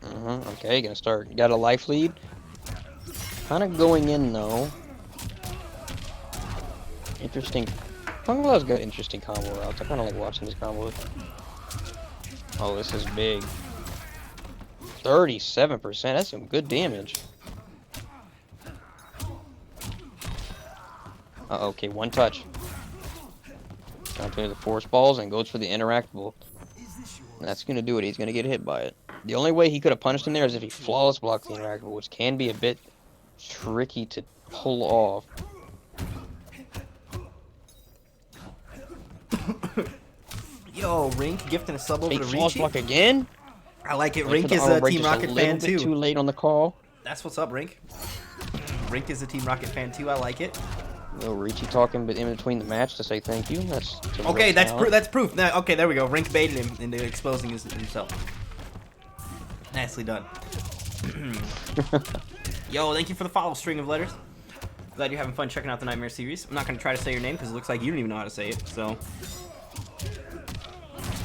Okay, gonna start. You got a life lead. Kind of going in, though. Interesting. Pungala's got interesting combo routes. I kind of like watching this combo. Oh, this is big. 37%. That's some good damage. Okay, one touch. Down to the force balls and goes for the interactable. That's gonna do it. He's gonna get hit by it. The only way he could have punished him there is if he flawless blocked the interactable, which can be a bit tricky to pull off. Yo, Rink gifting a sub over to flawless Ricci. block again. I like it. Rink is a Team Rocket fan too. Too late on the call. That's what's up, Rink. Rink is a Team Rocket fan too. I like it. Little Ricci talking in between the match to say thank you. That's okay. That's proof. Now, okay, there we go. Rink baited him into exposing himself. Nicely done. Yo, thank you for the follow, String of Letters. Glad you're having fun checking out the Nightmare series. I'm not going to try to say your name because it looks like you don't even know how to say it, so.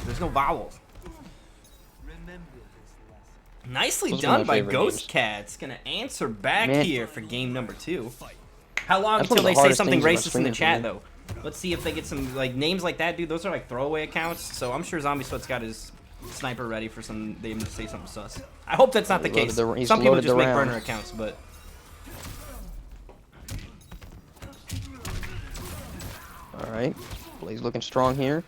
There's no vowels. Nicely done by Ghost Cats. Going to answer back here for game number 2. How long until they say something racist in the chat, though? Let's see if they get some, like, names like that, dude. Those are, like, throwaway accounts, so I'm sure Zombie Sweat's got his sniper ready for them to say something sus. I hope that's not the case. Some people just make burner accounts, but... Alright, Blaze looking strong here.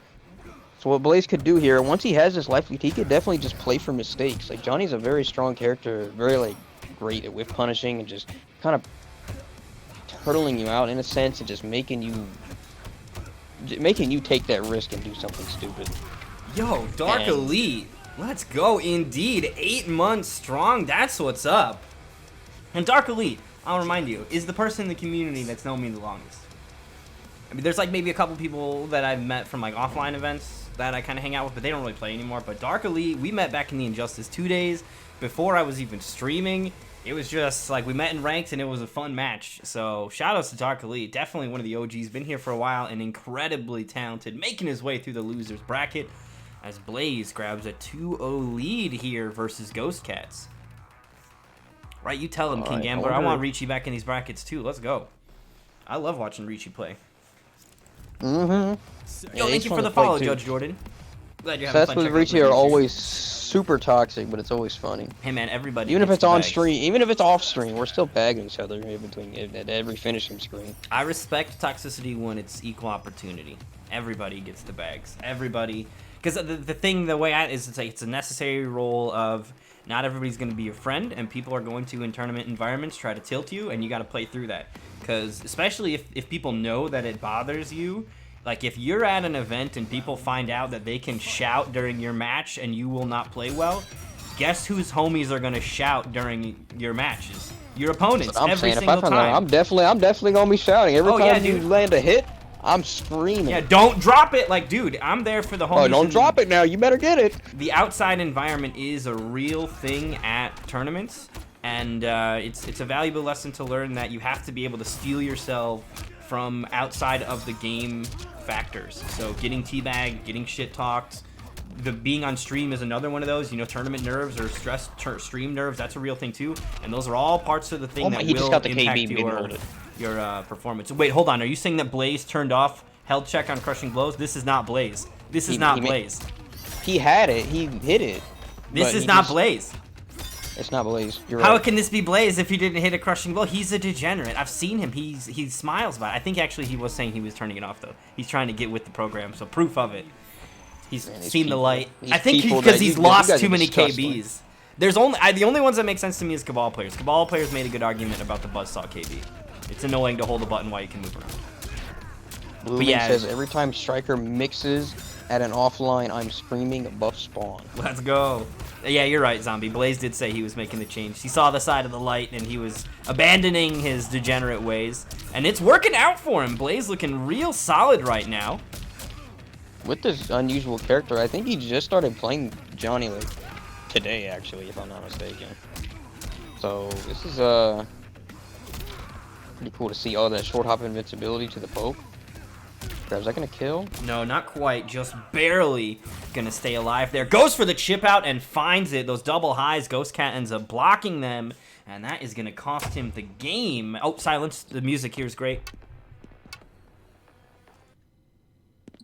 So what Blaze could do here, once he has this life lead, he could definitely just play for mistakes. Like, Johnny's a very strong character, very, like, great at whiff punishing and just kind of hurtling you out in a sense and just making you take that risk and do something stupid. Yo, Dark Elite. Let's go indeed. 8 months strong. That's what's up. And Dark Elite, I'll remind you, is the person in the community that's known me the longest. I mean, there's like maybe a couple people that I've met from like offline events that I kind of hang out with, but they don't really play anymore. But Dark Elite, we met back in the Injustice 2 days before I was even streaming. It was just like we met in ranked and it was a fun match. So shout outs to Dark Elite, definitely one of the OGs, been here for a while and incredibly talented, making his way through the losers bracket as Blaze grabs a 2-0 lead here versus Ghost Cats. Right, you tell him, King Gambler. I want Ricci back in these brackets too. Let's go. I love watching Ricci play. Yo, thank you for the follow, Judge Jordan. Glad you're having fun. That's what Ricci are always super toxic, but it's always funny. Hey man, everybody. Even if it's on stream, even if it's off stream, we're still bagging each other in between at every finishing screen. I respect toxicity when it's equal opportunity. Everybody gets the bags. Everybody, because the way it's a necessary role of not everybody's going to be your friend, and people are going to in tournament environments try to tilt you, and you got to play through that. Because especially if people know that it bothers you. Like, if you're at an event and people find out that they can shout during your match and you will not play well, guess whose homies are going to shout during your matches? Your opponents, every single time. I'm definitely going to be shouting. Every time you land a hit, I'm screaming. Yeah, don't drop it. Like, dude, I'm there for the homies. Oh, don't drop it now. You better get it. The outside environment is a real thing at tournaments, and it's a valuable lesson to learn that you have to be able to steel yourself from outside of the game factors. So getting teabagged, getting shit talked, being on stream is another one of those. You know, tournament nerves or stress stream nerves, that's a real thing too. And those are all parts of the thing that will impact your performance. Wait, hold on. Are you saying that Blaze turned off held check on crushing blows? This is not Blaze. This is not Blaze. He had it. He hit it. This is not Blaze. It's not Blaze. You're right. How can this be Blaze if he didn't hit a crushing blow? He's a degenerate. I've seen him. He smiles about it. I think actually he was saying he was turning it off though. He's trying to get with the program, so proof of it. He's seen the light. I think because he's lost too many KBs. There's the only ones that make sense to me is Cabal players. Cabal players made a good argument about the buzzsaw KB. It's annoying to hold a button while you can move around. Blue says every time Striker mixes at an offline, I'm screaming buff spawn. Let's go. Yeah, you're right, Zombie. Blaze did say he was making the change. He saw the side of the light and he was abandoning his degenerate ways. And it's working out for him. Blaze looking real solid right now. with this unusual character, I think he just started playing Johnny like today, actually, if I'm not mistaken. So this is pretty cool to see. Oh, that short hop invincibility to the poke. Is that gonna kill? No, not quite. Just barely gonna stay alive there. Goes for the chip out and finds it. Those double highs, Ghost Cat ends up blocking them, and that is gonna cost him the game. Oh, silence. The music here is great.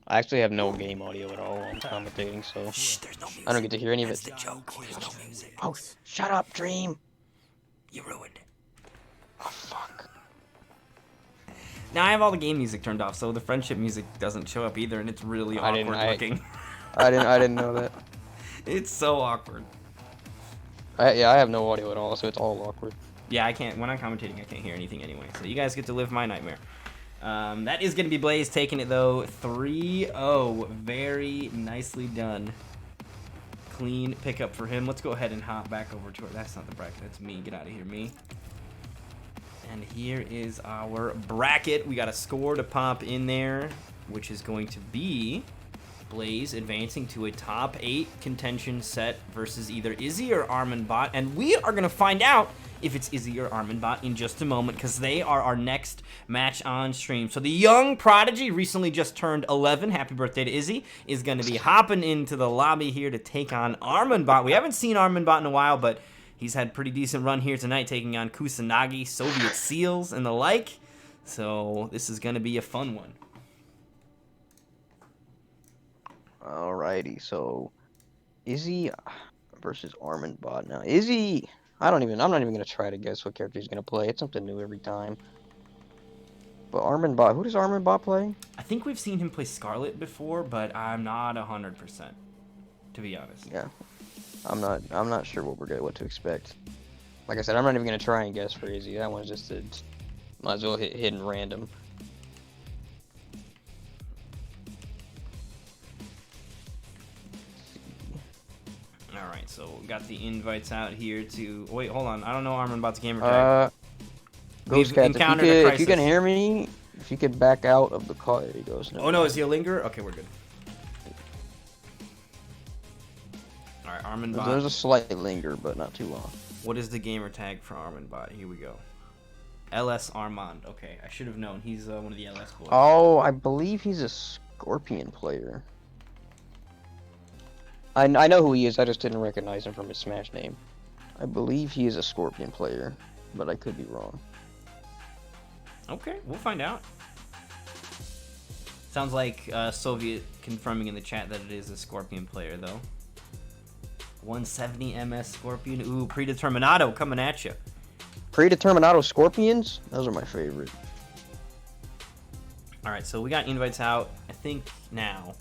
I actually have no game audio at all when commentating, so Shh, there's no music. I don't get to hear any of it. That's the joke. There's no music. Oh, shut up, Dream. You ruined it. Oh, fuck. Now I have all the game music turned off, so the friendship music doesn't show up either, and it's really awkward looking. I didn't know that. It's so awkward. Yeah, I have no audio at all, so it's all awkward. Yeah, I can't. When I'm commentating, I can't hear anything anyway. So you guys get to live my nightmare. That is going to be Blaze taking it, though. 3-0. Very nicely done. Clean pickup for him. Let's go ahead and hop back over to it. That's not the bracket. That's me. Get out of here, me. And here is our bracket. We got a score to pop in there, which is going to be Blaze advancing to a top 8 contention set versus either Izzy or Arminbot. And we are going to find out if it's Izzy or Arminbot in just a moment, because they are our next match on stream. So the young prodigy, recently just turned 11, happy birthday to Izzy, is going to be hopping into the lobby here to take on Arminbot. We haven't seen Arminbot in a while, but he's had a pretty decent run here tonight, taking on Kusanagi, Soviet Seals, and the like. So this is going to be a fun one. Alrighty, so Izzy versus Arminbot. Now, Izzy, I'm not even gonna try to guess what character he's gonna play. It's something new every time. But Arminbot, who does Arminbot play? I think we've seen him play Scarlet before, but I'm not 100%, to be honest. Yeah, I'm not sure what to expect. Like I said, I'm not even gonna try and guess for Izzy. That one's just might as well hit hidden random. Alright, so we got the invites out here to... Wait, hold on. I don't know Arminbot's gamer tag. Ghost Cats, if you can hear me, if you could back out of the call. There he goes. Oh no, is he a linger? Okay, we're good. Alright, Arminbot. There's a slight linger, but not too long. What is the gamer tag for Arminbot? Here we go. LS Armand. Okay, I should have known. He's one of the LS boys. Oh, I believe he's a Scorpion player. I know who he is, I just didn't recognize him from his Smash name. I believe he is a Scorpion player, but I could be wrong. Okay, we'll find out. Sounds like Soviet confirming in the chat that it is a Scorpion player, though. 170 MS Scorpion. Ooh, Predeterminado coming at you. Predeterminado Scorpions? Those are my favorite. Alright, so we got invites out, I think, now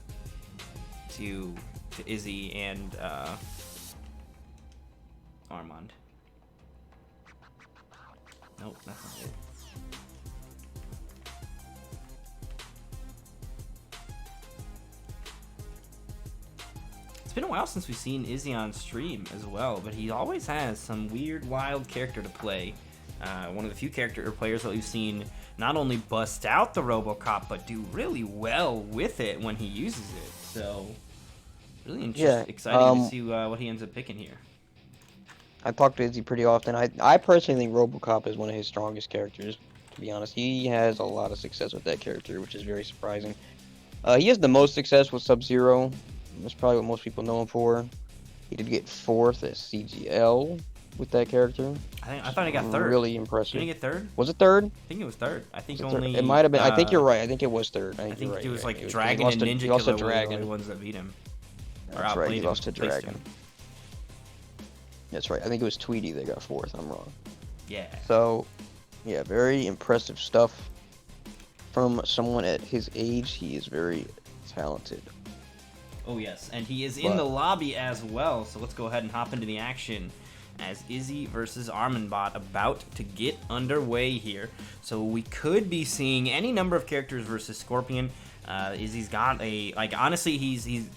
to Izzy and Armand. Nope, that's not it. It's been a while since we've seen Izzy on stream as well, but he always has some weird, wild character to play. One of the few character players that we've seen not only bust out the RoboCop, but do really well with it when he uses it. So, really exciting to see what he ends up picking here. I talk to Izzy pretty often. I personally think RoboCop is one of his strongest characters, to be honest. He has a lot of success with that character, which is very surprising. He has the most success with Sub-Zero. That's probably what most people know him for. He did get 4th at CGL with that character. I thought he got 3rd. Really impressive. Did he get 3rd? Was it 3rd? I think it was 3rd. I think It might have been. I think you're right. I think it was 3rd. I think right, it was like right. Dragon and Ninja Killer were the only ones that beat him. That's right. He lost to Dragon. That's right. I think it was Tweety that got 4th. I'm wrong. Yeah. So, yeah, very impressive stuff from someone at his age. He is very talented. Oh yes, and he is in the lobby as well. So let's go ahead and hop into the action as Izzy versus Arminbot about to get underway here. So we could be seeing any number of characters versus Scorpion. Izzy's got honestly,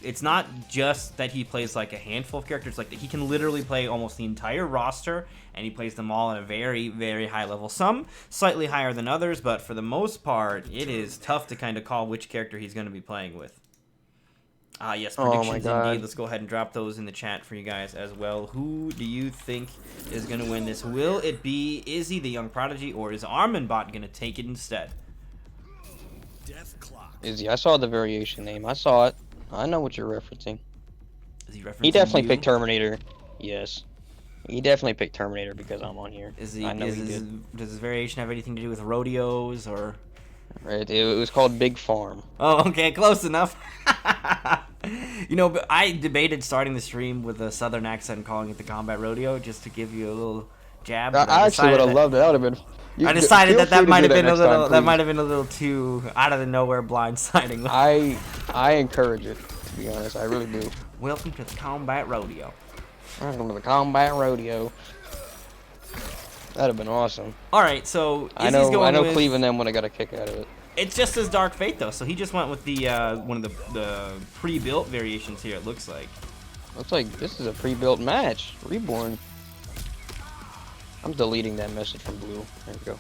it's not just that he plays like a handful of characters, like he can literally play almost the entire roster, and he plays them all at a very, very high level. Some slightly higher than others, but for the most part, it is tough to kind of call which character he's going to be playing with. Yes, Oh my predictions God. indeed. Let's go ahead and drop those in the chat for you guys as well. Who do you think is going to win this? Will it be Izzy, the young prodigy, or is Arminbot going to take it instead? Izzy, I saw the variation name. I saw it. I know what you're referencing. Is he referencing He definitely you? picked Terminator. Yes. He definitely picked Terminator because I'm on here. Is he, I know he does did. his variation have anything to do with rodeos or? Right. It was called Big Farm. Oh, okay, close enough. You know, but I debated starting the stream with a southern accent and calling it the Combat Rodeo just to give you a little jab. But I actually would have decided loved it. That would have been. I decided feel that free to might do have been a next little time, please. a little too out of the nowhere blindsiding. I encourage it, to be honest. I really do. Welcome to the Combat Rodeo. Welcome to the Combat Rodeo. That'd have been awesome. All right, so I Izzy's going know with, Cleve and them would have got a kick out of it. It's just his Dark Fate though, so he just went with the one of the pre-built variations here. It looks like. Looks like this is a pre-built match. Reborn. I'm deleting that message from Blue. There we go.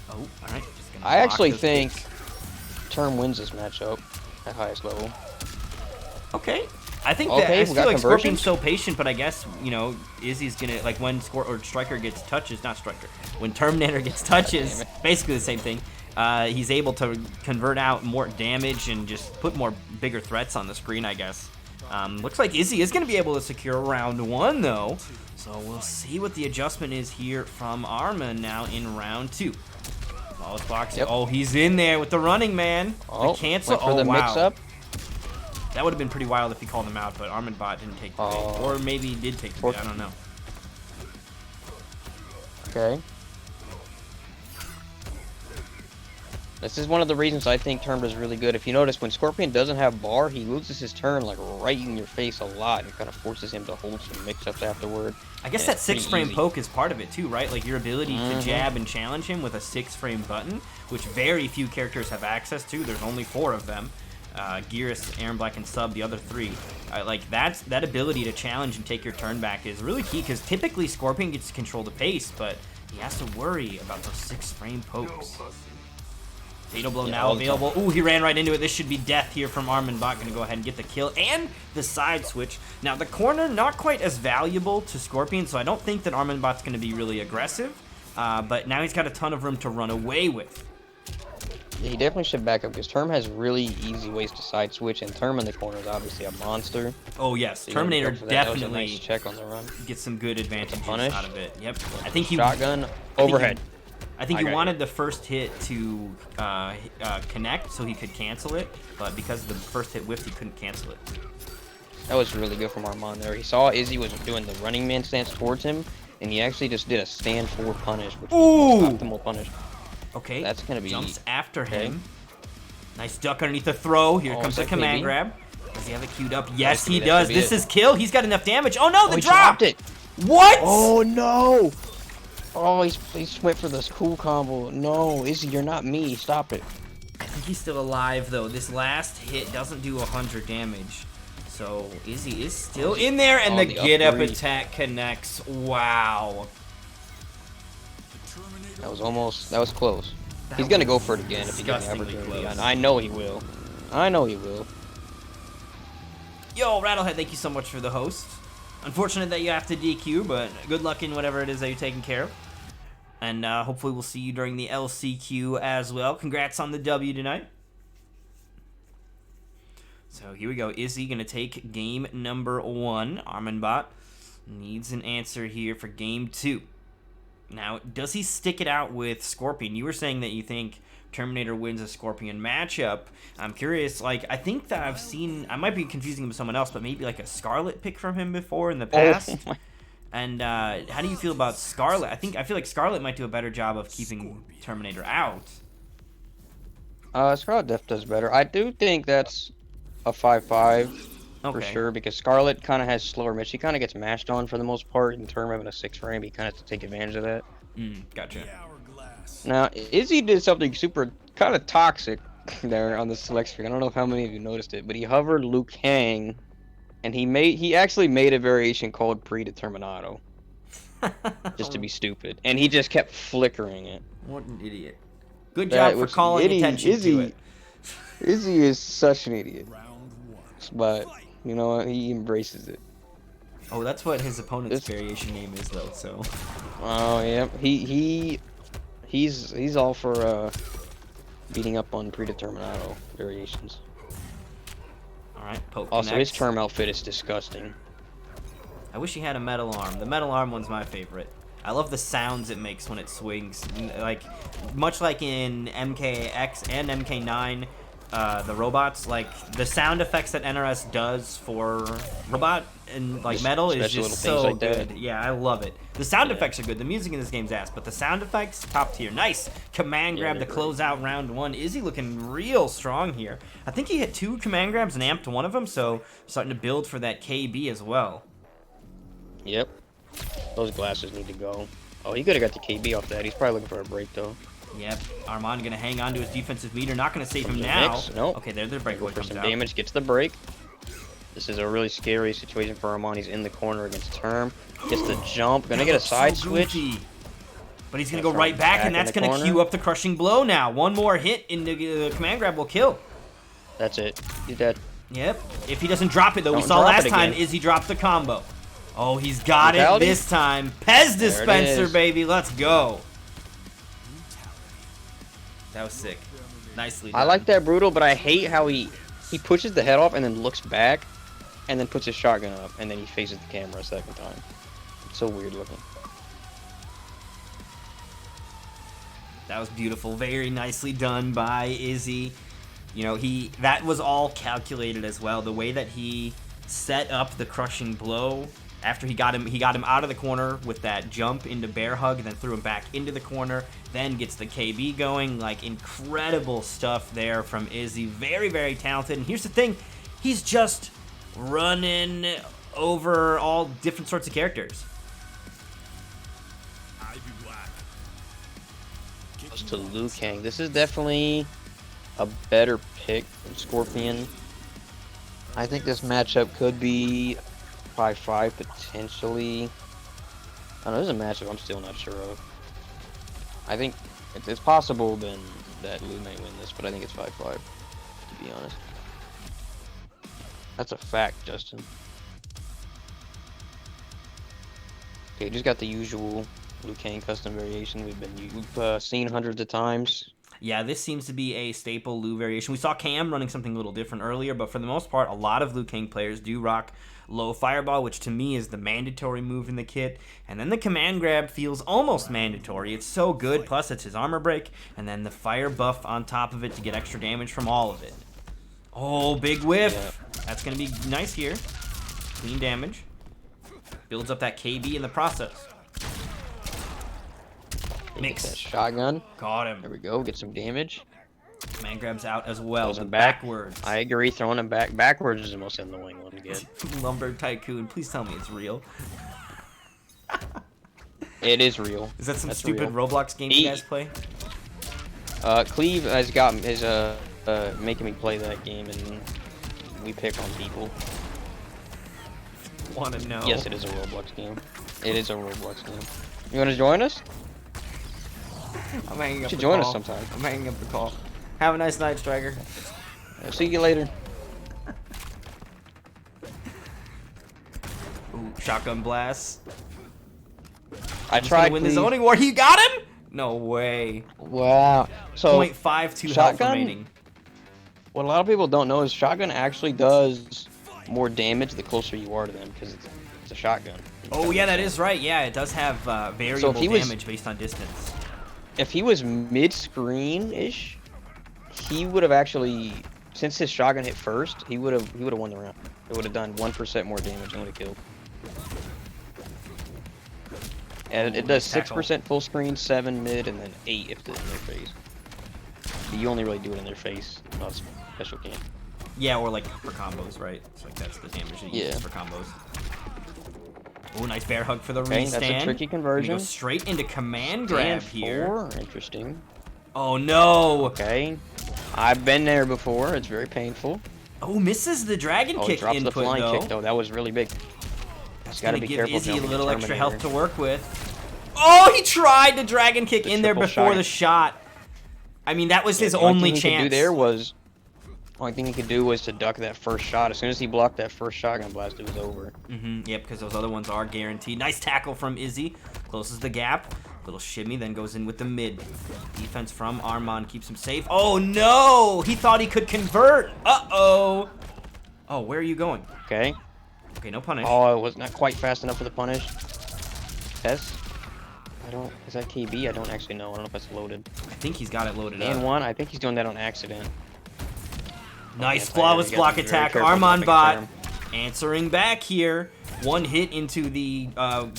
Oh, all right. Just gonna I block actually those think kicks. Term wins this matchup at highest level. Okay. I think Okay, that I we feel got like Scorpion's conversions? so patient, but I guess, you know, Izzy's gonna, like, when Striker gets touches, not Striker, when Terminator gets touches, it. basically the same thing, he's able to convert out more damage and just put more bigger threats on the screen, I guess. Looks like Izzy is gonna be able to secure round 1 though, so we'll see what the adjustment is here from Arma now in round 2. Follows boxing. Yep. Oh, he's in there with the running man. Oh, the cancel. went for the wow. mix-up. That would have been pretty wild if he called him out, but Arminbot didn't take the bait. Oh. Or maybe he did take the bait, I don't know. Okay. This is one of the reasons I think Term is really good. If you notice, when Scorpion doesn't have bar, he loses his turn like right in your face a lot. It kind of forces him to hold some mix-ups afterward. I guess And that it's pretty 6-frame easy. poke is part of it too, right? Like your ability to jab and challenge him with a 6-frame button, which very few characters have access to. There's only 4 of them. Gearus, Aaron Black, and Sub, the other 3. Like that ability to challenge and take your turn back is really key because typically Scorpion gets to control the pace, but he has to worry about those 6-frame pokes. Fatal Blow now all the time. available. Ooh, he ran right into it. This should be death here from Arminbot. Gonna go ahead and get the kill and the side switch. Now the corner not quite as valuable to Scorpion, so I don't think that Arminbot's gonna be really aggressive. But now he's got a ton of room to run away with. Yeah, he definitely should back up because Term has really easy ways to side switch, and Term in the corner is obviously a monster. Oh yes, So you gotta Terminator go for that. That was a definitely nice check on the run. gets some good advantages punish. out of it. Yep. I think he Shotgun overhead. I think I he got you. wanted the first hit to connect so he could cancel it, but because the first hit whiffed, he couldn't cancel it. That was really good from Armand there. He saw Izzy was doing the running man stance towards him, and he actually just did a stand forward punish, which was the most optimal punish. Okay. That's gonna be- jumps after okay. him. Nice duck underneath the throw. Here Oh, comes is the that command maybe? grab. Does he have it queued up? Yes, could be- he that does. could be This it. is kill. He's got enough damage. Oh no, the he drop! dropped it. What? Oh no! Oh, he went for this cool combo. No, Izzy, you're not me. Stop it. I think he's still alive though. This last hit doesn't do 100 damage. So Izzy is still in there, and Oh, the the get up up-three. attack connects. Wow. That was close. That He's gonna was go for it again if he gets the disgustingly opportunity. close. I know he will. I know he will. Yo, Rattlehead, thank you so much for the host. Unfortunate that you have to DQ, but good luck in whatever it is that you're taking care of. And hopefully we'll see you during the LCQ as well. Congrats on the W tonight. So here we go. Izzy going to take game number 1. Arminbot needs an answer here for game 2. Now, does he stick it out with Scorpion? You were saying that you think Terminator wins a Scorpion matchup. I'm curious, like, I think that I've seen, I might be confusing him with someone else, but maybe like a Scarlet pick from him before in the past. Oh my. And how do you feel about Scarlet? I feel like Scarlet might do a better job of keeping Terminator out. Scarlet Death does better. I do think that's a 5-5 for Okay. sure because Scarlet kind of has slower miss. She kind of gets mashed on for the most part in term having a 6-frame. He kind of has to take advantage of that. Gotcha. Now, Izzy did something super kind of toxic there on the select screen. I don't know if how many of you noticed it, but he hovered Liu Kang, and he actually made a variation called Predeterminato, just to be stupid, and he just kept flickering it. What an idiot. Good That job for was- calling Izzy- attention to it. Izzy is such an idiot. sucks, but you know what? He embraces it. Oh, that's what his opponent's variation name is, though. So. Oh yeah, he's all for beating up on predeterminado variations. All right, poke. Also, connects. his term outfit is disgusting. I wish he had a metal arm. The metal arm one's my favorite. I love the sounds it makes when it swings. Like, much like in MKX and MK9, the robots, like, the sound effects that NRS does for robot and, like, metal is just so like good. that. Yeah, I love it. The sound effects are good. The music in this game's ass, but the sound effects, top tier. Nice command grab to close out round one. Izzy looking real strong here. I think he hit 2 command grabs and amped one of them, so starting to build for that KB as well. Yep. Those glasses need to go. Oh, he could have got the KB off that. He's probably looking for a break, though. Yep. Armand gonna hang on to his defensive meter. Not gonna save him now. Nope. Okay, their breakaway For comes some out. damage, gets the break. This is a really scary situation for Armand. He's in the corner against Term. Gets the jump. Gonna get a side switch. Goofy. But he's gonna go right back, and that's gonna queue up the crushing blow now. One more hit in the command grab will kill. That's it. He's dead. Yep. If he doesn't drop it, though, we Don't saw drop last it time again. Izzy dropped the combo. Oh, he's got Brutality? it this time. Pez dispenser, is. baby. Let's go. That was sick. Nicely done. I like that brutal, but I hate how he pushes the head off and then looks back, and then puts his shotgun up, and then he faces the camera a second time. It's so weird looking. That was beautiful. Very nicely done by Izzy. You know, that was all calculated as well. The way that he set up the crushing blow after he got him out of the corner with that jump into bear hug, and then threw him back into the corner, then gets the KB going. Like, incredible stuff there from Izzy. Very, very talented. And here's the thing, he's just running over all different sorts of characters. Goes to Liu Kang. This is definitely a better pick than Scorpion. I think this matchup could be 5-5 potentially. I don't know, this is a matchup I'm still not sure of. I think it's possible then that Liu may win this, but I think it's 5-5, to be honest. That's a fact, Justin. Okay, just got the usual Liu Kang custom variation we've seen hundreds of times. Yeah, this seems to be a staple Liu variation. We saw Cam running something a little different earlier, but for the most part, a lot of Liu Kang players do rock low fireball, which to me is the mandatory move in the kit. And then the command grab feels almost mandatory. It's so good, plus it's his armor break, and then the fire buff on top of it to get extra damage from all of it. Oh, big whiff. Yeah. That's going to be nice here. Clean damage. Builds up that KB in the process. Mix that shotgun. Got him. There we go. Get some damage. Man grabs out as well. Throws him back. Backwards. I agree. Throwing him backwards is the most annoying one to get. Lumber Tycoon. Please tell me it's real. It is real. Is that some That's stupid real. Roblox game you guys play? Cleve is making me play that game, and we pick on people. Want to know? Yes, it is a Roblox game. It is a Roblox game. You want to join us? I'm hanging up You should the join call. us sometime. I'm hanging up the call. Have a nice night, Striker. I'll see you later. Ooh, shotgun blast. I He's gonna tried. win the Cleve. zoning war. He got him? No way. Wow. So 0.52 health shotgun? remaining. what a lot of people don't know is shotgun actually does more damage the closer you are to them because it's a shotgun. Oh yeah, that is right. Yeah, it does have variable he was- damage based on distance. If he was mid-screen-ish, he would have actually, since his shotgun hit first, he would have won the round. It would have done 1% more damage and would have killed. And it does 6% full screen, 7 mid, and then 8 if it's in their face. But you only really do it in their face, not special game. Yeah, or like for combos, right? It's like that's the damage it uses for combos. Oh, nice bear hug for the Okay, restand. that's a tricky conversion. Go straight into command grab Stand here. 4, interesting. Oh no! Okay, I've been there before. It's very painful. Oh, misses the dragon Oh, he kick drops input the flying though. kick though. That was really big. That's Gotta gonna be give careful Izzy a jumping little the extra health to Terminator. work with. Oh, he tried to dragon kick The in there triple before shot. the shot. I mean, that was his The only only thing he could chance. do there was Only thing he could do was to duck that first shot. As soon as he blocked that first shotgun blast, it was over. Yep, because those other ones are guaranteed. Nice tackle from Izzy. Closes the gap. Little shimmy, then goes in with the mid. Defense from Armand keeps him safe. Oh, no! He thought he could convert. Uh-oh. Oh, where are you going? Okay. Okay, no punish. Oh, it was not quite fast enough for the punish. S. I don't. Is that KB? I don't actually know. I don't know if that's loaded. I think he's got it loaded And up. one. I think he's doing that on accident. Nice Oh, flawless you block gotta be very attack. careful Armand with bot term. answering back here. One hit into the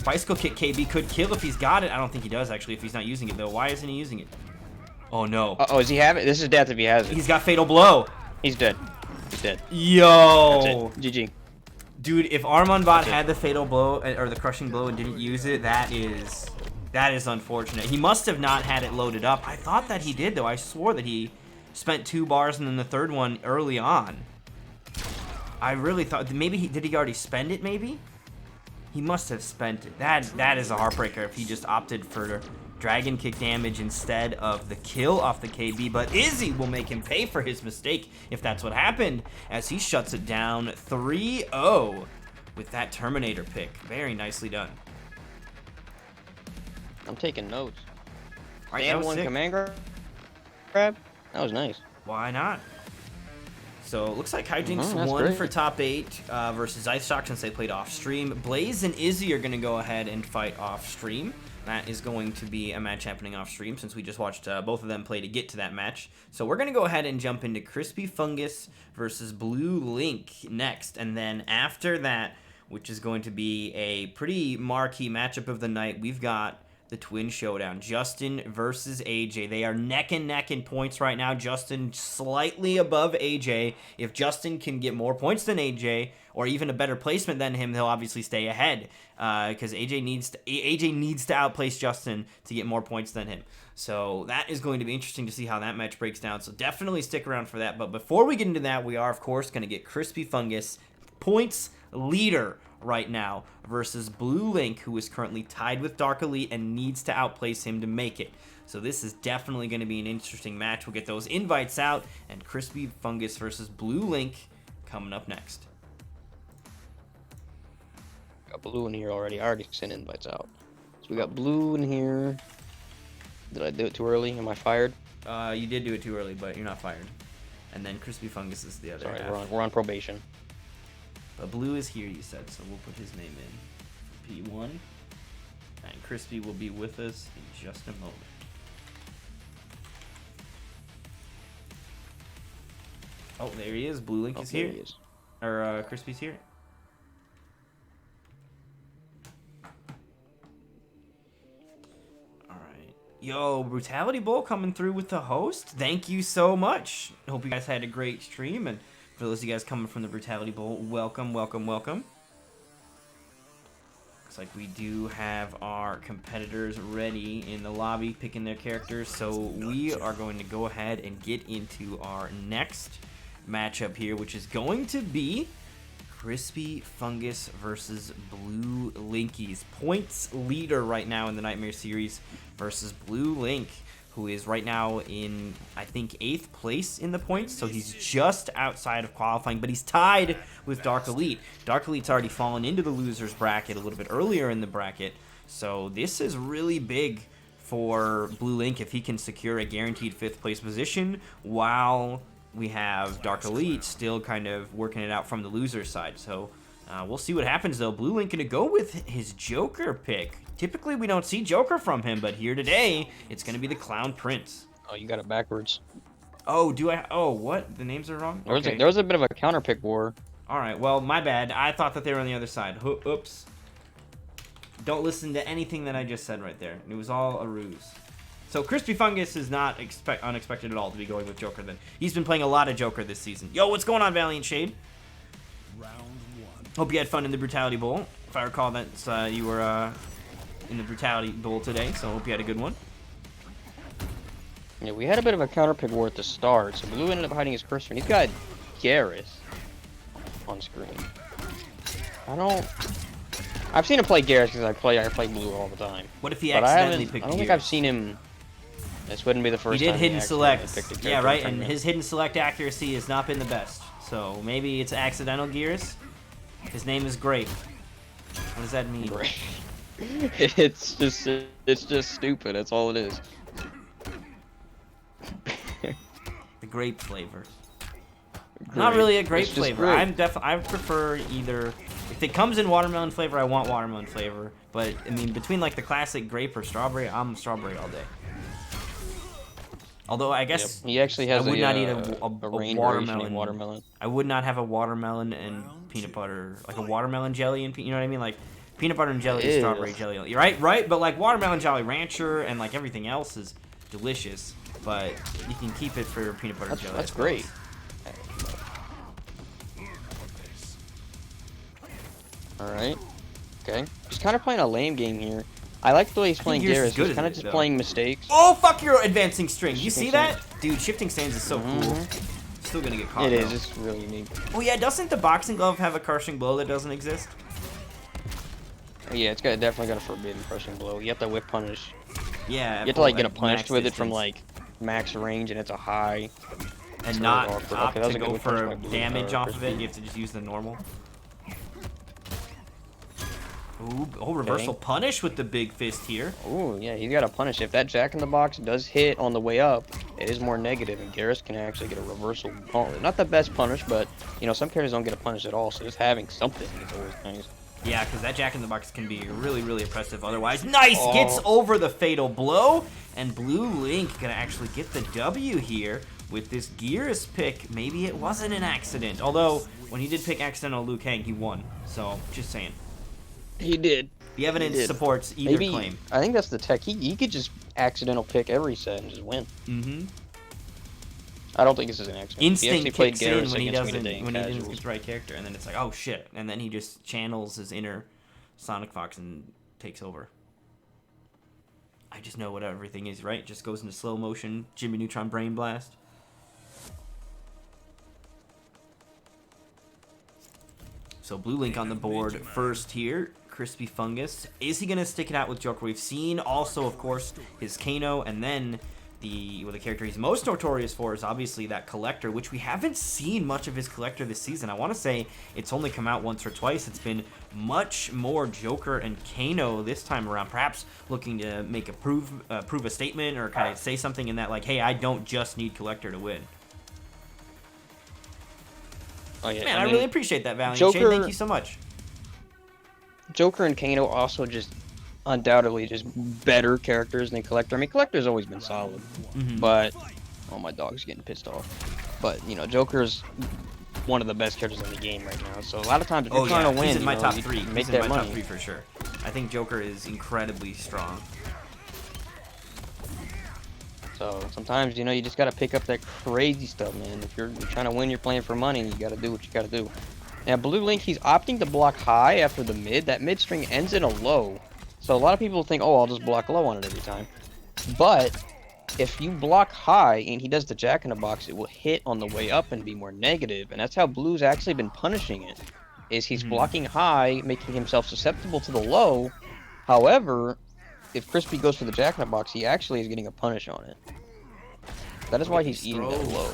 bicycle kick KB could kill if he's got it. I don't think he does, actually, if he's not using it, though. Why isn't he using it? Oh, no. Oh, does he have it? This is death if he has it. He's got fatal blow. He's dead. He's dead. Yo. That's it. GG. Dude, if Armand bot had the fatal blow or the crushing blow and didn't use it, that is unfortunate. He must have not had it loaded up. I thought that he did, though. I swore that he spent 2 bars and then the third one early on. I really thought maybe did he already spend it? Maybe he must have spent it. That is a heartbreaker if he just opted for dragon kick damage instead of the kill off the KB. But Izzy will make him pay for his mistake if that's what happened, as he shuts it down 3-0 with that Terminator pick. Very nicely done. I'm taking notes. All right, And that was one sick. command grab. That was nice. Why not? So it looks like Hijinks that's won great. for top 8 versus Ice Shock since they played off stream. Blaze and Izzy are going to go ahead and fight off stream. That is going to be a match happening off stream since we just watched both of them play to get to that match. So we're going to go ahead and jump into Crispy Fungus versus Blue Link next. And then after that, which is going to be a pretty marquee matchup of the night, we've got the twin showdown, Justin versus AJ. They are neck and neck in points right now. Justin slightly above AJ. If Justin can get more points than AJ, or even a better placement than him, he'll obviously stay ahead. Because AJ needs to outplace Justin to get more points than him. So that is going to be interesting to see how that match breaks down. So definitely stick around for that. But before we get into that, we are of course going to get Crispy Fungus, points leader right now, versus Blue Link, who is currently tied with Dark Elite and needs to outplace him to make it. So this is definitely going to be an interesting match. We'll get those invites out, and Crispy Fungus versus Blue Link coming up next. Got blue in here already. I already sent invites out. So we got blue in here. Did I do it too early? Am I fired? You did do it too early, but you're not fired. And then Crispy Fungus is the other Sorry, half. we're on probation. But Blue is here, you said, so we'll put his name in P1. And Crispy will be with us in just a moment. Oh, there he is. Blue Link is here. There he is. Or Crispy's here. Alright. Yo, Brutality Bowl coming through with the host. Thank you so much. Hope you guys had a great stream, and for those of you guys coming from the Brutality Bowl, welcome, welcome, welcome. Looks like we do have our competitors ready in the lobby picking their characters, so we are going to go ahead and get into our next matchup here, which is going to be Crispy Fungus versus Blue Linkies. Points leader right now in the Nightmare series versus Blue Link, who is right now in, I think, 8th place in the points, so he's just outside of qualifying, but he's tied with Dark Elite. Dark Elite's already fallen into the losers bracket a little bit earlier in the bracket, so this is really big for Blue Link if he can secure a guaranteed 5th place position, while we have Dark Elite still kind of working it out from the loser side. So we'll see what happens, though. Blue Link gonna go with his Joker pick. Typically, we don't see Joker from him, but here today, it's going to be the Clown Prince. Oh, you got it backwards. Oh, do I? Oh, what? The names are wrong? Okay. There was a bit of a counter pick war. All right, well, my bad. I thought that they were on the other side. Oops. Don't listen to anything that I just said right there. It was all a ruse. So Crispy Fungus is not unexpected at all to be going with Joker then. He's been playing a lot of Joker this season. Yo, what's going on, Valiant Shade? Round 1. Hope you had fun in the Brutality Bowl. If I recall, that you were in the Brutality Bowl today, so I hope you had a good one. Yeah, we had a bit of a counter pick war at the start, so Blue ended up hiding his cursor, and he's got Garrus on screen. I've seen him play Garrus because I play Blue all the time. What if he But accidentally picked I don't think Gears? I've seen him This wouldn't be the first He did time hidden accidentally select. picked a Yeah, character right. in And tournament. his hidden select accuracy has not been the best. So maybe it's accidental gears. His name is Grape. What does that mean? Great. It's just stupid. That's all it is. The grape flavor. Grape. Not really a grape It's just flavor. grape. I prefer either. If it comes in watermelon flavor, I want watermelon flavor. But I mean, between like the classic grape or strawberry, I'm strawberry all day. Although I guess He actually has I would not eat a a range watermelon. watermelon. I would not have a watermelon and peanut butter, like a watermelon jelly and you know what I mean, like peanut butter and jelly, is Ew. strawberry jelly. You're right. But like watermelon Jolly Rancher and like everything else is delicious. But you can keep it for peanut butter and jelly. That's I suppose. great. Alright. Okay. He's kind of playing a lame game here. I like the way he's playing Gears is Garrus. good He's at kind of it, just though. playing mistakes. Oh fuck your advancing string! You Shifting see that, dude? Shifting stands is so cool. Still gonna get caught. It is. though. It's really unique. Oh yeah, doesn't the boxing glove have a crushing blow that doesn't exist? Yeah, it's got definitely got a forbidden crushing blow. You have to whip punish. Yeah. You have to like get at a punish max with it from distance. like max range, and it's a high. and It's not really awkward. opt Okay, that was to a good go whip for punch by Blue, damage off of it. Crispy. You have to just use the normal. Ooh, oh, reversal punish with the big fist here. Ooh, yeah, he's got to punish. If that Jack in the Box does hit on the way up, it is more negative, and Garrus can actually get a reversal gauntlet. Not the best punish, but, you know, some characters don't get a punish at all, so just having something is always nice. Yeah, because that Jack in the Box can be really, really impressive otherwise. Nice! Oh. Gets over the fatal blow, and Blue Link gonna actually get the W here with this Gears pick. Maybe it wasn't an accident, although when he did pick accidental Liu Kang, he won. So, just saying. He did. The evidence did. supports either Maybe, claim. I think that's the tech. He could just accidental pick every set and just win. Mm-hmm. I don't think this is an accident. He actually Instinct played kicks in Garrus when he against me doesn't, today in when he didn't casuals. get the right character, and then it's like, oh shit, and then he just channels his inner Sonic Fox and takes over. I just know what everything is, right? It just goes into slow motion, Jimmy Neutron Brain Blast. So Blue Link on the board first here. Crispy Fungus. Is he going to stick it out with Joker? We've seen also, of course, his Kano, and then the character he's most notorious for is obviously that Collector, which we haven't seen much of his Collector this season. I want to say it's only come out once or twice. It's been much more Joker and Kano this time around, perhaps looking to make prove a statement or kind of say something in that, like, hey, I don't just need Collector to win. Oh, yeah, Man, I mean, really appreciate that, Valiant Joker- Shade. Thank you so much. Joker and Kano also just undoubtedly just better characters than Collector. I mean, Collector's always been solid, but oh, my dog's getting pissed off. But you know, Joker's one of the best characters in the game right now. So a lot of times, if you're trying to win, he's in my you know, top you three. make He's in that my money. top three for sure. I think Joker is incredibly strong. So sometimes, you know, you just gotta pick up that crazy stuff, man. If you're trying to win, you're playing for money. You gotta do what you gotta do. Now, Blue Link, he's opting to block high after the mid. That mid string ends in a low. So a lot of people think, oh, I'll just block low on it every time. But if you block high and he does the Jack in the Box, it will hit on the way up and be more negative. And that's how Blue's actually been punishing it. Is he's blocking high, making himself susceptible to the low. However, if Crispy goes for the Jack in the Box, he actually is getting a punish on it. That is why he's eating that low.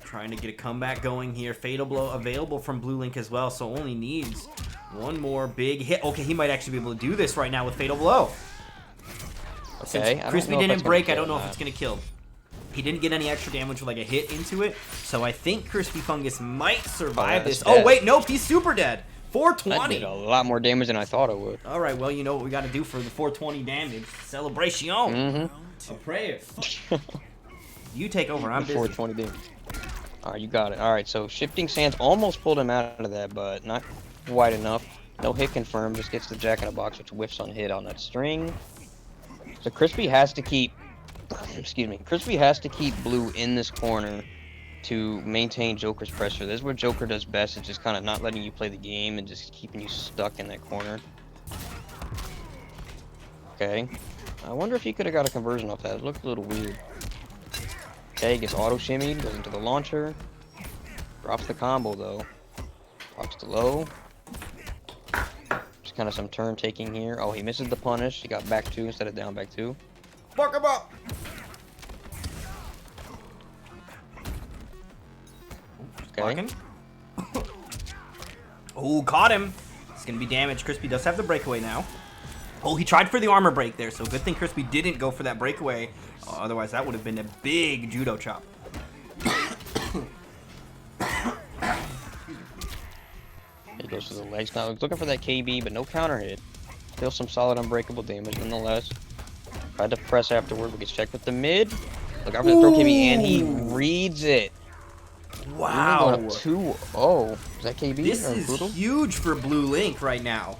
Trying to get a comeback going here. Fatal Blow available from Blue Link as well, so only needs one more big hit. Okay, he might actually be able to do this right now with Fatal Blow. Okay, Since Crispy if didn't that's gonna break, I kill don't know or if it's not. going to kill. He didn't get any extra damage with like a hit into it, so I think Crispy Fungus might survive that's this. dead. Oh, wait, nope, he's super dead. That 420. did a lot more damage than I thought it would. All right, well, you know what we got to do for the 420 damage. Celebration. A prayer. You take over. I'm busy. 420 damage. Alright, you got it. Alright, so Shifting Sands almost pulled him out of that, but not quite enough. No hit confirmed, just gets the Jack in the Box, which whiffs on hit on that string. So Crispy has to keep, excuse me, Crispy has to keep Blue in this corner to maintain Joker's pressure. This is what Joker does best, is just kind of not letting you play the game and just keeping you stuck in that corner. Okay. I wonder if he could have got a conversion off that. It looked a little weird. Okay, gets auto shimmied, goes into the launcher. Drops the combo though. Drops to low. Just kind of some turn taking here. Oh, he misses the punish. He got back two instead of down back two. Fuck him up! Okay. Oh, caught him. It's gonna be damage. Crispy does have the breakaway now. Oh, he tried for the armor break there, so good thing Crispy didn't go for that breakaway. Otherwise, that would have been a big judo chop. He goes to the legs now. He's looking for that KB, but no counter hit. Still some solid unbreakable damage nonetheless. Tried to press afterward, but gets checked with the mid. Look out for the throw KB, and he reads it. Wow. Going up 2-0. Is that KB? This or is Brutal? huge for Blue Link right now.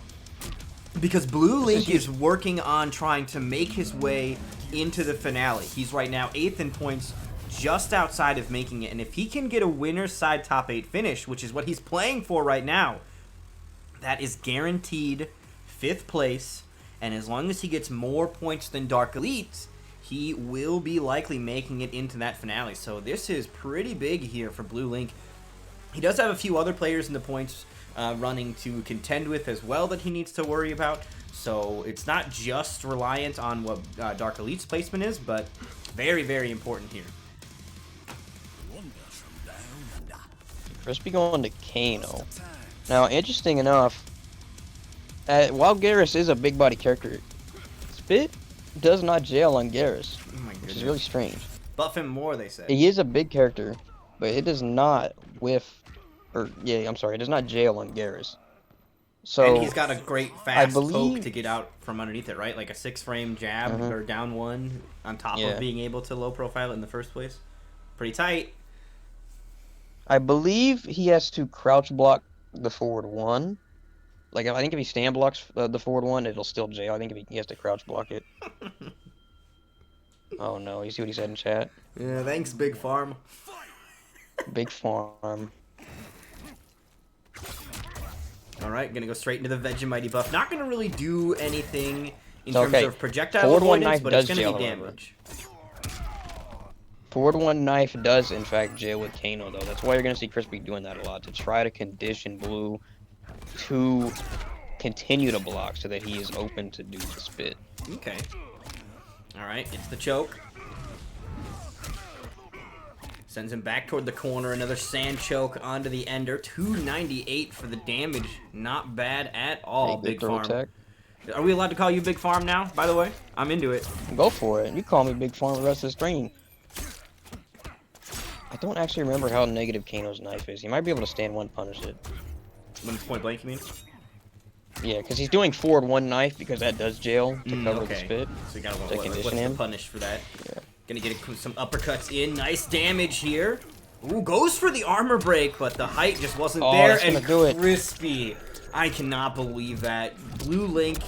Because Blue Link is working on trying to make his way into the finale. He's right now 8th in points, just outside of making it. And if he can get a winner's side top 8 finish, which is what he's playing for right now, that is guaranteed 5th place. And as long as he gets more points than Dark Elites, he will be likely making it into that finale. So this is pretty big here for Blue Link. He does have a few other players in the points running to contend with as well that he needs to worry about. So it's not just reliant on what Dark Elite's placement is, but very, very important here. Crispy going to Kano. Now, interesting enough, while Garrus is a big body character, Spit does not jail on Garrus, Oh my which goodness. is really strange. Buff him more, they say. He is a big character, but it does not it does not jail on Garrus. So And he's got a great fast poke believe- to get out from underneath it, right? Like a 6-frame jab or down one on top Yeah. of being able to low profile it in the first place. Pretty tight. I believe he has to crouch block the forward one. Like, I think if he stand blocks the forward one, it'll still jail. I think if he has to crouch block it. Oh no, you see what he said in chat? Yeah, thanks, Big Farm. Big farm. Alright, gonna go straight into the Vegemite buff. Not gonna really do anything in So, terms okay, of projectile forward one avoidance, knife but it's does gonna jail, be however. damage. Forward one knife does in fact jail with Kano though. That's why you're gonna see Crispy doing that a lot, to try to condition Blue to continue to block so that he is open to do the spit. Okay. Alright, it's the choke. Sends him back toward the corner. Another sand choke onto the ender. 298 for the damage. Not bad at all, Hey, Big good throw Farm. attack. Are we allowed to call you Big Farm now, by the way? I'm into it. Go for it. You call me Big Farm the rest of the stream. I don't actually remember how negative Kano's knife is. He might be able to stand one punish it. When it's point blank, you mean? Yeah, because he's doing forward one knife because that does jail to cover the Okay. spit. So you gotta To condition what's the him. punish for that? Yeah. Gonna get some uppercuts in. Nice damage here. Ooh, goes for the armor break, but the height just wasn't there. that's gonna And do it. Crispy. I cannot believe that. Blue Link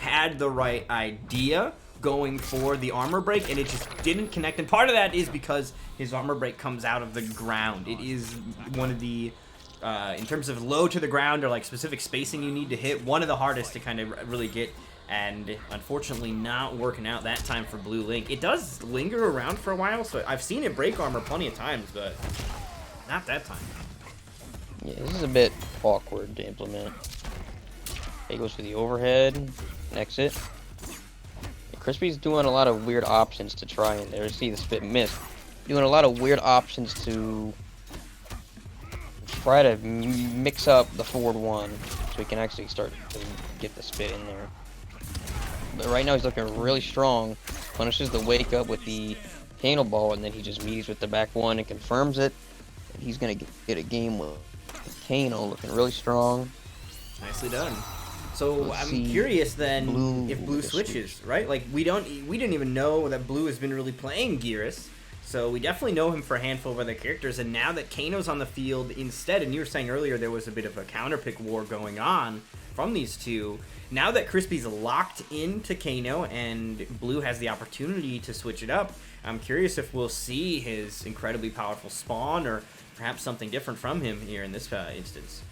had the right idea going for the armor break, and it just didn't connect. And part of that is because his armor break comes out of the ground. It is one of the, in terms of low to the ground or like specific spacing you need to hit, one of the hardest to kind of really get. And unfortunately not working out that time for Blue Link. It does linger around for a while, so I've seen it break armor plenty of times, but not that time. Yeah, this is a bit awkward to implement. He goes for the overhead, exit. Crispy's doing a lot of weird options to try and there. See the spit miss. Doing a lot of weird options to try to mix up the forward one so he can actually start to get the spit in there. But right now he's looking really strong. Punishes the wake up with the handle ball, and then he just meets with the back one and confirms it. And he's gonna get a game with Kano, looking really strong. Nicely done. So Let's I'm see. curious then Blue if Blue with a switches, right? Like we didn't even know that Blue has been really playing Gearus. So we definitely know him for a handful of other characters, and now that Kano's on the field instead, and you were saying earlier there was a bit of a counterpick war going on from these two, now that Crispy's locked into Kano and Blue has the opportunity to switch it up, I'm curious if we'll see his incredibly powerful spawn or perhaps something different from him here in this instance.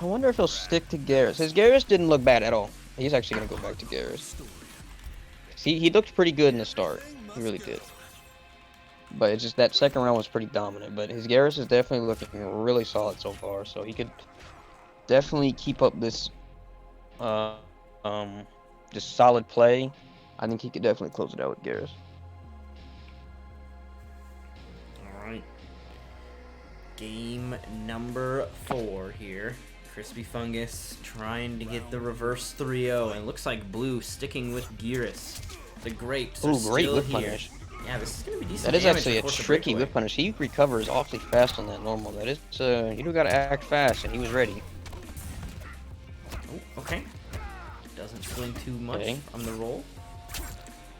I wonder if he'll stick to Garrus. His Garrus didn't look bad at all. He's actually gonna go back to Garrus. He looked pretty good in the start. He really did. But it's just that second round was pretty dominant. But his Garrus is definitely looking really solid so far. So he could definitely keep up this just solid play I think he could definitely close it out with Garrus. All right. Game number 4 here. Crispy Fungus trying to get the reverse 3-0, and it looks like Blue sticking with Gearus. The grapes are Ooh, great still whip here. punish. Yeah, this is gonna be decent. That is damage actually a to force tricky breakaway. whip punish. He recovers awfully fast on that normal. That is, you do gotta act fast, and he was ready. Oh, okay. Doesn't swing too much Okay. on the roll.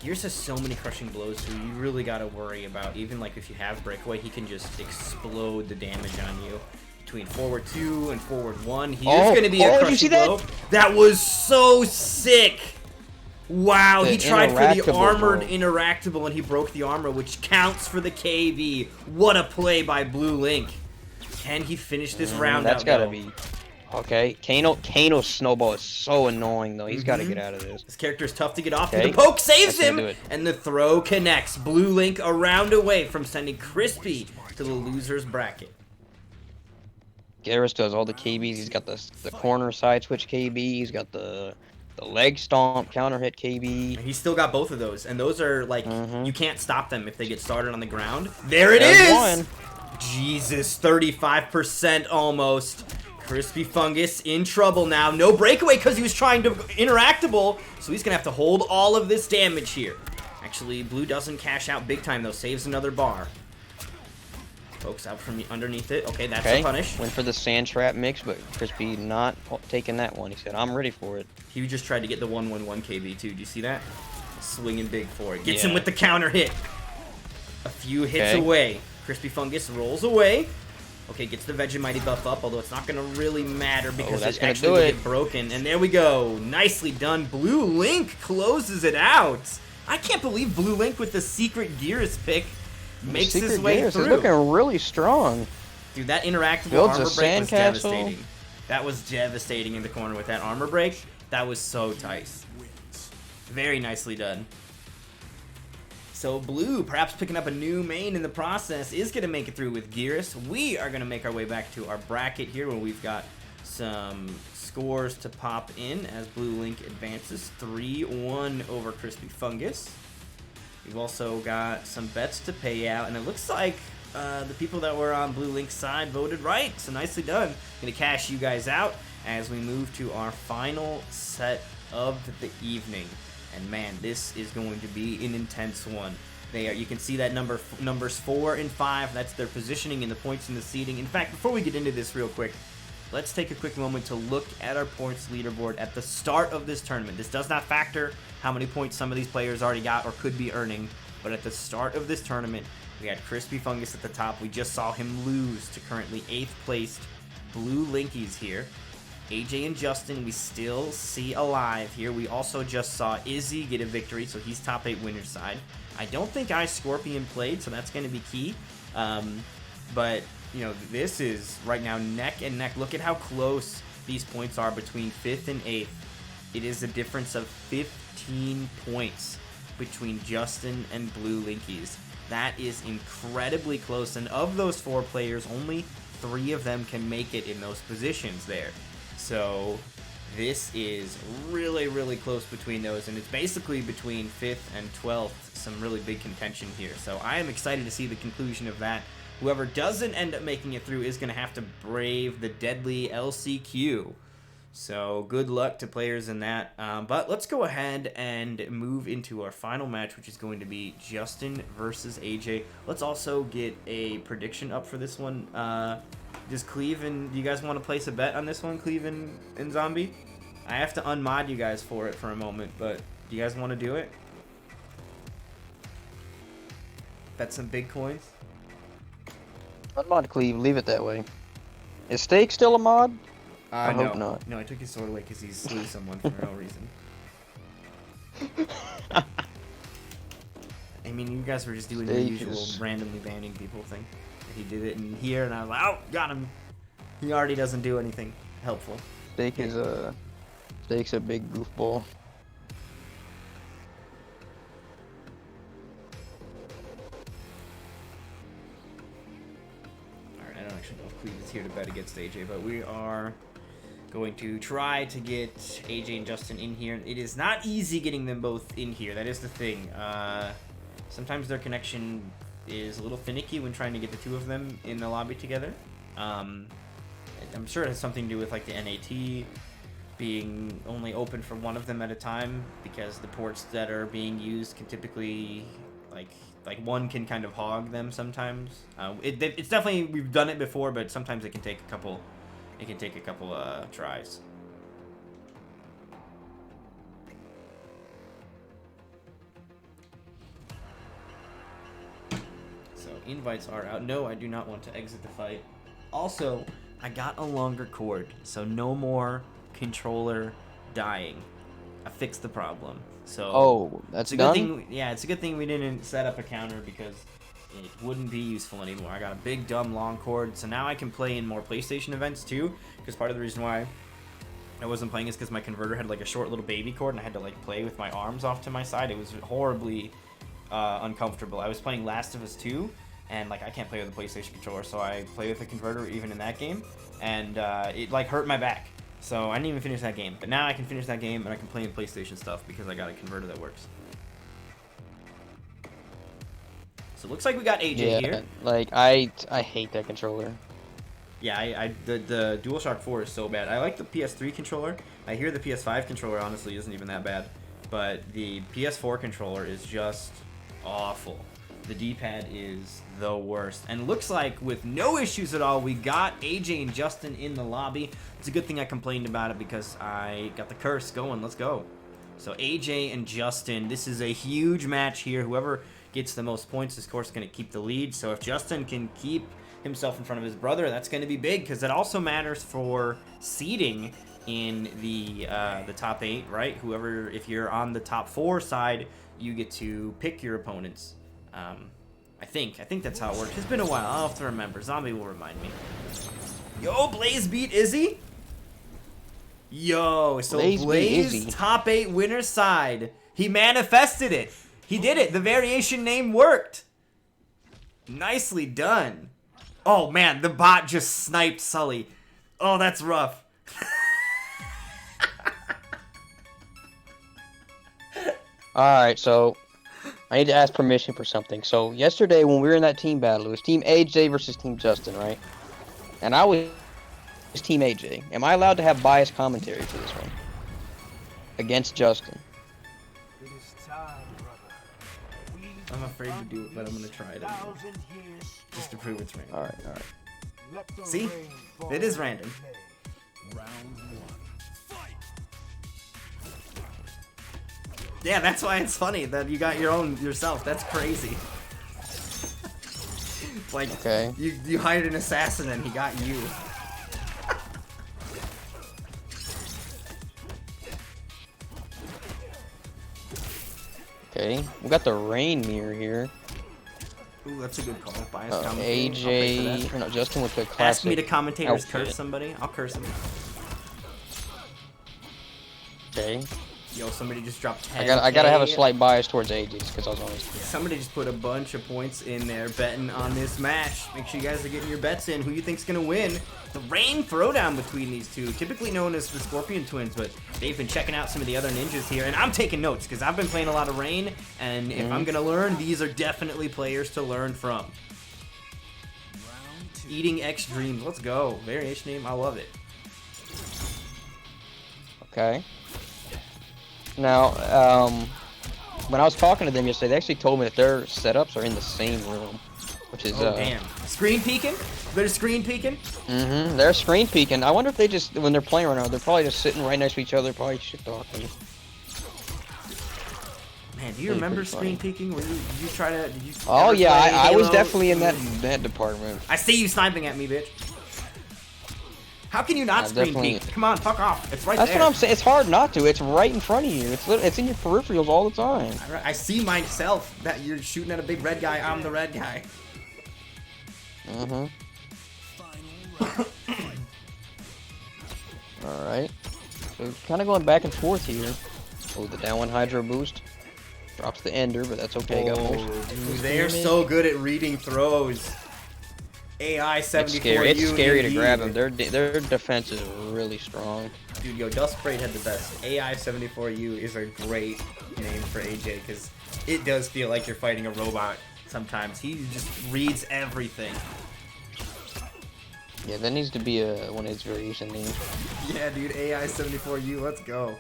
Gears has so many crushing blows, so you really gotta worry about, even like if you have breakaway, he can just explode the damage on you. Between forward 2 and forward 1, here's gonna be a did you crushing see that? blow. That was so sick! Wow, The he tried for the interactable armored blow. interactable and he broke the armor, which counts for the KB. What a play by Blue Link. Can he finish this round That's out, gotta though? be... Okay, Kano's snowball is so annoying, though. He's gotta Mhm. get out of this. This character is tough to get off. Okay, The poke saves that's gonna him, do it. and the throw connects. Blue Link a round away from sending Crispy to the loser's bracket. Garrus does all the KBs. He's got the corner side switch KB. He's got the leg stomp counter hit KB. And he's still got both of those, and those are like, Mhm. you can't stop them if they get started on the ground. There it There's is! one. Jesus, 35% almost. Crispy Fungus in trouble now. No breakaway because he was trying to interactable, so he's gonna have to hold all of this damage here. Actually, Blue doesn't cash out big time though, saves another bar. Pokes out from underneath it. Okay, that's a punish. Went for the sand trap mix, but Crispy not taking that one. He said, I'm ready for it. He just tried to get the 1-1-1 KB too. Do you see that? Swinging big for it. Gets him Yeah. with the counter hit. A few hits Okay. away. Crispy Fungus rolls away. Okay, gets the Vegemite buff up, although it's not going to really matter because that's it gonna actually do will it. get broken. And there we go. Nicely done. Blue Link closes it out. I can't believe Blue Link with the secret Gears pick makes his Secret way Garrus through. is looking really strong. Dude, that interactable Builds a armor break was sandcastle. devastating. That was devastating in the corner with that armor break. That was so tight. Very nicely done. So Blue, perhaps picking up a new main in the process, is going to make it through with Gearus. We are going to make our way back to our bracket here where we've got some scores to pop in as Blue Link advances 3-1 over Crispy Fungus. We've also got some bets to pay out, and it looks like the people that were on Blue Link's side voted right, so nicely done. Gonna cash you guys out as we move to our final set of the evening. And man, this is going to be an intense one. You can see that numbers 4 and 5. That's their positioning in the points and the seeding. In fact, before we get into this real quick, let's take a quick moment to look at our points leaderboard at the start of this tournament. This does not factor how many points some of these players already got or could be earning, but at the start of this tournament, we had Crispy Fungus at the top. We just saw him lose to currently 8th placed Blue Linkies here. AJ and Justin, we still see alive here. We also just saw Izzy get a victory, so he's top 8 winner's side. I don't think Scorpion played, so that's going to be key. But, you know, this is right now neck and neck. Look at how close these points are between 5th and 8th. It is a difference of 15 points between Justin and Blue Linkies. That is incredibly close, and of those 4 players, only 3 of them can make it in those positions there. So this is really, really close between those, and it's basically between 5th and 12th, some really big contention here. So I am excited to see the conclusion of that. Whoever doesn't end up making it through is going to have to brave the deadly LCQ. So good luck to players in that. But let's go ahead and move into our final match, which is going to be Justin versus AJ. Let's also get a prediction up for this one. Does Cleve and do you guys want to place a bet on this one, Cleve and Zombie? I have to unmod you guys for it for a moment, but do you guys want to do it? Bet some big coins? Unmod Cleve, leave it that way. Is Steak still a mod? I No. hope not. No, I took his sword away because he slew someone for no reason. I mean, you guys were just doing the Steak usual is- randomly banning people thing. He did it in here, and I was like, oh, got him. He already doesn't do anything helpful. Steak's a big goofball. Alright, I don't actually know if Cleve is here to bet against AJ, but we are Going to try to get AJ and Justin in here. It is not easy getting them both in here. That is the thing. Sometimes their connection is a little finicky when trying to get the two of them in the lobby together. I'm sure it has something to do with like the NAT being only open for one of them at a time, because the ports that are being used can typically like one can kind of hog them sometimes. It's definitely, we've done it before, but sometimes it can take a couple. It can take a couple tries. So invites are out. No, I do not want to exit the fight. Also, I got a longer cord, so no more controller dying. I fixed the problem. So Oh, that's it's a done? good thing. Yeah, it's a good thing we didn't set up a counter, because it wouldn't be useful anymore. I got a big dumb long cord, so now I can play in more PlayStation events too, because part of the reason why I wasn't playing is because my converter had like a short little baby cord, and I had to like play with my arms off to my side. It was horribly uncomfortable. I was playing Last of Us 2, and like I can't play with a PlayStation controller, so I play with a converter even in that game, and it like hurt my back. So I didn't even finish that game, but now I can finish that game and I can play in PlayStation stuff because I got a converter that works. So it looks like we got AJ here. Like I hate that controller. Yeah, the DualShock 4 is so bad. I like the PS3 controller. I hear the PS5 controller honestly isn't even that bad, but the PS4 controller is just awful. The D-pad is the worst. And looks like with no issues at all, we got AJ and Justin in the lobby. It's a good thing I complained about it, because I got the curse going. Let's go. So AJ and Justin, this is a huge match here. Whoever gets the most points is, of course, going to keep the lead. So if Justin can keep himself in front of his brother, that's going to be big, because that also matters for seeding in the top 8, right? Whoever, if you're on the top 4 side, you get to pick your opponents. I think that's how it works. It's been a while. I'll have to remember. Zombie will remind me. Yo, Blaze beat Izzy. Yo, so Blaze top 8 winner side. He manifested it. He did it. The variation name worked. Nicely done. Oh man, the bot just sniped Sully. Oh, that's rough. Alright, so I need to ask permission for something. So yesterday when we were in that team battle, it was Team AJ versus Team Justin, right? And I was Team AJ. Am I allowed to have biased commentary for this one? Against Justin. I'm afraid to do it, but I'm gonna try it anyway. Just to prove it's random. Alright. See? It is random. Round 1. Yeah, that's why it's funny that you got your own yourself. That's crazy. Like, okay. You hired an assassin and he got you. Okay, we got the rain mirror here. Ooh, that's a good call. Bias AJ, no, Justin with the classic. Ask me to commentators outfit. curse somebody. I'll curse him. Okay. Yo, somebody just dropped 10. I gotta have a slight bias towards AJ because I was always. Somebody just put a bunch of points in there betting on this match. Make sure you guys are getting your bets in. Who you think's gonna win? The Rain throwdown between these two, typically known as the Scorpion Twins, but they've been checking out some of the other ninjas here, and I'm taking notes because I've been playing a lot of Rain, and if I'm gonna learn, these are definitely players to learn from. Eating X Dreams, let's go. Variation name, I love it. Okay. Now, when I was talking to them yesterday, they actually told me that their setups are in the same room, which is damn. Screen peeking? They're screen peeking? Mm-hmm. They're screen peeking. I wonder if they just, when they're playing right now, they're probably just sitting right next to each other, probably shit talking. Man, do you remember screen peeking? Where you try to? Did you? Oh yeah, I was Halo? definitely in that department. I see you sniping at me, bitch. How can you not screen peek? Come on, fuck off. It's right there. That's what I'm saying. It's hard not to. It's right in front of you. It's in your peripherals all the time. I see myself that you're shooting at a big red guy. I'm the red guy. Mm-hmm. All right. So kind of going back and forth here. Oh, the down one Hydro boost. Drops the Ender, but that's okay. Oh, dude, they're so good at reading throws. AI It's 74U. scary. It's scary to indeed. grab them. Their defense is really strong. Dude, yo, Dust Braid had the best. AI 74U is a great name for AJ because it does feel like you're fighting a robot sometimes. He just reads everything. Yeah, that needs to be one of his variation names. Yeah, dude, AI 74U, let's go.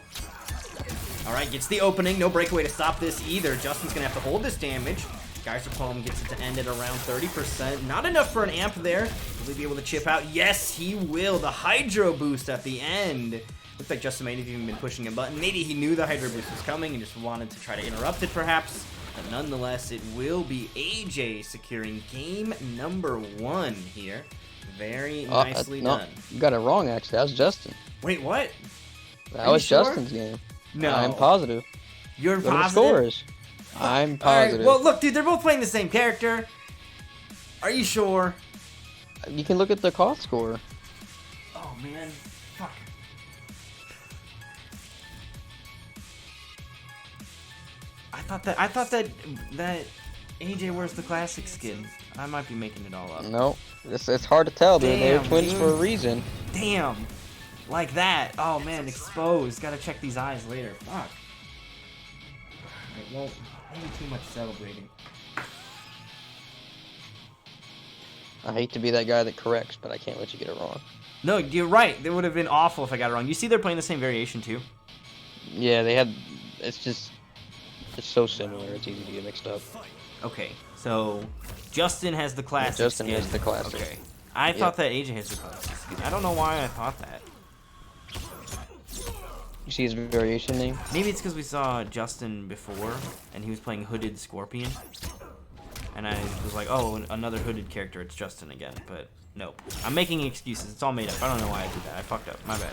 All right, gets the opening. No breakaway to stop this either. Justin's going to have to hold this damage. Geyser Palm gets it to end at around 30%. Not enough for an amp there. Will he be able to chip out? Yes, he will. The Hydro Boost at the end. Looks like Justin may have even been pushing a button. Maybe he knew the Hydro Boost was coming and just wanted to try to interrupt it, perhaps. But nonetheless, it will be AJ securing game number 1 here. Very nicely no, done. you got it wrong, actually. That was Justin. Wait, what? That Are was you sure? Justin's game. No. I'm positive. You're Go to the positive? scores. I'm All right, positive. well, look, dude, they're both playing the same character. Are you sure? You can look at the cost score. Oh, man. Fuck. I thought that AJ wears the classic skin. I might be making it all up. No, it's hard to tell, dude. They're Damn, twins dude. for a reason. Damn. Like that. Oh, man, exposed. Gotta check these eyes later. Fuck. It won't. Maybe too much celebrating. I hate to be that guy that corrects, but I can't let you get it wrong. No, you're right. It would have been awful if I got it wrong. You see they're playing the same variation, too? Yeah, they had. It's so similar. It's easy to get mixed up. Okay, so Justin has the classic Justin skin. has the classic. Okay. I thought that AJ has the classic skin. I don't know why I thought that. You see his variation name? Maybe it's because we saw Justin before, and he was playing Hooded Scorpion. And I was like, oh, another hooded character, it's Justin again. But nope. I'm making excuses. It's all made up. I don't know why I did that. I fucked up. My bad.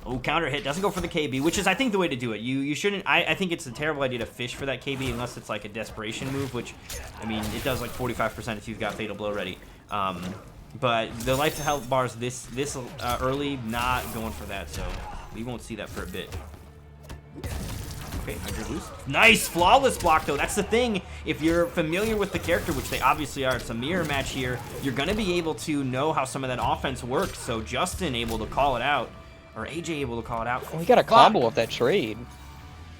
Oh, counter hit. Doesn't go for the KB, which is, I think, the way to do it. You shouldn't... I think it's a terrible idea to fish for that KB unless it's like a desperation move, which, I mean, it does like 45% if you've got Fatal Blow ready. But the life to health bars this early, not going for that, so we won't see that for a bit. Okay, Hydro Boost. Nice! Flawless block, though. That's the thing. If you're familiar with the character, which they obviously are, it's a mirror match here, you're going to be able to know how some of that offense works. So Justin able to call it out, or AJ able to call it out. Oh, he got a combo off that trade.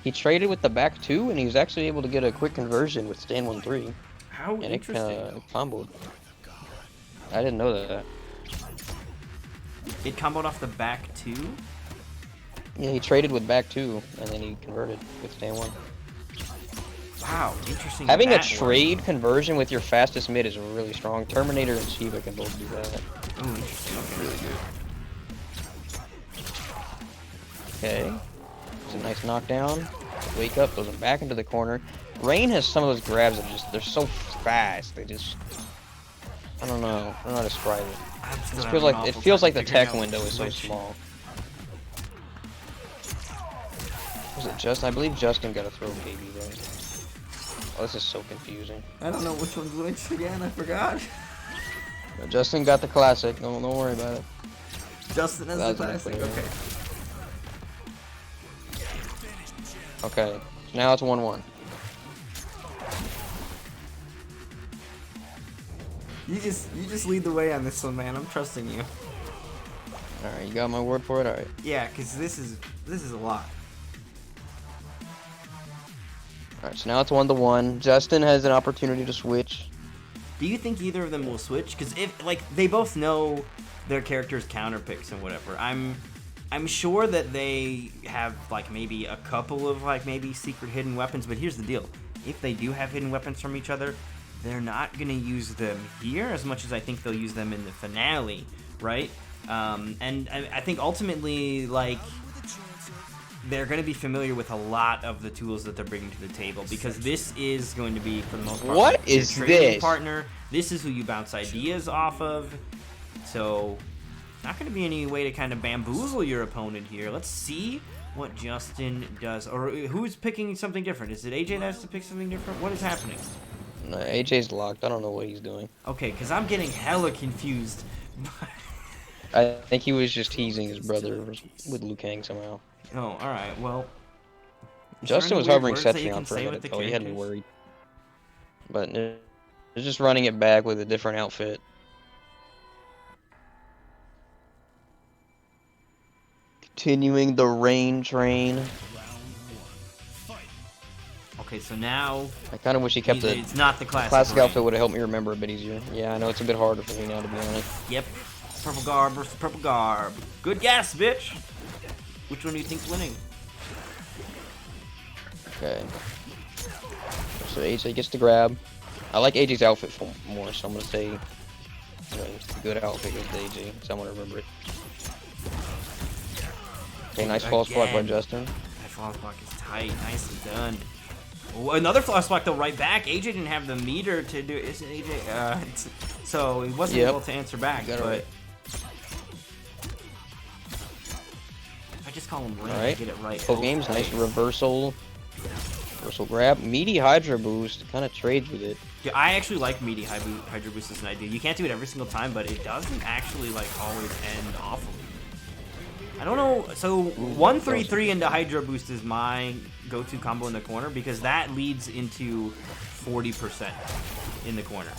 He traded with the back 2, and he was actually able to get a quick conversion with stand 1-3. How And interesting. it comboed. I didn't know that. It comboed off the back, too? Yeah, he traded with back 2, and then he converted with stand 1. Wow, interesting. Having a that trade conversion with your fastest mid is really strong. Terminator and Shiva can both do that. Ooh, interesting. Okay. Really good. Okay. It's a nice knockdown. Wake up, goes back into the corner. Rain has some of those grabs that just, they're so fast. They just, I don't know. I don't know how to describe it. It feels like the tech window is so small. Was it just? I believe Justin got to throw KB there. Oh, this is so confusing. I don't know which one's which again. I forgot. But Justin got the classic. Don't worry about it. Justin has the classic. Okay. Okay. Now it's 1-1. You just lead the way on this one, man. I'm trusting you. All right, you got my word for it. All right. Yeah, because this is a lot. All right. So now it's 1-1. Justin has an opportunity to switch. Do you think either of them will switch? Because if like they both know their characters' counter picks and whatever, I'm sure that they have like maybe a couple of like maybe secret hidden weapons. But here's the deal: if they do have hidden weapons from each other, they're not gonna use them here as much as I think they'll use them in the finale, right? And I think ultimately like they're going to be familiar with a lot of the tools that they're bringing to the table because this is going to be, for the most part, What like, your is trading this? partner. This is who you bounce ideas off of. So, not going to be any way to kind of bamboozle your opponent here. Let's see what Justin does. Or who's picking something different? Is it AJ that has to pick something different? What is happening? No, AJ's locked. I don't know what he's doing. Okay, because I'm getting hella confused. I think he was just teasing his brother with Liu Kang somehow. Oh, alright, well. Justin was hovering Setfion for a minute, though. He had me worried. But they're just running it back with a different outfit. Continuing the rain train. Round one. Fight. Okay, so now I kind of wish he kept the it's not the classic rain. outfit. Would have helped me remember a bit easier. Yeah, I know it's a bit harder for me now, to be honest. Yep. Purple garb versus purple garb. Good guess, bitch. Which one do you think's winning? Okay. So AJ gets the grab. I like AJ's outfit more, so I'm gonna say it's a good outfit with AJ. So I'm gonna remember it. Okay, nice false block by Again. Justin. That floss block is tight. Nicely done. Oh, another floss block though, right back. AJ didn't have the meter to do it. Isn't AJ? So he wasn't able to answer back. Got it But right. I just call him Ray. Alright. Get it right. Full games, nice reversal. Reversal grab. Meaty Hydra boost. Kind of trades with it. Yeah, I actually like meaty Hydra Boost as an idea. You can't do it every single time, but it doesn't actually like always end awfully. I don't know. So 1-3-3 into Hydra Boost is my go-to combo in the corner because that leads into 40% in the corner.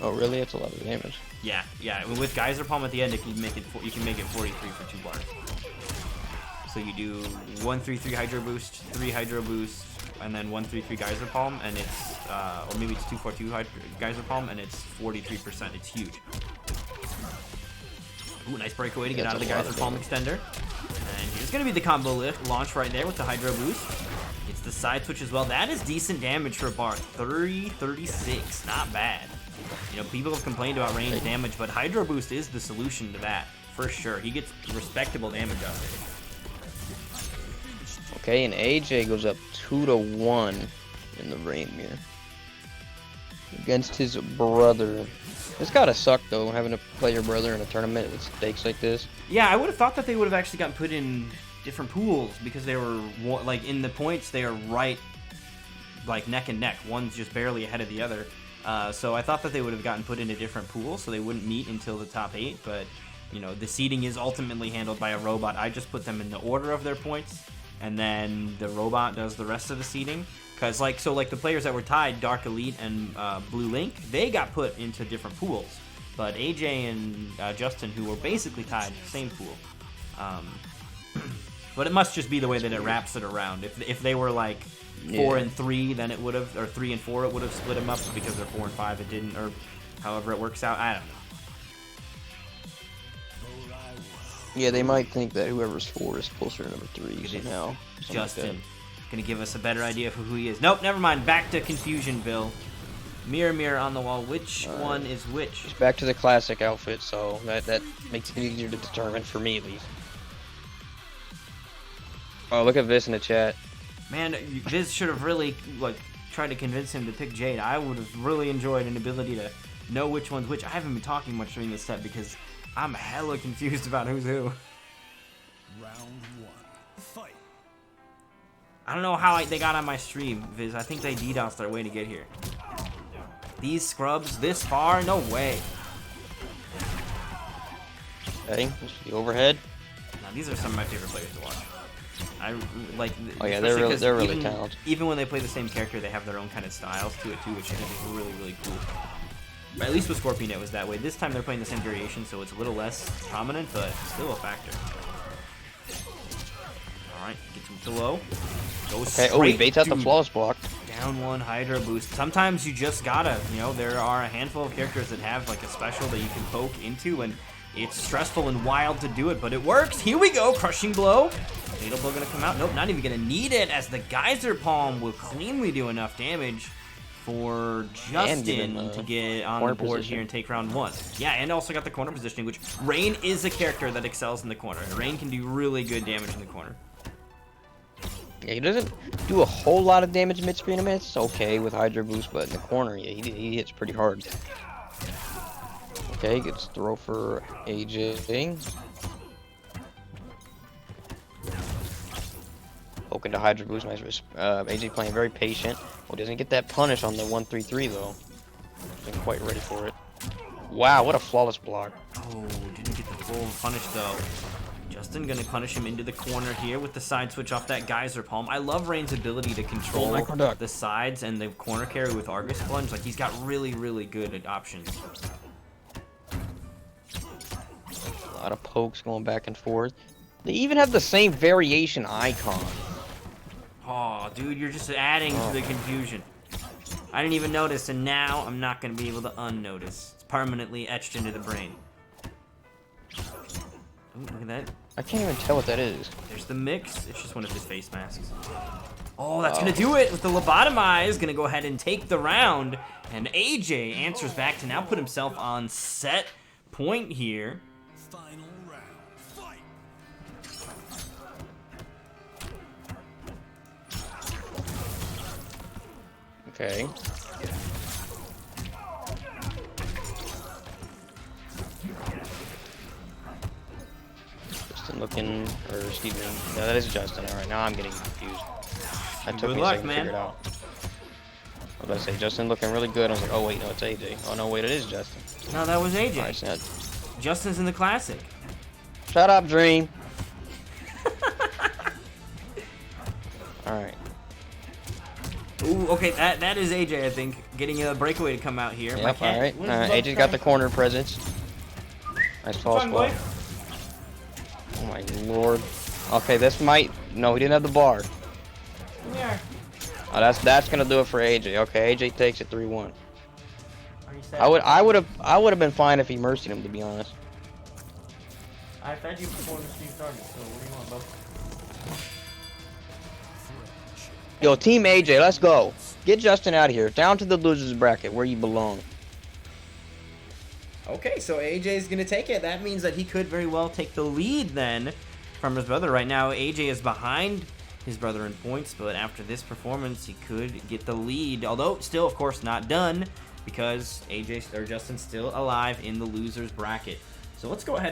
Oh, really? That's a lot of damage. Yeah, yeah. With Geyser Palm at the end, you can make it 43 for 2 bars. So you do 1-3-3 Hydro Boost, 3 Hydro Boost, and then 1-3-3 Geyser Palm, and it's or maybe it's 2-4-2 Geyser Palm, and it's 43%. It's huge. Ooh, nice breakaway to get out of the Geyser Palm extender. And here's gonna be the combo lift launch right there with the Hydro Boost. It's the side switch as well. That is decent damage for a bar. 36, not bad. You know, people have complained about range damage, but Hydro Boost is the solution to that, for sure. He gets respectable damage out of it. Okay, and AJ goes up 2-1 in the rain mirror against his brother. It's gotta suck though, having to play your brother in a tournament with stakes like this. Yeah, I would have thought that they would have actually gotten put in different pools because they were like in the points they are right, like neck and neck. One's just barely ahead of the other. So I thought that they would have gotten put into different pools so they wouldn't meet until the top 8. But you know, the seeding is ultimately handled by a robot. I just put them in the order of their points, and then the robot does the rest of the seeding. Cause like the players that were tied, Dark Elite and Blue Link, they got put into different pools. But AJ and Justin, who were basically tied, same pool. But it must just be the way that it wraps it around. If they were like 4 and 3, then it would have, or 3 and 4, it would have split them up. Because they're 4 and 5, it didn't, or however it works out. I don't know. Yeah, they might think that whoever's 4 is closer to number 3 somehow. Justin, gonna give us a better idea for who he is. Nope, never mind. Back to Confusionville. Mirror, mirror on the wall. Which one is which? It's back to the classic outfit, so that makes it easier to determine for me at least. Oh, look at this in the chat. Man, Viz should have really like tried to convince him to pick Jade. I would have really enjoyed an ability to know which one's which. I haven't been talking much during this set because I'm hella confused about who's who. Round one. Fight. I don't know how they got on my stream, Viz. I think they DDoSed their way to get here. These scrubs this far? No way. Okay, the overhead. Now, these are some of my favorite players to watch. I like. Oh yeah, they're really talented. Even when they play the same character, they have their own kind of styles to it too, which I think is really, really cool. But at least with Scorpion, it was that way. This time they're playing the same variation, so it's a little less prominent, but still a factor. All right, get some below. Okay. Oh, he baits out the flawless block. Down 1 Hydra Boost. Sometimes you just gotta, you know, there are a handful of characters that have like a special that you can poke into, and it's stressful and wild to do it, but it works. Here we go, crushing blow. Fatal blow gonna come out. Nope, not even gonna need it, as the Geyser Palm will cleanly do enough damage for Justin to get on the board here and take round 1. Yeah, and also got the corner positioning, which Rain is a character that excels in the corner. Rain can do really good damage in the corner. Yeah, he doesn't do a whole lot of damage mid-screen. I mean, it's okay with Hydra Boost, but in the corner, yeah, he hits pretty hard. Okay, gets throw for AJ. Poking to Hydra Boost, nice. AJ playing very patient. Well, doesn't get that punish on the 1-3-3 though. Isn't quite ready for it. Wow, what a flawless block. Oh, didn't get the full punish though. Justin gonna punish him into the corner here with the side switch off that Geyser Palm. I love Rain's ability to control the sides and the corner carry with Argus Plunge. Like, he's got really, really good options. lot of pokes going back and forth. They even have the same variation icon. Oh, dude, you're just adding to the confusion. I didn't even notice, and now I'm not going to be able to unnotice. It's permanently etched into the brain. Ooh, look at that. I can't even tell what that is. There's the mix. It's just one of his face masks. Oh, that's going to do it with the lobotomize. Going to go ahead and take the round. And AJ answers back to now put himself on set point here. Final round. Fight. Okay. Justin looking, or excuse me, no, that is Justin. All right, now I'm getting confused. That took Good me a luck, second to man. figure it out. I was about to say Justin looking really good. I was like, oh wait, no, it's AJ. Oh no, wait, it is Justin. No, that was AJ. All right, so Justin's in the classic. shut up, Dream. All right. Ooh, okay, that is AJ, I think, getting a breakaway to come out here. Yep, all right. AJ's got the corner presence. Nice false Fun, ball. boy. Oh my lord. Okay, this might. No, he didn't have the bar. Come here. Oh, that's gonna do it for AJ. Okay, AJ takes it 3-1. Are you set? I would have been fine if he mercied him, to be honest. I fed you before the stream started, so what do you want, bub? Yo, Team AJ, let's go. Get Justin out of here. Down to the losers bracket where you belong. Okay, so AJ's gonna take it. That means that he could very well take the lead then from his brother. Right now, AJ is behind his brother in points, but after this performance, he could get the lead. Although, still, of course, not done because AJ or Justin's still alive in the losers bracket. So let's go ahead and